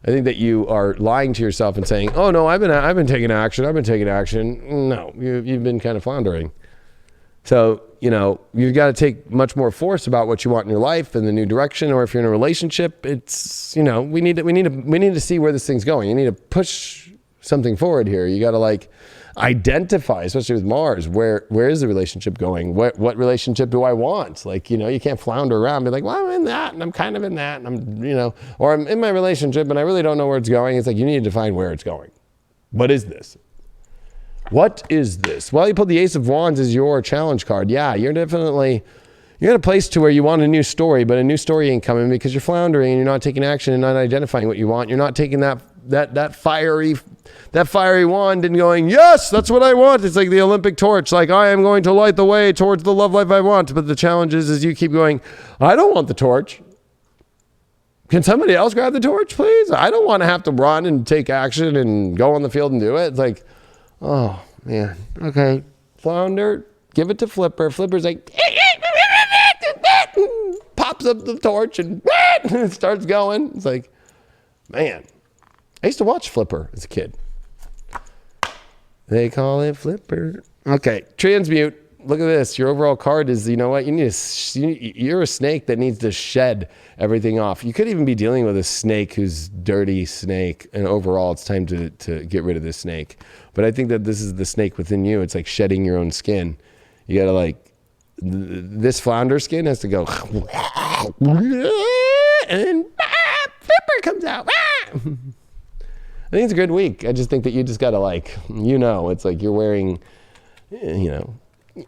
I think that you are lying to yourself and saying, oh no, I've been taking action. I've been taking action. No, you've been kind of floundering. So, you've got to take much more force about what you want in your life and the new direction. Or if you're in a relationship, it's, we need to see where this thing's going. You need to push something forward here. You got to identify, especially with Mars, where is the relationship going? What relationship do I want? Like, you know, you can't flounder around and be like, well, I'm in that and I'm kind of in that and I'm, you know, or I'm in my relationship and I really don't know where it's going. It's like, you need to define where it's going. What is this? What is this? Well, you pulled the Ace of Wands as your challenge card. Yeah, you're in a place to where you want a new story, but a new story ain't coming because you're floundering and you're not taking action and not identifying what you want. You're not taking that fiery wand and going, yes, that's what I want. It's like the Olympic torch. Like, I am going to light the way towards the love life I want. But the challenge is you keep going, I don't want the torch. Can somebody else grab the torch, please? I don't want to have to run and take action and go on the field and do it. It's like, oh, man. Okay. Flounder, give it to Flipper. Flipper's like, pops up the torch and it starts going. It's like, man. I used to watch Flipper as a kid. They call it Flipper. Okay. Transmute. Look at this. Your overall card is, you know what? You're a snake that needs to shed everything off. You could even be dealing with a snake who's dirty snake. And overall, it's time to get rid of this snake. But I think that this is the snake within you. It's like shedding your own skin. You got to like, this flounder skin has to go. And Flipper comes out. I think it's a good week. I just think that you just got to like, you know, it's like you're wearing, you know,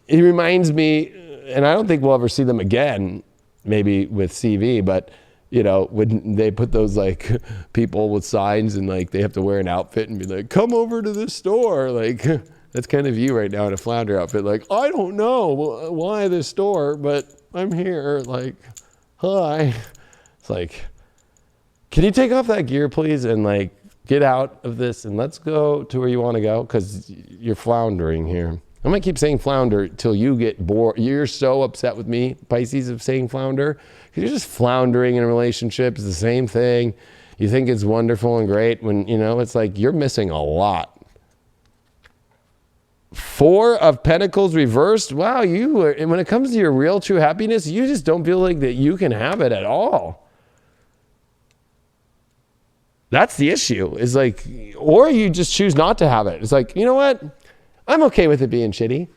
it reminds me, and I don't think we'll ever see them again, maybe with CV, but, you know, when they put those like people with signs and like they have to wear an outfit and be like, come over to this store. Like, that's kind of you right now in a flounder outfit. Like, I don't know why this store, but I'm here. Like, hi. It's like, can you take off that gear, please? And like, get out of this and let's go to where you want to go because you're floundering here. I'm going to keep saying flounder till you get bored. You're so upset with me, Pisces, of saying flounder because you're just floundering in a relationship. It's the same thing. You think it's wonderful and great when, you know, it's like you're missing a lot. 4 of Pentacles reversed. Wow, and when it comes to your real true happiness, you just don't feel like that you can have it at all. That's the issue. Is like, or you just choose not to have it. It's like, you know what? I'm okay with it being shitty.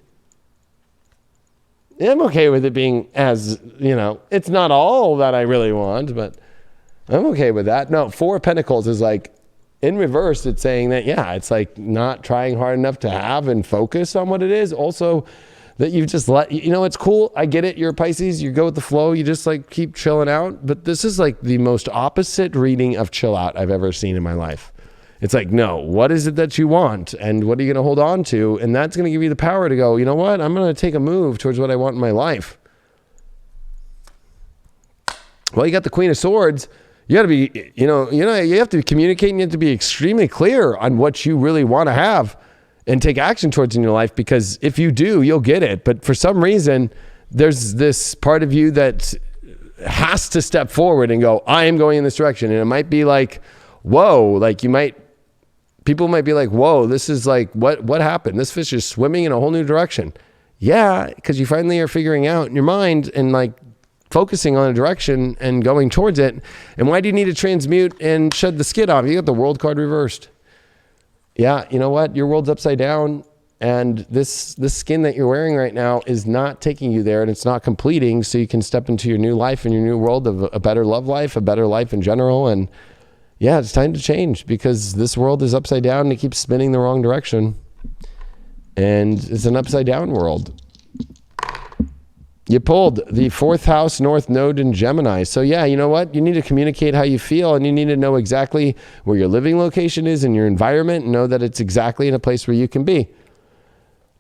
I'm okay with it being as, you know, it's not all that I really want, but I'm okay with that. No, 4 of Pentacles is like, in reverse, it's saying that, yeah, it's like not trying hard enough to have and focus on what it is. Also, that you just you know, it's cool. I get it. You're a Pisces. You go with the flow. You just like keep chilling out. But this is like the most opposite reading of chill out I've ever seen in my life. It's like, no, what is it that you want? And what are you going to hold on to? And that's going to give you the power to go, you know what? I'm going to take a move towards what I want in my life. Well, you got the Queen of Swords. You got to be, you have to communicate and you have to be extremely clear on what you really want to have and take action towards in your life, because if you do, you'll get it. But for some reason, there's this part of you that has to step forward and go, I am going in this direction. And it might be like, whoa, like people might be like, whoa, this is like, what happened? This fish is swimming in a whole new direction. Yeah, because you finally are figuring out in your mind and like focusing on a direction and going towards it. And why do you need to transmute and shed the skid off? You got the World card reversed. Yeah, you know what? Your world's upside down, and this skin that you're wearing right now is not taking you there, and it's not completing, so you can step into your new life and your new world of a better love life, a better life in general. And yeah, it's time to change because this world is upside down and it keeps spinning the wrong direction. And it's an upside down world. You pulled the 4th house North Node in Gemini. So yeah, you know what? You need to communicate how you feel, and you need to know exactly where your living location is in your environment and know that it's exactly in a place where you can be.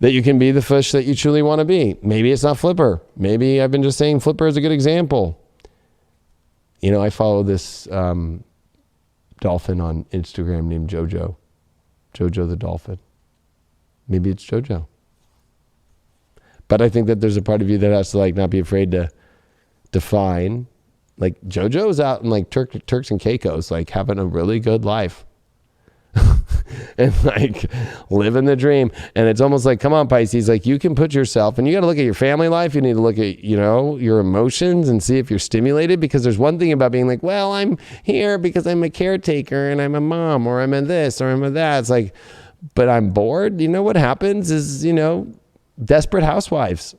That you can be the fish that you truly want to be. Maybe it's not Flipper. Maybe I've been just saying Flipper is a good example. You know, I follow this dolphin on Instagram named Jojo. Jojo the dolphin. Maybe it's Jojo. But I think that there's a part of you that has to like not be afraid to define. Like JoJo's out in like Turks and Caicos, like having a really good life. And like living the dream. And it's almost like, come on, Pisces, like you can put yourself, and you got to look at your family life. You need to look at, you know, your emotions and see if you're stimulated, because there's one thing about being like, well, I'm here because I'm a caretaker and I'm a mom, or I'm a this, or I'm a that. It's like, but I'm bored, you know what happens is, Desperate Housewives.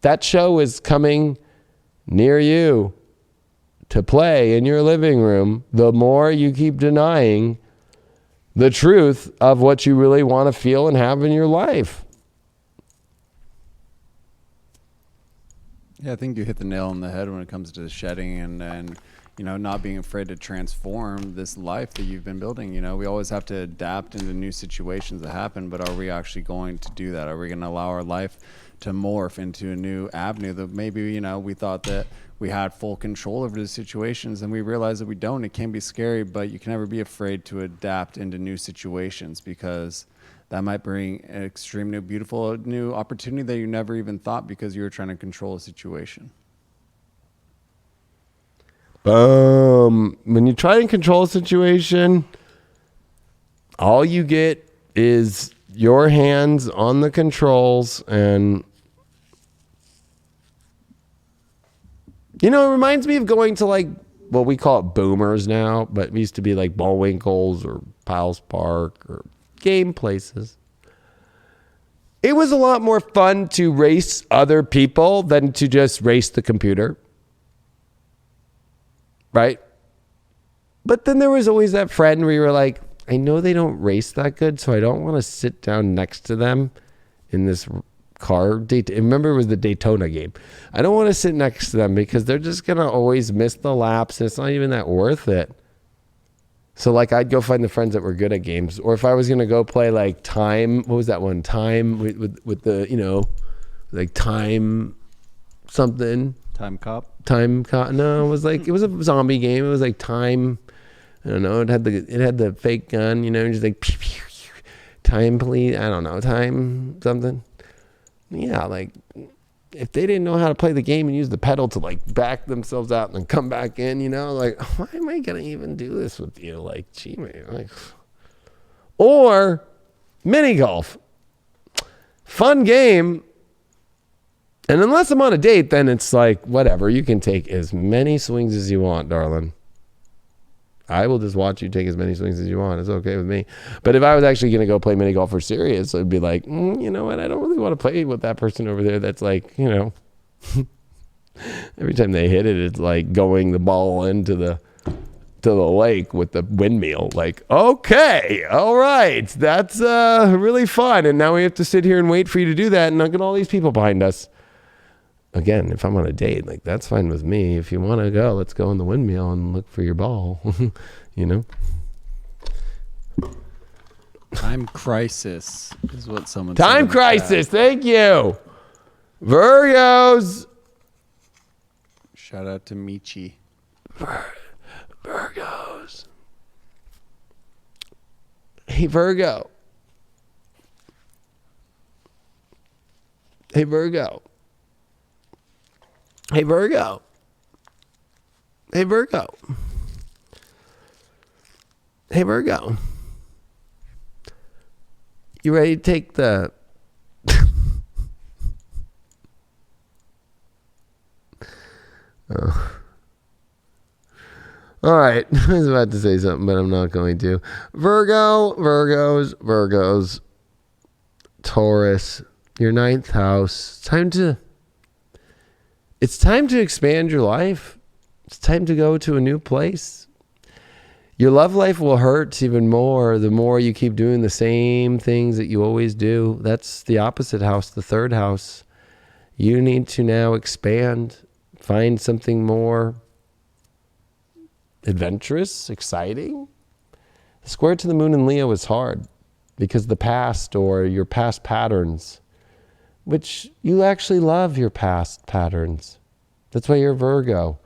That show is coming near you to play in your living room. The more you keep denying the truth of what you really want to feel and have in your life. Yeah, I think you hit the nail on the head when it comes to shedding and not being afraid to transform this life that you've been building. We always have to adapt into new situations that happen, but are we actually going to do that? Are we going to allow our life to morph into a new avenue that maybe, we thought that we had full control over the situations, and we realize that we don't? It can be scary, but you can never be afraid to adapt into new situations, because that might bring an extreme new, beautiful new opportunity that you never even thought, because you were trying to control a situation. When you try and control a situation, all you get is your hands on the controls. And it reminds me of going to we call it boomers now, but it used to be like Bullwinkles or Piles Park or game places. It was a lot more fun to race other people than to just race the computer. Right? But then there was always that friend where you were like, I know they don't race that good, so I don't want to sit down next to them in this car. Remember, it was the Daytona game. I don't want to sit next to them because they're just going to always miss the laps, and it's not even that worth it. So I'd go find the friends that were good at games. Or if I was going to go play Time, what was that one? Time with the, Time something. Time Cop? No, it was a zombie game. It was Time. I don't know. It had the fake gun, just pew, pew, pew. Time police. I don't know. Time something. Yeah, if they didn't know how to play the game and use the pedal to back themselves out and then come back in, why am I gonna even do this with you? Gee, man. Or mini golf. Fun game. And unless I'm on a date, then it's whatever. You can take as many swings as you want, darling. I will just watch you take as many swings as you want. It's okay with me. But if I was actually going to go play mini golf for serious, I'd be you know what? I don't really want to play with that person over there that's every time they hit it, it's going the ball into the lake with the windmill. Okay, all right. That's really fun. And now we have to sit here and wait for you to do that. And look at all these people behind us. Again, if I'm on a date, that's fine with me. If you want to go, let's go in the windmill and look for your ball. Time crisis is what someone Time said. crisis. Thank you. Virgos. Shout out to Michi. Virgos. Hey, Virgo. Hey, Virgo. Hey, Virgo. Hey, Virgo. Hey, Virgo. You ready to take the... Oh. All right. I was about to say something, but I'm not going to. Virgos. Taurus. Your 9th house. It's time to expand your life. It's time to go to a new place. Your love life will hurt even more the more you keep doing the same things that you always do. That's the opposite house, the 3rd house. You need to now expand, find something more adventurous, exciting. The square to the moon in Leo is hard because the past or your past patterns, which you actually love your past patterns. That's why you're a Virgo.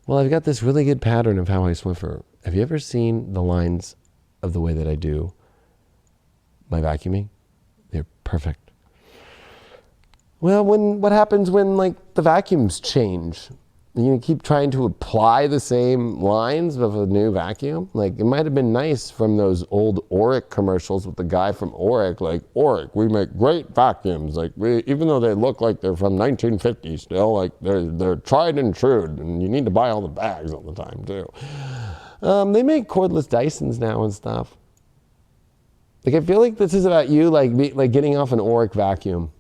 Well, I've got this really good pattern of how I Swiffer. Have you ever seen the lines of the way that I do my vacuuming? They're perfect. Well, what happens when the vacuums change? You keep trying to apply the same lines of a new vacuum. It might have been nice from those old Oric commercials with the guy from Oric. Oric, we make great vacuums. Even though they look like they're from 1950 still, they're tried and true, and you need to buy all the bags all the time too. They make cordless Dysons now and stuff. Like, I feel like this is about you, like getting off an Auric vacuum.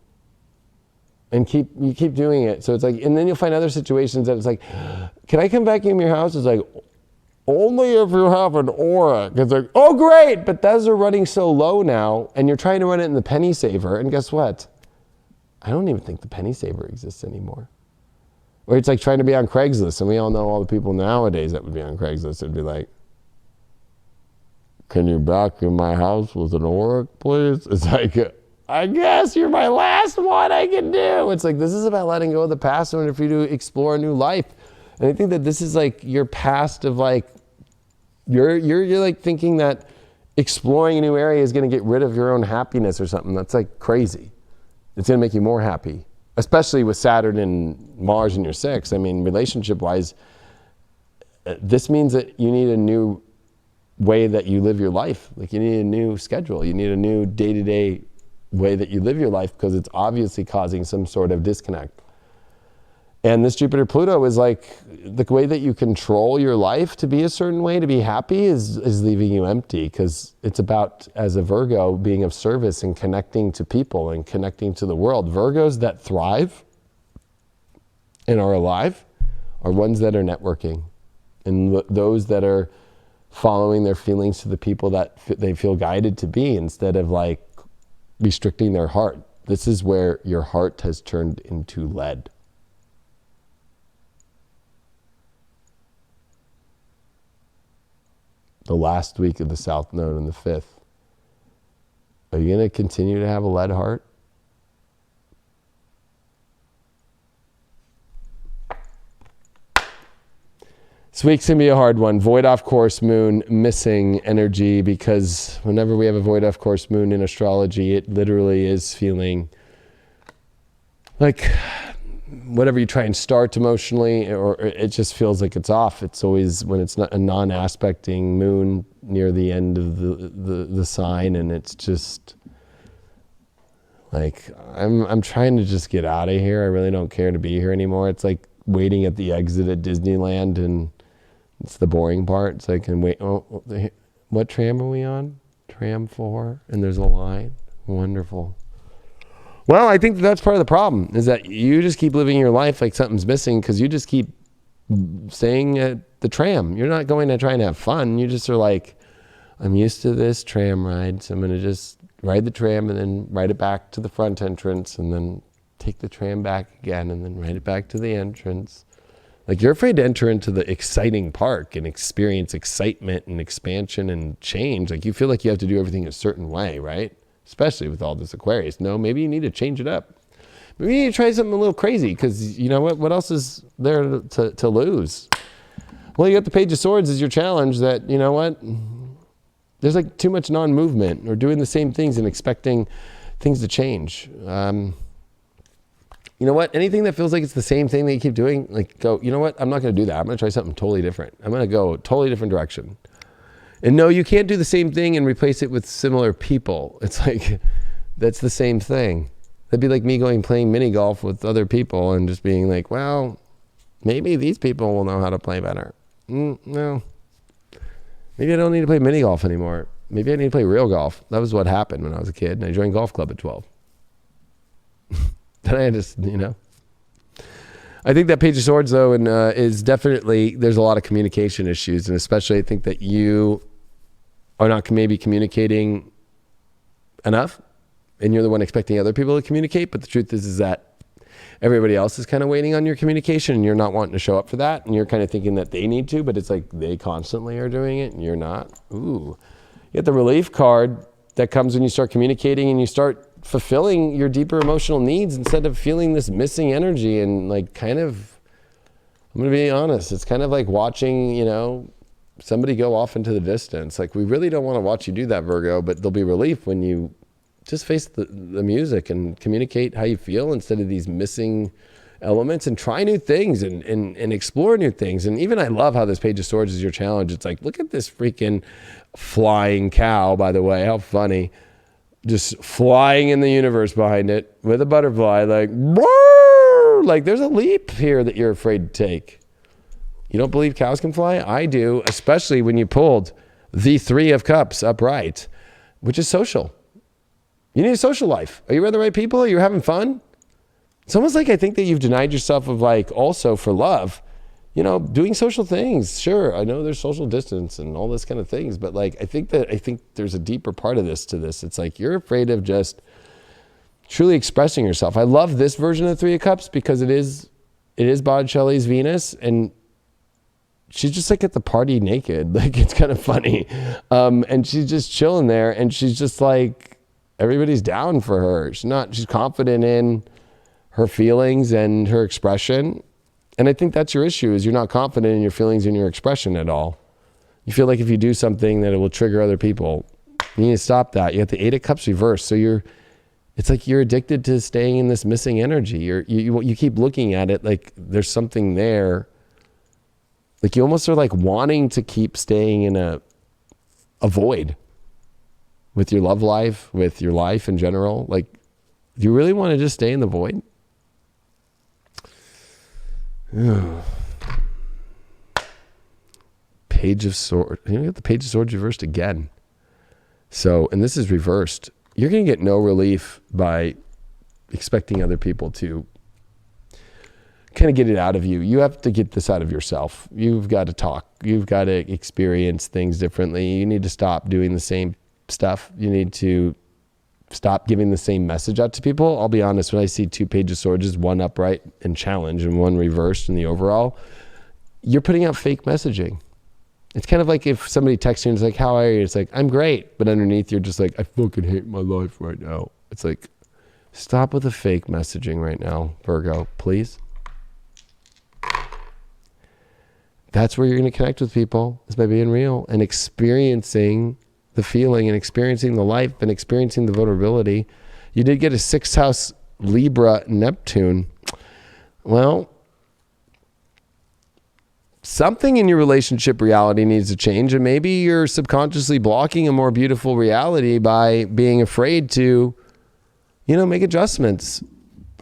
And you keep doing it. So it's like, and then you'll find other situations that it's like, can I come vacuum your house? It's like, only if you have an Auric. It's like, oh great, but those are running so low now, and you're trying to run it in the penny saver, and guess what? I don't even think the penny saver exists anymore. Or it's like trying to be on Craigslist, and we all know all the people nowadays that would be on Craigslist. It'd be like, can you vacuum my house with an Auric, please? It's like, I guess you're my last one I can do. It's like, this is about letting go of the past in order for you to explore a new life. And I think that this is like your past of like, you're like thinking that exploring a new area is going to get rid of your own happiness or something. That's like crazy. It's going to make you more happy, especially with Saturn and Mars in your 6th. I mean, relationship wise, this means that you need a new way that you live your life. Like, you need a new schedule. You need a new day-to-day way that you live your life, because it's obviously causing some sort of disconnect. And this Jupiter-Pluto is like, the way that you control your life to be a certain way, to be happy, is leaving you empty, because it's about, as a Virgo, being of service and connecting to people and connecting to the world. Virgos that thrive and are alive are ones that are networking, and those that are following their feelings to the people that they feel guided to be, instead of like restricting their heart. This is where your heart has turned into lead. The last week of the South Node and the 5th. Are you going to continue to have a lead heart? This week's going to be a hard one. Void off course moon, missing energy, because whenever we have a void off course moon in astrology, it literally is feeling like whatever you try and start emotionally, or it just feels like it's off. It's always when it's not a non-aspecting moon near the end of the sign, and it's just like, I'm trying to just get out of here. I really don't care to be here anymore. It's like waiting at the exit at Disneyland, and it's the boring part. It's like, wait, what tram are we on? Tram 4, and there's a line. Wonderful. Well, I think that's part of the problem, is that you just keep living your life like something's missing, because you just keep staying at the tram. You're not going to try and have fun. You just are like, I'm used to this tram ride, so I'm going to just ride the tram and then ride it back to the front entrance, and then take the tram back again, and then ride it back to the entrance. Like, you're afraid to enter into the exciting park and experience excitement and expansion and change. Like, you feel like you have to do everything a certain way, right? Especially with all this Aquarius. No, maybe you need to change it up. Maybe you need to try something a little crazy, because you know what else is there to lose? Well, you got the Page of Swords as your challenge, that, you know what? There's like too much non-movement, or doing the same things and expecting things to change. You know what? Anything that feels like it's the same thing that you keep doing, like, go, you know what? I'm not going to do that. I'm going to try something totally different. I'm going to go a totally different direction. And no, you can't do the same thing and replace it with similar people. It's like, that's the same thing. That'd be like me playing mini golf with other people and just being like, well, maybe these people will know how to play better. No. Maybe I don't need to play mini golf anymore. Maybe I need to play real golf. That was what happened when I was a kid, and I joined golf club at 12. Then I just, I think that Page of Swords, though, and is definitely, there's a lot of communication issues, and especially I think that you are not maybe communicating enough, and you're the one expecting other people to communicate, but the truth is that everybody else is kind of waiting on your communication, and you're not wanting to show up for that, and you're kind of thinking that they need to, but it's like they constantly are doing it, and you're not. Ooh. You get the relief card that comes when you start communicating and you start fulfilling your deeper emotional needs instead of feeling this missing energy. And like, kind of, I'm going to be honest, it's kind of like watching, somebody go off into the distance. Like, we really don't want to watch you do that, Virgo, but there'll be relief when you just face the music and communicate how you feel instead of these missing elements, and try new things and explore new things. And even I love how this Page of Swords is your challenge. It's like, look at this freaking flying cow, by the way, how funny. Just flying in the universe behind it with a butterfly, like, brrr! Like, there's a leap here that you're afraid to take. You don't believe cows can fly? I do, especially when you pulled the 3 of Cups upright, which is social. You need a social life. Are you around the right people? Are you having fun? It's almost like I think that you've denied yourself of like also for love, you know, doing social things. Sure, I know there's social distance and all this kind of things, but like I think there's a deeper part of this to this. It's like you're afraid of just truly expressing yourself. I love this version of the 3 of Cups because it is Botticelli's Venus, and she's just like at the party naked. Like it's kind of funny. And she's just chilling there, and she's just like, everybody's down for her. She's confident in her feelings and her expression. And I think that's your issue, is you're not confident in your feelings and your expression at all. You feel like if you do something that it will trigger other people. You need to stop that. You got the 8 of Cups reversed. So it's like you're addicted to staying in this missing energy. You keep looking at it like there's something there. Like you almost are like wanting to keep staying in a void with your love life, with your life in general. Like, do you really want to just stay in the void? Page of Swords. You get the Page of Swords reversed again. So, and this is reversed. You're going to get no relief by expecting other people to kind of get it out of you. You have to get this out of yourself. You've got to talk. You've got to experience things differently. You need to stop doing the same stuff. You need to stop giving the same message out to people. I'll be honest, when I see 2 Pages of Swords, one upright and challenge and one reversed in the overall, you're putting out fake messaging. It's kind of like if somebody texts you and it's like, how are you? It's like, I'm great. But underneath, you're just like, I fucking hate my life right now. It's like, stop with the fake messaging right now, Virgo, please. That's where you're going to connect with people, is by being real and experiencing the feeling and experiencing the life and experiencing the vulnerability. You did get a 6th house Libra Neptune. Well, something in your relationship reality needs to change, and maybe you're subconsciously blocking a more beautiful reality by being afraid to, make adjustments.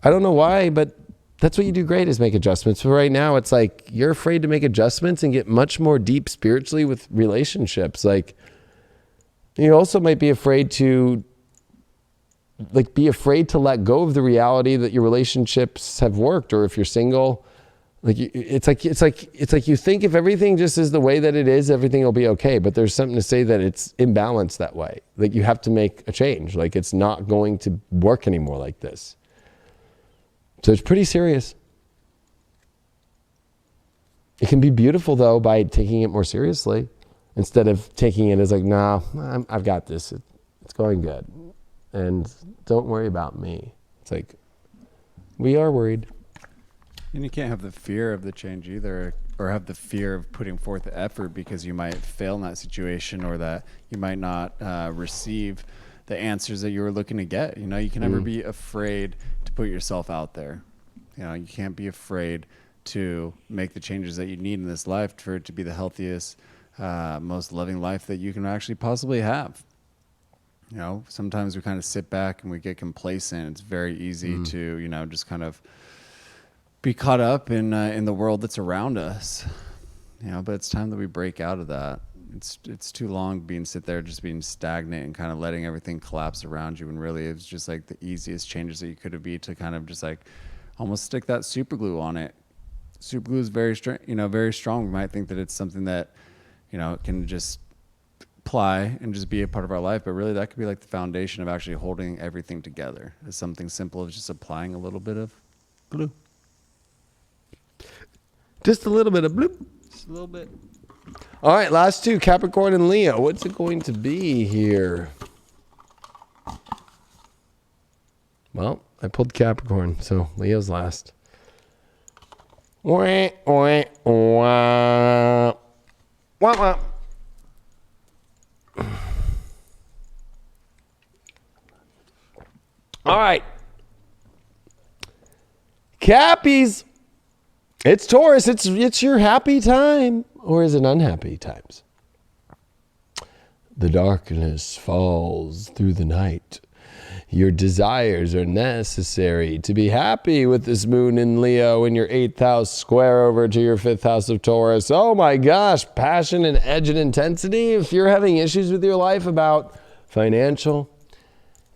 I don't know why, but that's what you do great, is make adjustments. But right now it's like you're afraid to make adjustments and get much more deep spiritually with relationships. Like, you also might be afraid to let go of the reality that your relationships have worked, or if you're single, it's like you think if everything just is the way that it is, everything will be okay. But there's something to say that it's imbalanced that way. Like you have to make a change. Like it's not going to work anymore like this. So it's pretty serious. It can be beautiful though by taking it more seriously, instead of taking it as like, nah, I've got this. It's going good. And don't worry about me. It's like, we are worried. And you can't have the fear of the change either, or have the fear of putting forth the effort, because you might fail in that situation, or that you might not receive the answers that you were looking to get. You can never be afraid to put yourself out there. You can't be afraid to make the changes that you need in this life for it to be the healthiest, most loving life that you can actually possibly have. Sometimes we kind of sit back and we get complacent. It's very easy to, just kind of be caught up in the world that's around us. But it's time that we break out of that. It's too long sit there just being stagnant and kind of letting everything collapse around you. And really, it's just like the easiest changes that you could be to kind of just like almost stick that super glue on it. Super glue is very strong. We might think that it's something that, can just apply and just be a part of our life. But really, that could be like the foundation of actually holding everything together. It's something simple as just applying a little bit of glue. Just a little bit of bloop. Just a little bit. All right, last 2, Capricorn and Leo. What's it going to be here? Well, I pulled Capricorn, so Leo's last. Wah, wah, wah. Wah, wah. All right. Cappies. It's Taurus. It's your happy time, or is it unhappy times? The darkness falls through the night. Your desires are necessary to be happy with this moon in Leo in your 8th house square over to your 5th house of Taurus. Oh my gosh, passion and edge and intensity. If you're having issues with your life about financial,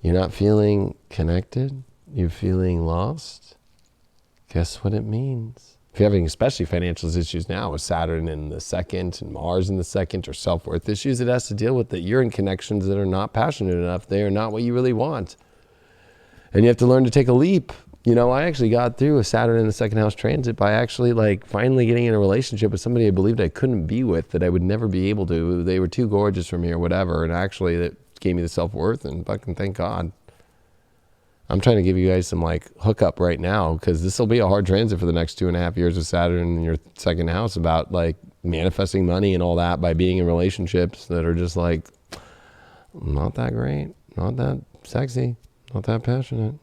you're not feeling connected, you're feeling lost, guess what it means? If you're having especially financial issues now with Saturn in the 2nd and Mars in the 2nd, or self-worth issues, it has to deal with that you're in connections that are not passionate enough. They are not what you really want. And you have to learn to take a leap. You know, I actually got through a Saturn in the 2nd house transit by actually like finally getting in a relationship with somebody I believed I couldn't be with, that I would never be able to. They were too gorgeous for me or whatever. And actually that gave me the self-worth, and fucking thank God. I'm trying to give you guys some like hookup right now, because this will be a hard transit for the next 2.5 years of Saturn in your 2nd house, about like manifesting money and all that by being in relationships that are just like not that great, not that sexy, not that passionate,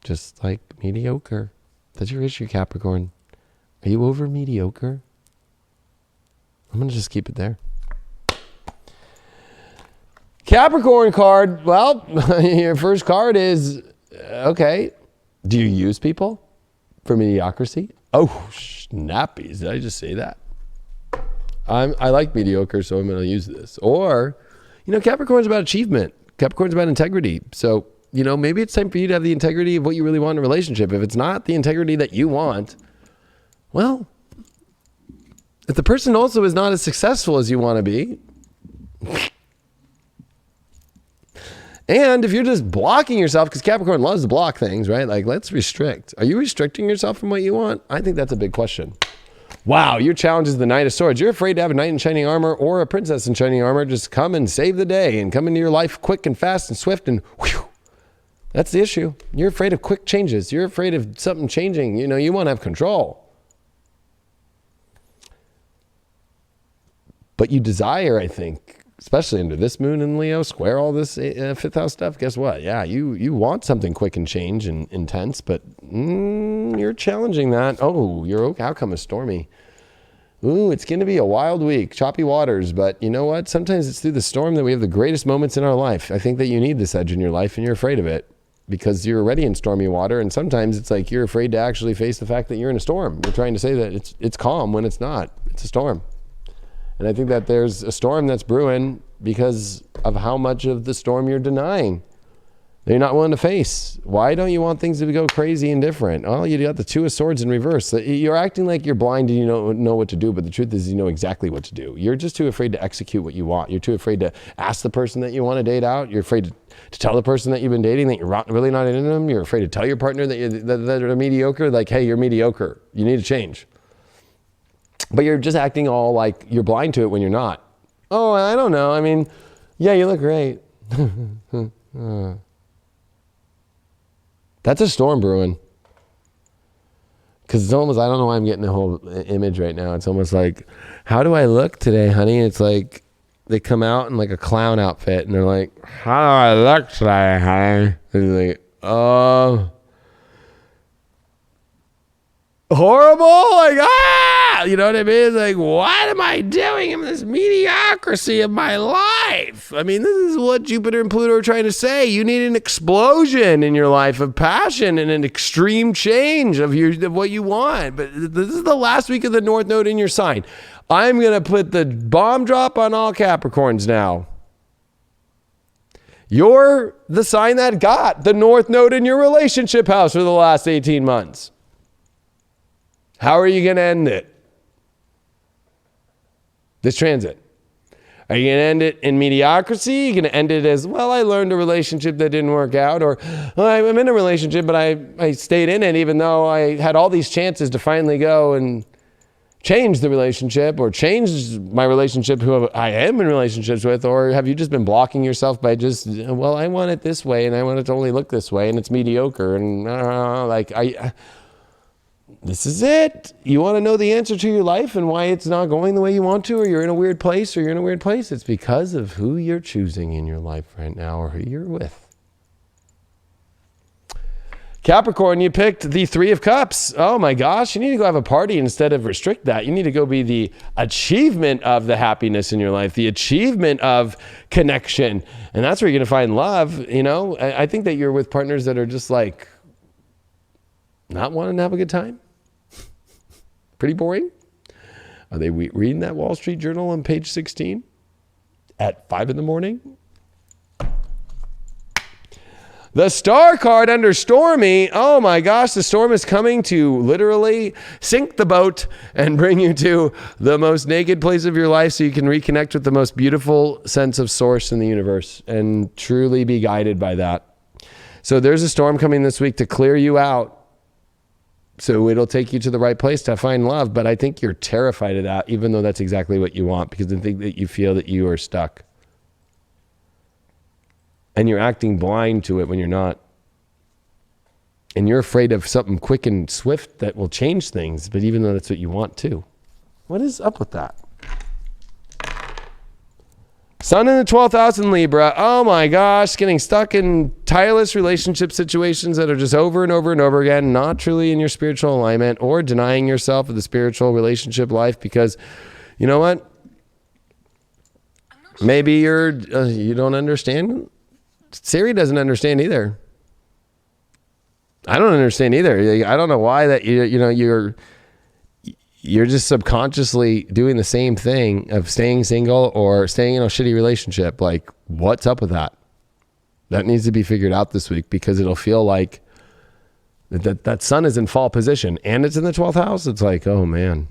just like mediocre. That's your issue, Capricorn. Are you over mediocre? I'm going to just keep it there. Capricorn card, well, your first card is, okay, do you use people for mediocrity? Oh, snappies, did I just say that? I like mediocre, so I'm going to use this. Or, you know, Capricorn's about achievement. Capricorn's about integrity. So, you know, maybe it's time for you to have the integrity of what you really want in a relationship. If it's not the integrity that you want, well, if the person also is not as successful as you want to be, and if you're just blocking yourself, because Capricorn loves to block things, right? Like, let's restrict. Are you restricting yourself from what you want? I think that's a big question. Wow, your challenge is the Knight of Swords. You're afraid to have a knight in shining armor or a princess in shining armor just come and save the day and come into your life quick and fast and swift and whew. That's the issue. You're afraid of quick changes. You're afraid of something changing. You know, you want to have control. But you desire, I think, especially under this moon in Leo, square all this 5th house stuff, guess what? Yeah, you want something quick and change and intense, but you're challenging that. Oh, your outcome is stormy. Ooh, it's going to be a wild week, choppy waters, but you know what? Sometimes it's through the storm that we have the greatest moments in our life. I think that you need this edge in your life, and you're afraid of it because you're already in stormy water, and sometimes it's like you're afraid to actually face the fact that you're in a storm. You're trying to say that it's calm when it's not. It's a storm. And I think that there's a storm that's brewing because of how much of the storm you're denying, that you're not willing to face. Why don't you want things to go crazy and different? Oh, you got the Two of Swords in reverse. You're acting like you're blind and you don't know what to do, but the truth is you know exactly what to do. You're just too afraid to execute what you want. You're too afraid to ask the person that you want to date out. You're afraid to tell the person that you've been dating that you're really not into them. You're afraid to tell your partner that they're mediocre, like, hey, you're mediocre. You need to change. But you're just acting all like you're blind to it when you're not. Oh, I don't know. I mean, yeah, you look great. That's a storm brewing. Because it's almost, I don't know why I'm getting the whole image right now. It's almost like, how do I look today, honey? It's like they come out in like a clown outfit and they're like, how do I look today, honey? And they're like, oh, horrible. Like, you know what I mean? It's like, what am I doing in this mediocrity of my life? I mean, this is what Jupiter and Pluto are trying to say. You need an explosion in your life of passion and an extreme change of what you want. But this is the last week of the North Node in your sign. I'm going to put the bomb drop on all Capricorns now. You're the sign that got the North Node in your relationship house for the last 18 months. How are you going to end it? This transit. Are you going to end it in mediocrity? Are you going to end it as, well, I learned a relationship that didn't work out, or well, I'm in a relationship, but I stayed in it even though I had all these chances to finally go and change the relationship or change my relationship, who I am in relationships with? Or have you just been blocking yourself by just, well, I want it this way and I want it to only look this way and it's mediocre and this is it. You want to know the answer to your life and why it's not going the way you want to, or you're in a weird place, or you're in a weird place. It's because of who you're choosing in your life right now or who you're with. Capricorn, you picked the Three of Cups. Oh my gosh, you need to go have a party instead of restrict that. You need to go be the achievement of the happiness in your life, the achievement of connection. And that's where you're going to find love. You know, I think that you're with partners that are just like not wanting to have a good time. Pretty boring. Are they reading that Wall Street Journal on page 16 at 5 in the morning? The star card under stormy. Oh my gosh, the storm is coming to literally sink the boat and bring you to the most naked place of your life so you can reconnect with the most beautiful sense of source in the universe and truly be guided by that. So there's a storm coming this week to clear you out. So it'll take you to the right place to find love. But I think you're terrified of that, even though that's exactly what you want, because I think that you feel that you are stuck. And you're acting blind to it when you're not. And you're afraid of something quick and swift that will change things, but even though that's what you want too. What is up with that? Sun in the 12th house in Libra. Oh my gosh, getting stuck in tireless relationship situations that are just over and over and over again, not truly in your spiritual alignment, or denying yourself of the spiritual relationship life because, you know what? Maybe you don't understand. Siri doesn't understand either. I don't understand either. I don't know why that you're just subconsciously doing the same thing of staying single or staying in a shitty relationship. Like, what's up with that? That needs to be figured out this week, because it'll feel like that sun is in fall position and it's in the 12th house. It's like, oh man.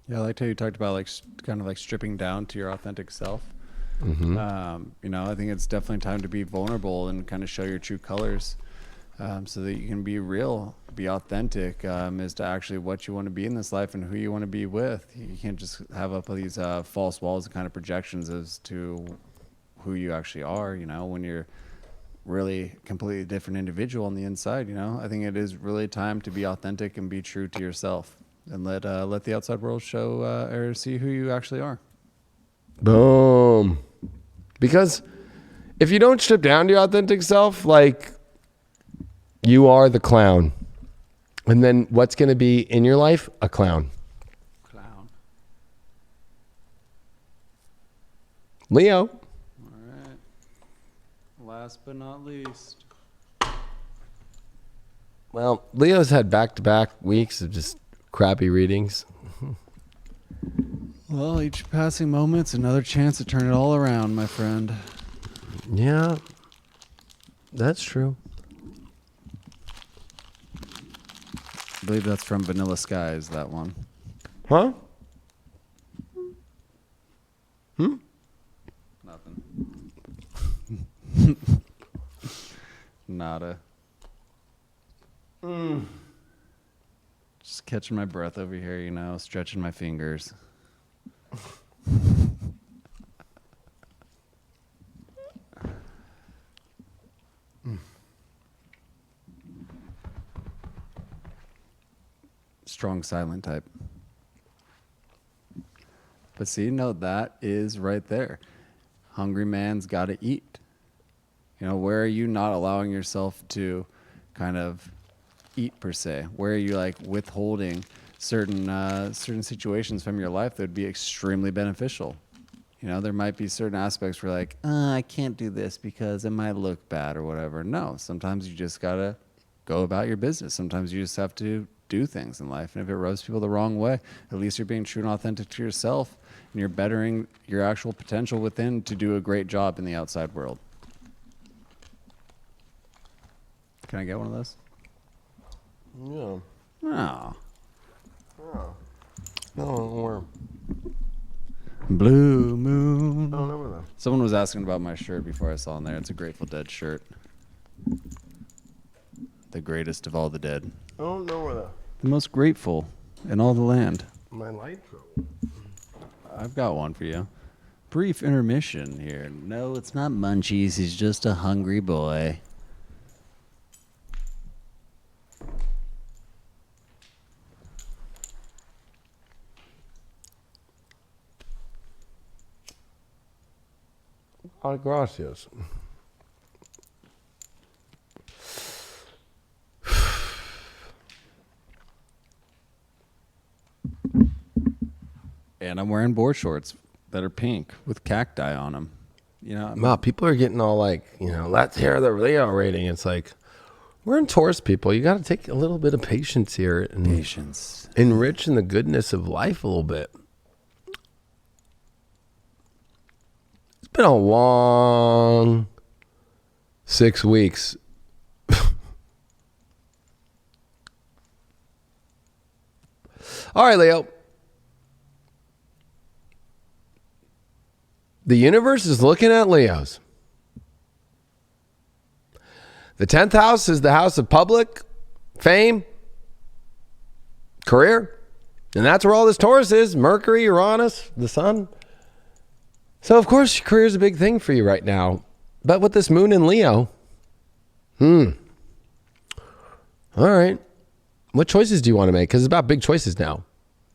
Yeah, I liked how you talked about like kind of like stripping down to your authentic self. Mm-hmm. I think it's definitely time to be vulnerable and kind of show your true colors, so that you can be real, be authentic, as to actually what you want to be in this life and who you want to be with. You can't just have up these false walls and kind of projections as to who you actually are, when you're really completely different individual on the inside. I think it is really time to be authentic and be true to yourself, and let the outside world show or see who you actually are. Boom. Because if you don't strip down to your authentic self, like, you are the clown. And then what's going to be in your life? A clown. Leo. All right. Last but not least. Well, Leo's had back-to-back weeks of just crappy readings. Well, each passing moment's another chance to turn it all around, my friend. Yeah, that's true. I believe that's from Vanilla Skies, that one. Huh? Nothing. Nada. Just catching my breath over here, stretching my fingers. Strong silent type. But see, that is right there. Hungry man's got to eat. Where are you not allowing yourself to kind of eat per se? Where are you like withholding certain situations from your life that would be extremely beneficial? There might be certain aspects where like, I can't do this because it might look bad or whatever. No, sometimes you just got to go about your business. Sometimes you just have to do things in life. And if it rubs people the wrong way, at least you're being true and authentic to yourself, and you're bettering your actual potential within to do a great job in the outside world. Can I get one of those? Yeah. Oh. Oh. No, or Blue Moon. I don't remember that. Someone was asking about my shirt before I saw in there. It's a Grateful Dead shirt. The greatest of all the dead. I don't know where that. The most grateful in all the land. My light. I've got one for you. Brief intermission here. No, it's not Munchies. He's just a hungry boy. Gracias. And I'm wearing board shorts that are pink with cacti on them. You know, Wow, people are getting all like, you know, let's hear the Leo rating. It's like, we're in Taurus, people. You got to take a little bit of patience here and enrich in the goodness of life a little bit. It's been a long 6 weeks. All right, Leo. The universe is looking at Leos. The 10th house is the house of public, fame, career. And that's where all this Taurus is. Mercury, Uranus, the sun. So, of course, your career is a big thing for you right now. But with this moon in Leo, all right. What choices do you want to make? Because it's about big choices now.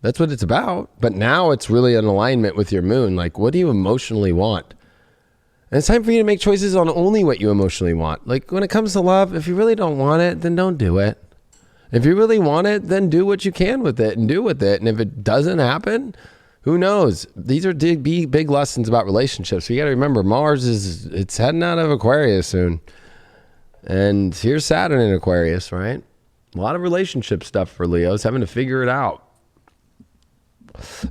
That's what it's about. But now it's really in alignment with your moon. Like, what do you emotionally want? And it's time for you to make choices on only what you emotionally want. Like, when it comes to love, if you really don't want it, then don't do it. If you really want it, then do what you can with it and do with it. And if it doesn't happen, who knows? These are big lessons about relationships. So you got to remember, Mars it's heading out of Aquarius soon. And here's Saturn in Aquarius, right? A lot of relationship stuff for Leos, having to figure it out.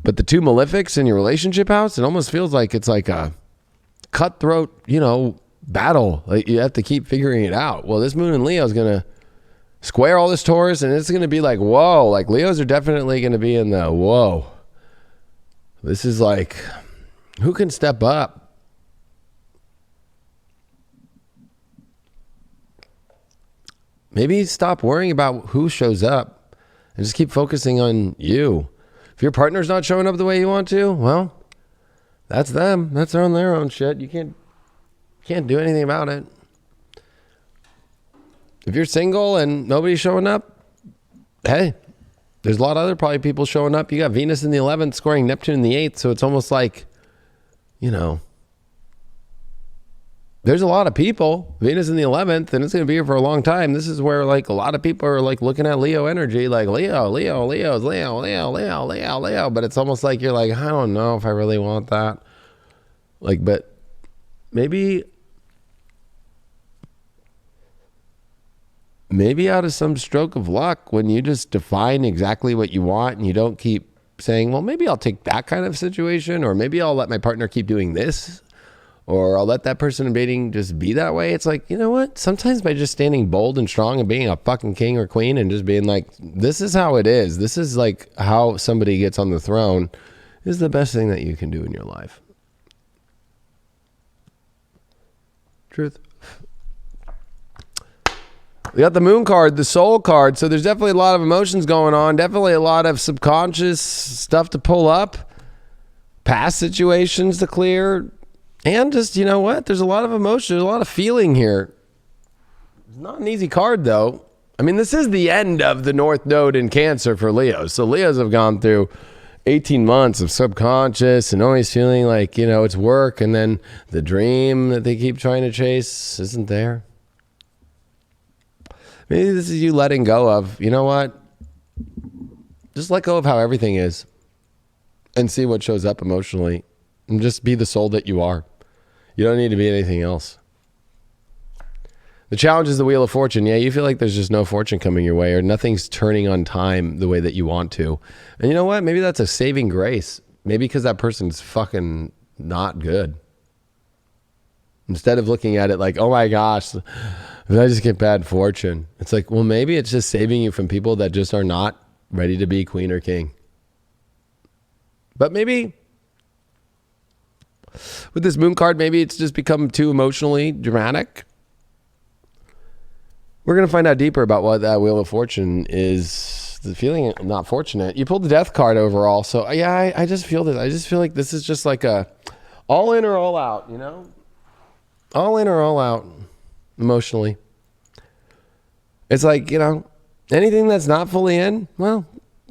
But the two malefics in your relationship house, it almost feels like it's like a cutthroat, battle. Like you have to keep figuring it out. Well, this moon in Leo is going to square all this Taurus, and it's going to be like, whoa. Like Leos are definitely going to be in the whoa. This is like, who can step up? Maybe stop worrying about who shows up and just keep focusing on you. If your partner's not showing up the way you want to, well, that's them. That's on their own shit. You can't do anything about it. If you're single and nobody's showing up, hey, there's a lot of other probably people showing up. You got Venus in the 11th squaring Neptune in the 8th, so it's almost like, there's a lot of people. Venus in the 11th, and it's going to be here for a long time. This is where like a lot of people are like looking at Leo energy, like Leo. But it's almost like you're like, I don't know if I really want that. Like, but maybe out of some stroke of luck, when you just define exactly what you want and you don't keep saying, well, maybe I'll take that kind of situation, or maybe I'll let my partner keep doing this, or I'll let that person in dating just be that way. It's like, you know what? Sometimes by just standing bold and strong and being a fucking king or queen and just being like, this is how it is. This is like how somebody gets on the throne is the best thing that you can do in your life. Truth. We got the moon card, the soul card. So there's definitely a lot of emotions going on. Definitely a lot of subconscious stuff to pull up. Past situations to clear. And just, you know what? There's a lot of emotion. There's a lot of feeling here. It's not an easy card, though. I mean, this is the end of the North Node in Cancer for Leos. So Leos have gone through 18 months of subconscious and always feeling like, it's work. And then the dream that they keep trying to chase isn't there. Maybe this is you letting go of, you know what? Just let go of how everything is and see what shows up emotionally. And just be the soul that you are. You don't need to be anything else. The challenge is the Wheel of Fortune. Yeah, you feel like there's just no fortune coming your way, or nothing's turning on time the way that you want to. And you know what? Maybe that's a saving grace. Maybe because that person's fucking not good. Instead of looking at it like, oh my gosh, did I just get bad fortune? It's like, well, maybe it's just saving you from people that just are not ready to be queen or king. But maybe with this moon card, maybe it's just become too emotionally dramatic. We're going to find out deeper about what that Wheel of Fortune is. The feeling not fortunate. You pulled the Death card overall. So yeah, I just feel this. I just feel like this is just like a all in or all out, all in or all out emotionally. It's like, anything that's not fully in, well,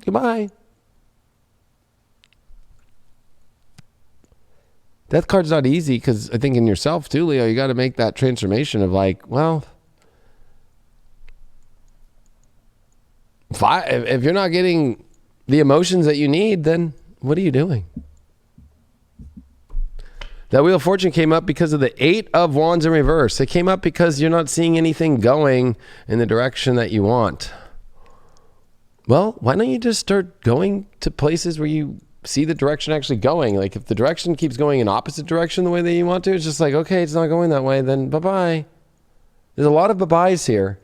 goodbye. Death card's not easy because I think in yourself too, Leo, you got to make that transformation of like, well, if you're not getting the emotions that you need, then What are you doing? That Wheel of Fortune came up because of the 8 of Wands in reverse. It came up because you're not seeing anything going in the direction that you want. Well, why don't you just start going to places where you see the direction actually going? Like if the direction keeps going in opposite direction the way that you want to, it's just like, okay, it's not going that way, then bye-bye. There's a lot of bye-byes here.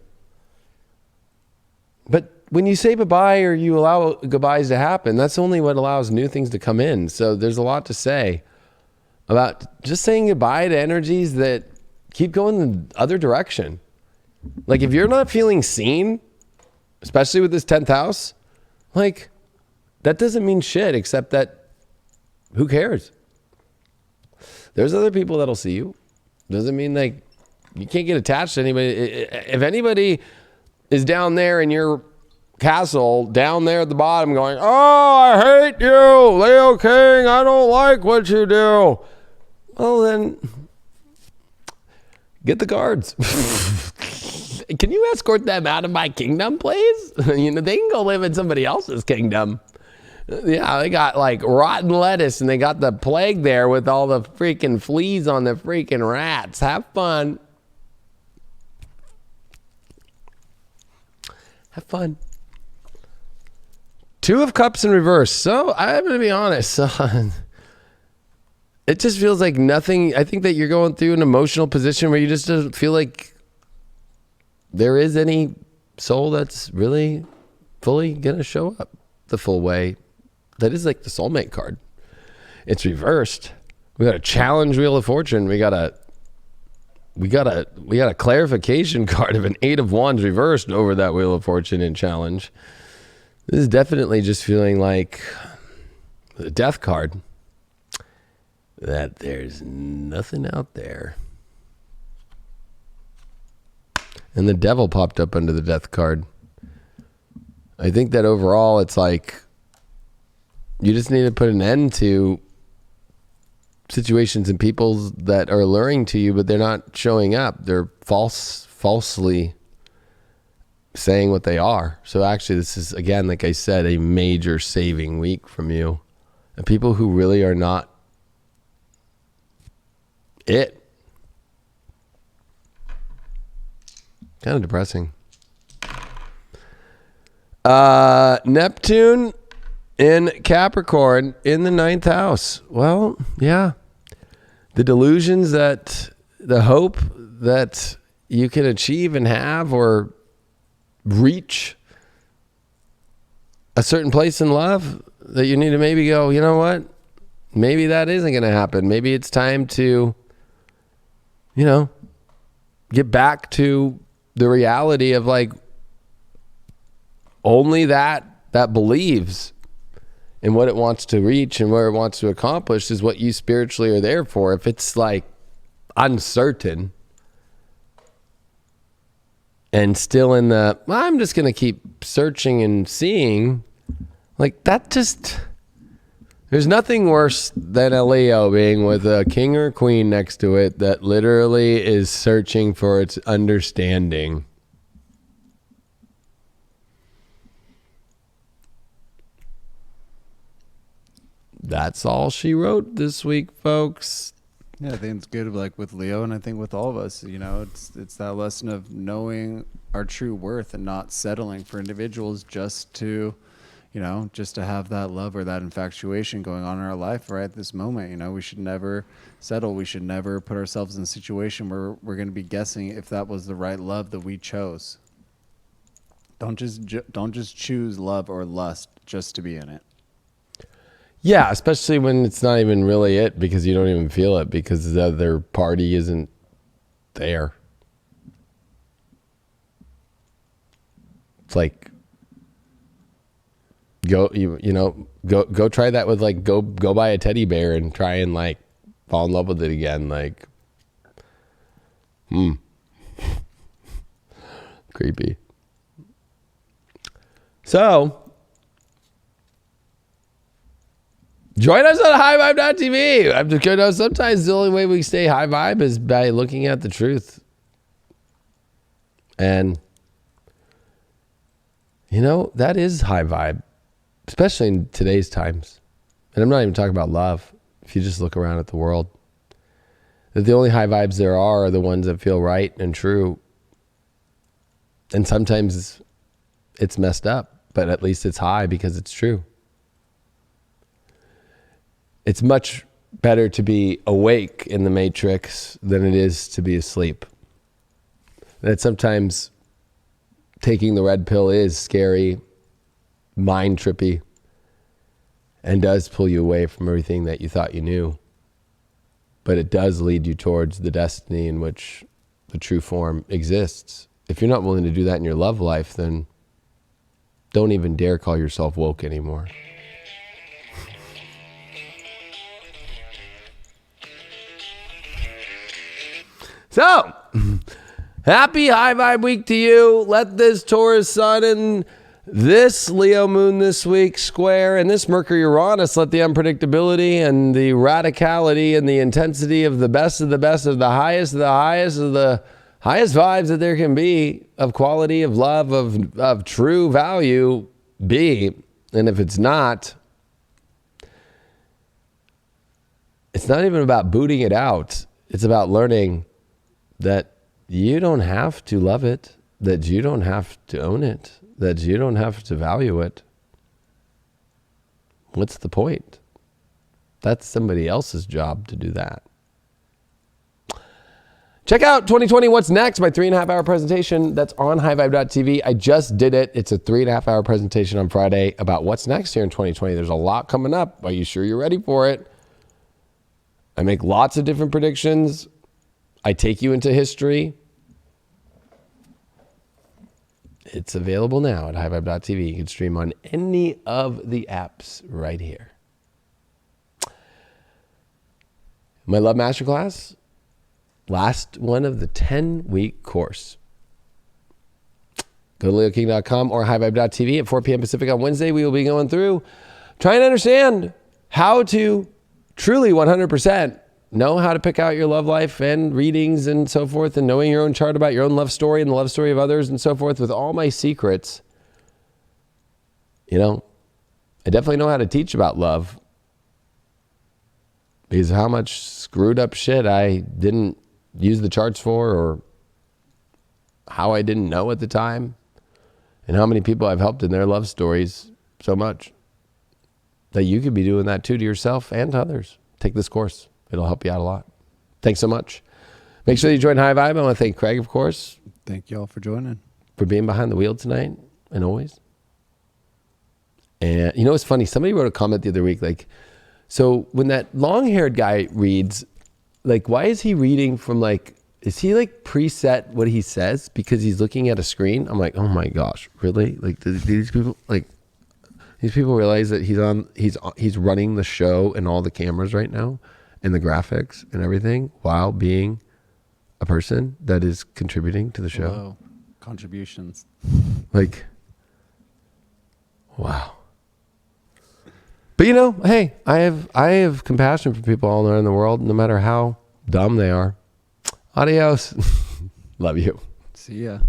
But when you say bye-bye or you allow goodbyes to happen, that's only what allows new things to come in. So there's a lot to say about just saying goodbye to energies that keep going the other direction. Like if you're not feeling seen, especially with this 10th house, like that doesn't mean shit except that who cares? There's other people that'll see you. Doesn't mean like you can't get attached to anybody. If anybody is down there in your castle, down there at the bottom going, oh, I hate you, Leo King, I don't like what you do. Well, then get the guards. Can you escort them out of my kingdom, please? You know, they can go live in somebody else's kingdom. Yeah, they got like rotten lettuce and they got the plague there with all the freaking fleas on the freaking rats. Have fun. Have fun. 2 of Cups in reverse. So I'm going to be honest. It just feels like nothing. I think that you're going through an emotional position where you just don't feel like there is any soul that's really fully going to show up the full way. That is like the soulmate card. It's reversed. We got a challenge Wheel of Fortune. We got a clarification card of an 8 of Wands reversed over that Wheel of Fortune in challenge. This is definitely just feeling like the Death card. That there's nothing out there. And the Devil popped up under the Death card. I think that overall it's like you just need to put an end to situations and people that are alluring to you, but they're not showing up. They're falsely saying what they are. So actually this is, again, like I said, a major saving week from you. And people who really are not it. Kind of depressing. Neptune in Capricorn in the 9th house. Well, yeah. The delusions that the hope that you can achieve and have or reach a certain place in love that you need to maybe go, you know what? Maybe that isn't going to happen. Maybe it's time to, you know, get back to the reality of like only that believes in what it wants to reach and where it wants to accomplish is what you spiritually are there for. If it's like uncertain and still in the, I'm just going to keep searching and seeing, like that just, there's nothing worse than a Leo being with a king or queen next to it that literally is searching for its understanding. That's all she wrote this week, folks. Yeah, I think it's good, like with Leo, and I think with all of us, you know, it's that lesson of knowing our true worth and not settling for individuals just to, you know, just to have that love or that infatuation going on in our life right at this moment. You know, we should never settle. We should never put ourselves in a situation where we're going to be guessing if that was the right love that we chose. Don't just choose love or lust just to be in it. Yeah, especially when it's not even really it because you don't even feel it because the other party isn't there. It's like go try that with like go buy a teddy bear and try and like fall in love with it again. Like, creepy. So join us on highvibe.tv. I'm just kidding. Sometimes the only way we stay high vibe is by looking at the truth. And, you know, that is high vibe, especially in today's times. and I'm not even talking about love, if you just look around at the world, that the only high vibes there are the ones that feel right and true. And sometimes it's messed up, but at least it's high because it's true. It's much better to be awake in the matrix than it is to be asleep. That sometimes taking the red pill is scary, mind trippy, and does pull you away from everything that you thought you knew. But it does lead you towards the destiny in which the true form exists. If you're not willing to do that in your love life, then don't even dare call yourself woke anymore. So, happy high vibe week to you. Let this Taurus sun and this Leo moon this week square and this Mercury Uranus, let the unpredictability and the radicality and the intensity of the best of the best of the highest of the highest of the highest vibes that there can be of quality, of love, of true value be. And if it's not even about booting it out. It's about learning that you don't have to love it, that you don't have to own it, that you don't have to value it. What's the point? That's somebody else's job to do that. Check out 2020 What's Next, my 3.5 hour presentation that's on highvibe.tv. I just did it. It's a 3.5 hour presentation on Friday about what's next here in 2020. There's a lot coming up. Are you sure you're ready for it? I make lots of different predictions. I take you into history. It's available now at highvibe.tv. You can stream on any of the apps right here. My Love Masterclass, last one of the 10-week course. Go to leoking.com or highvibe.tv at 4 p.m. Pacific on Wednesday. We will be going through trying to understand how to truly 100% know how to pick out your love life and readings and so forth, and knowing your own chart about your own love story and the love story of others and so forth with all my secrets. You know, I definitely know how to teach about love because of how much screwed up shit I didn't use the charts for, or how I didn't know at the time, and how many people I've helped in their love stories so much that you could be doing that too to yourself and to others. Take this course. It'll help you out a lot. Thanks so much. Make sure you join High Vibe. I want to thank Craig, of course. Thank you all for joining. For being behind the wheel tonight and always. And you know what's funny? Somebody wrote a comment the other week, like, so when that long-haired guy reads, like, why is he reading from, like, is he like preset what he says because he's looking at a screen? I'm like, oh my gosh, really? Like, do these people, like, these people realize that he's running the show and all the cameras right now and the graphics and everything while being a person that is contributing to the show? Whoa. Contributions. Like, wow. But you know, hey, I have compassion for people all around the world, no matter how dumb they are. Adios. Love you. See ya.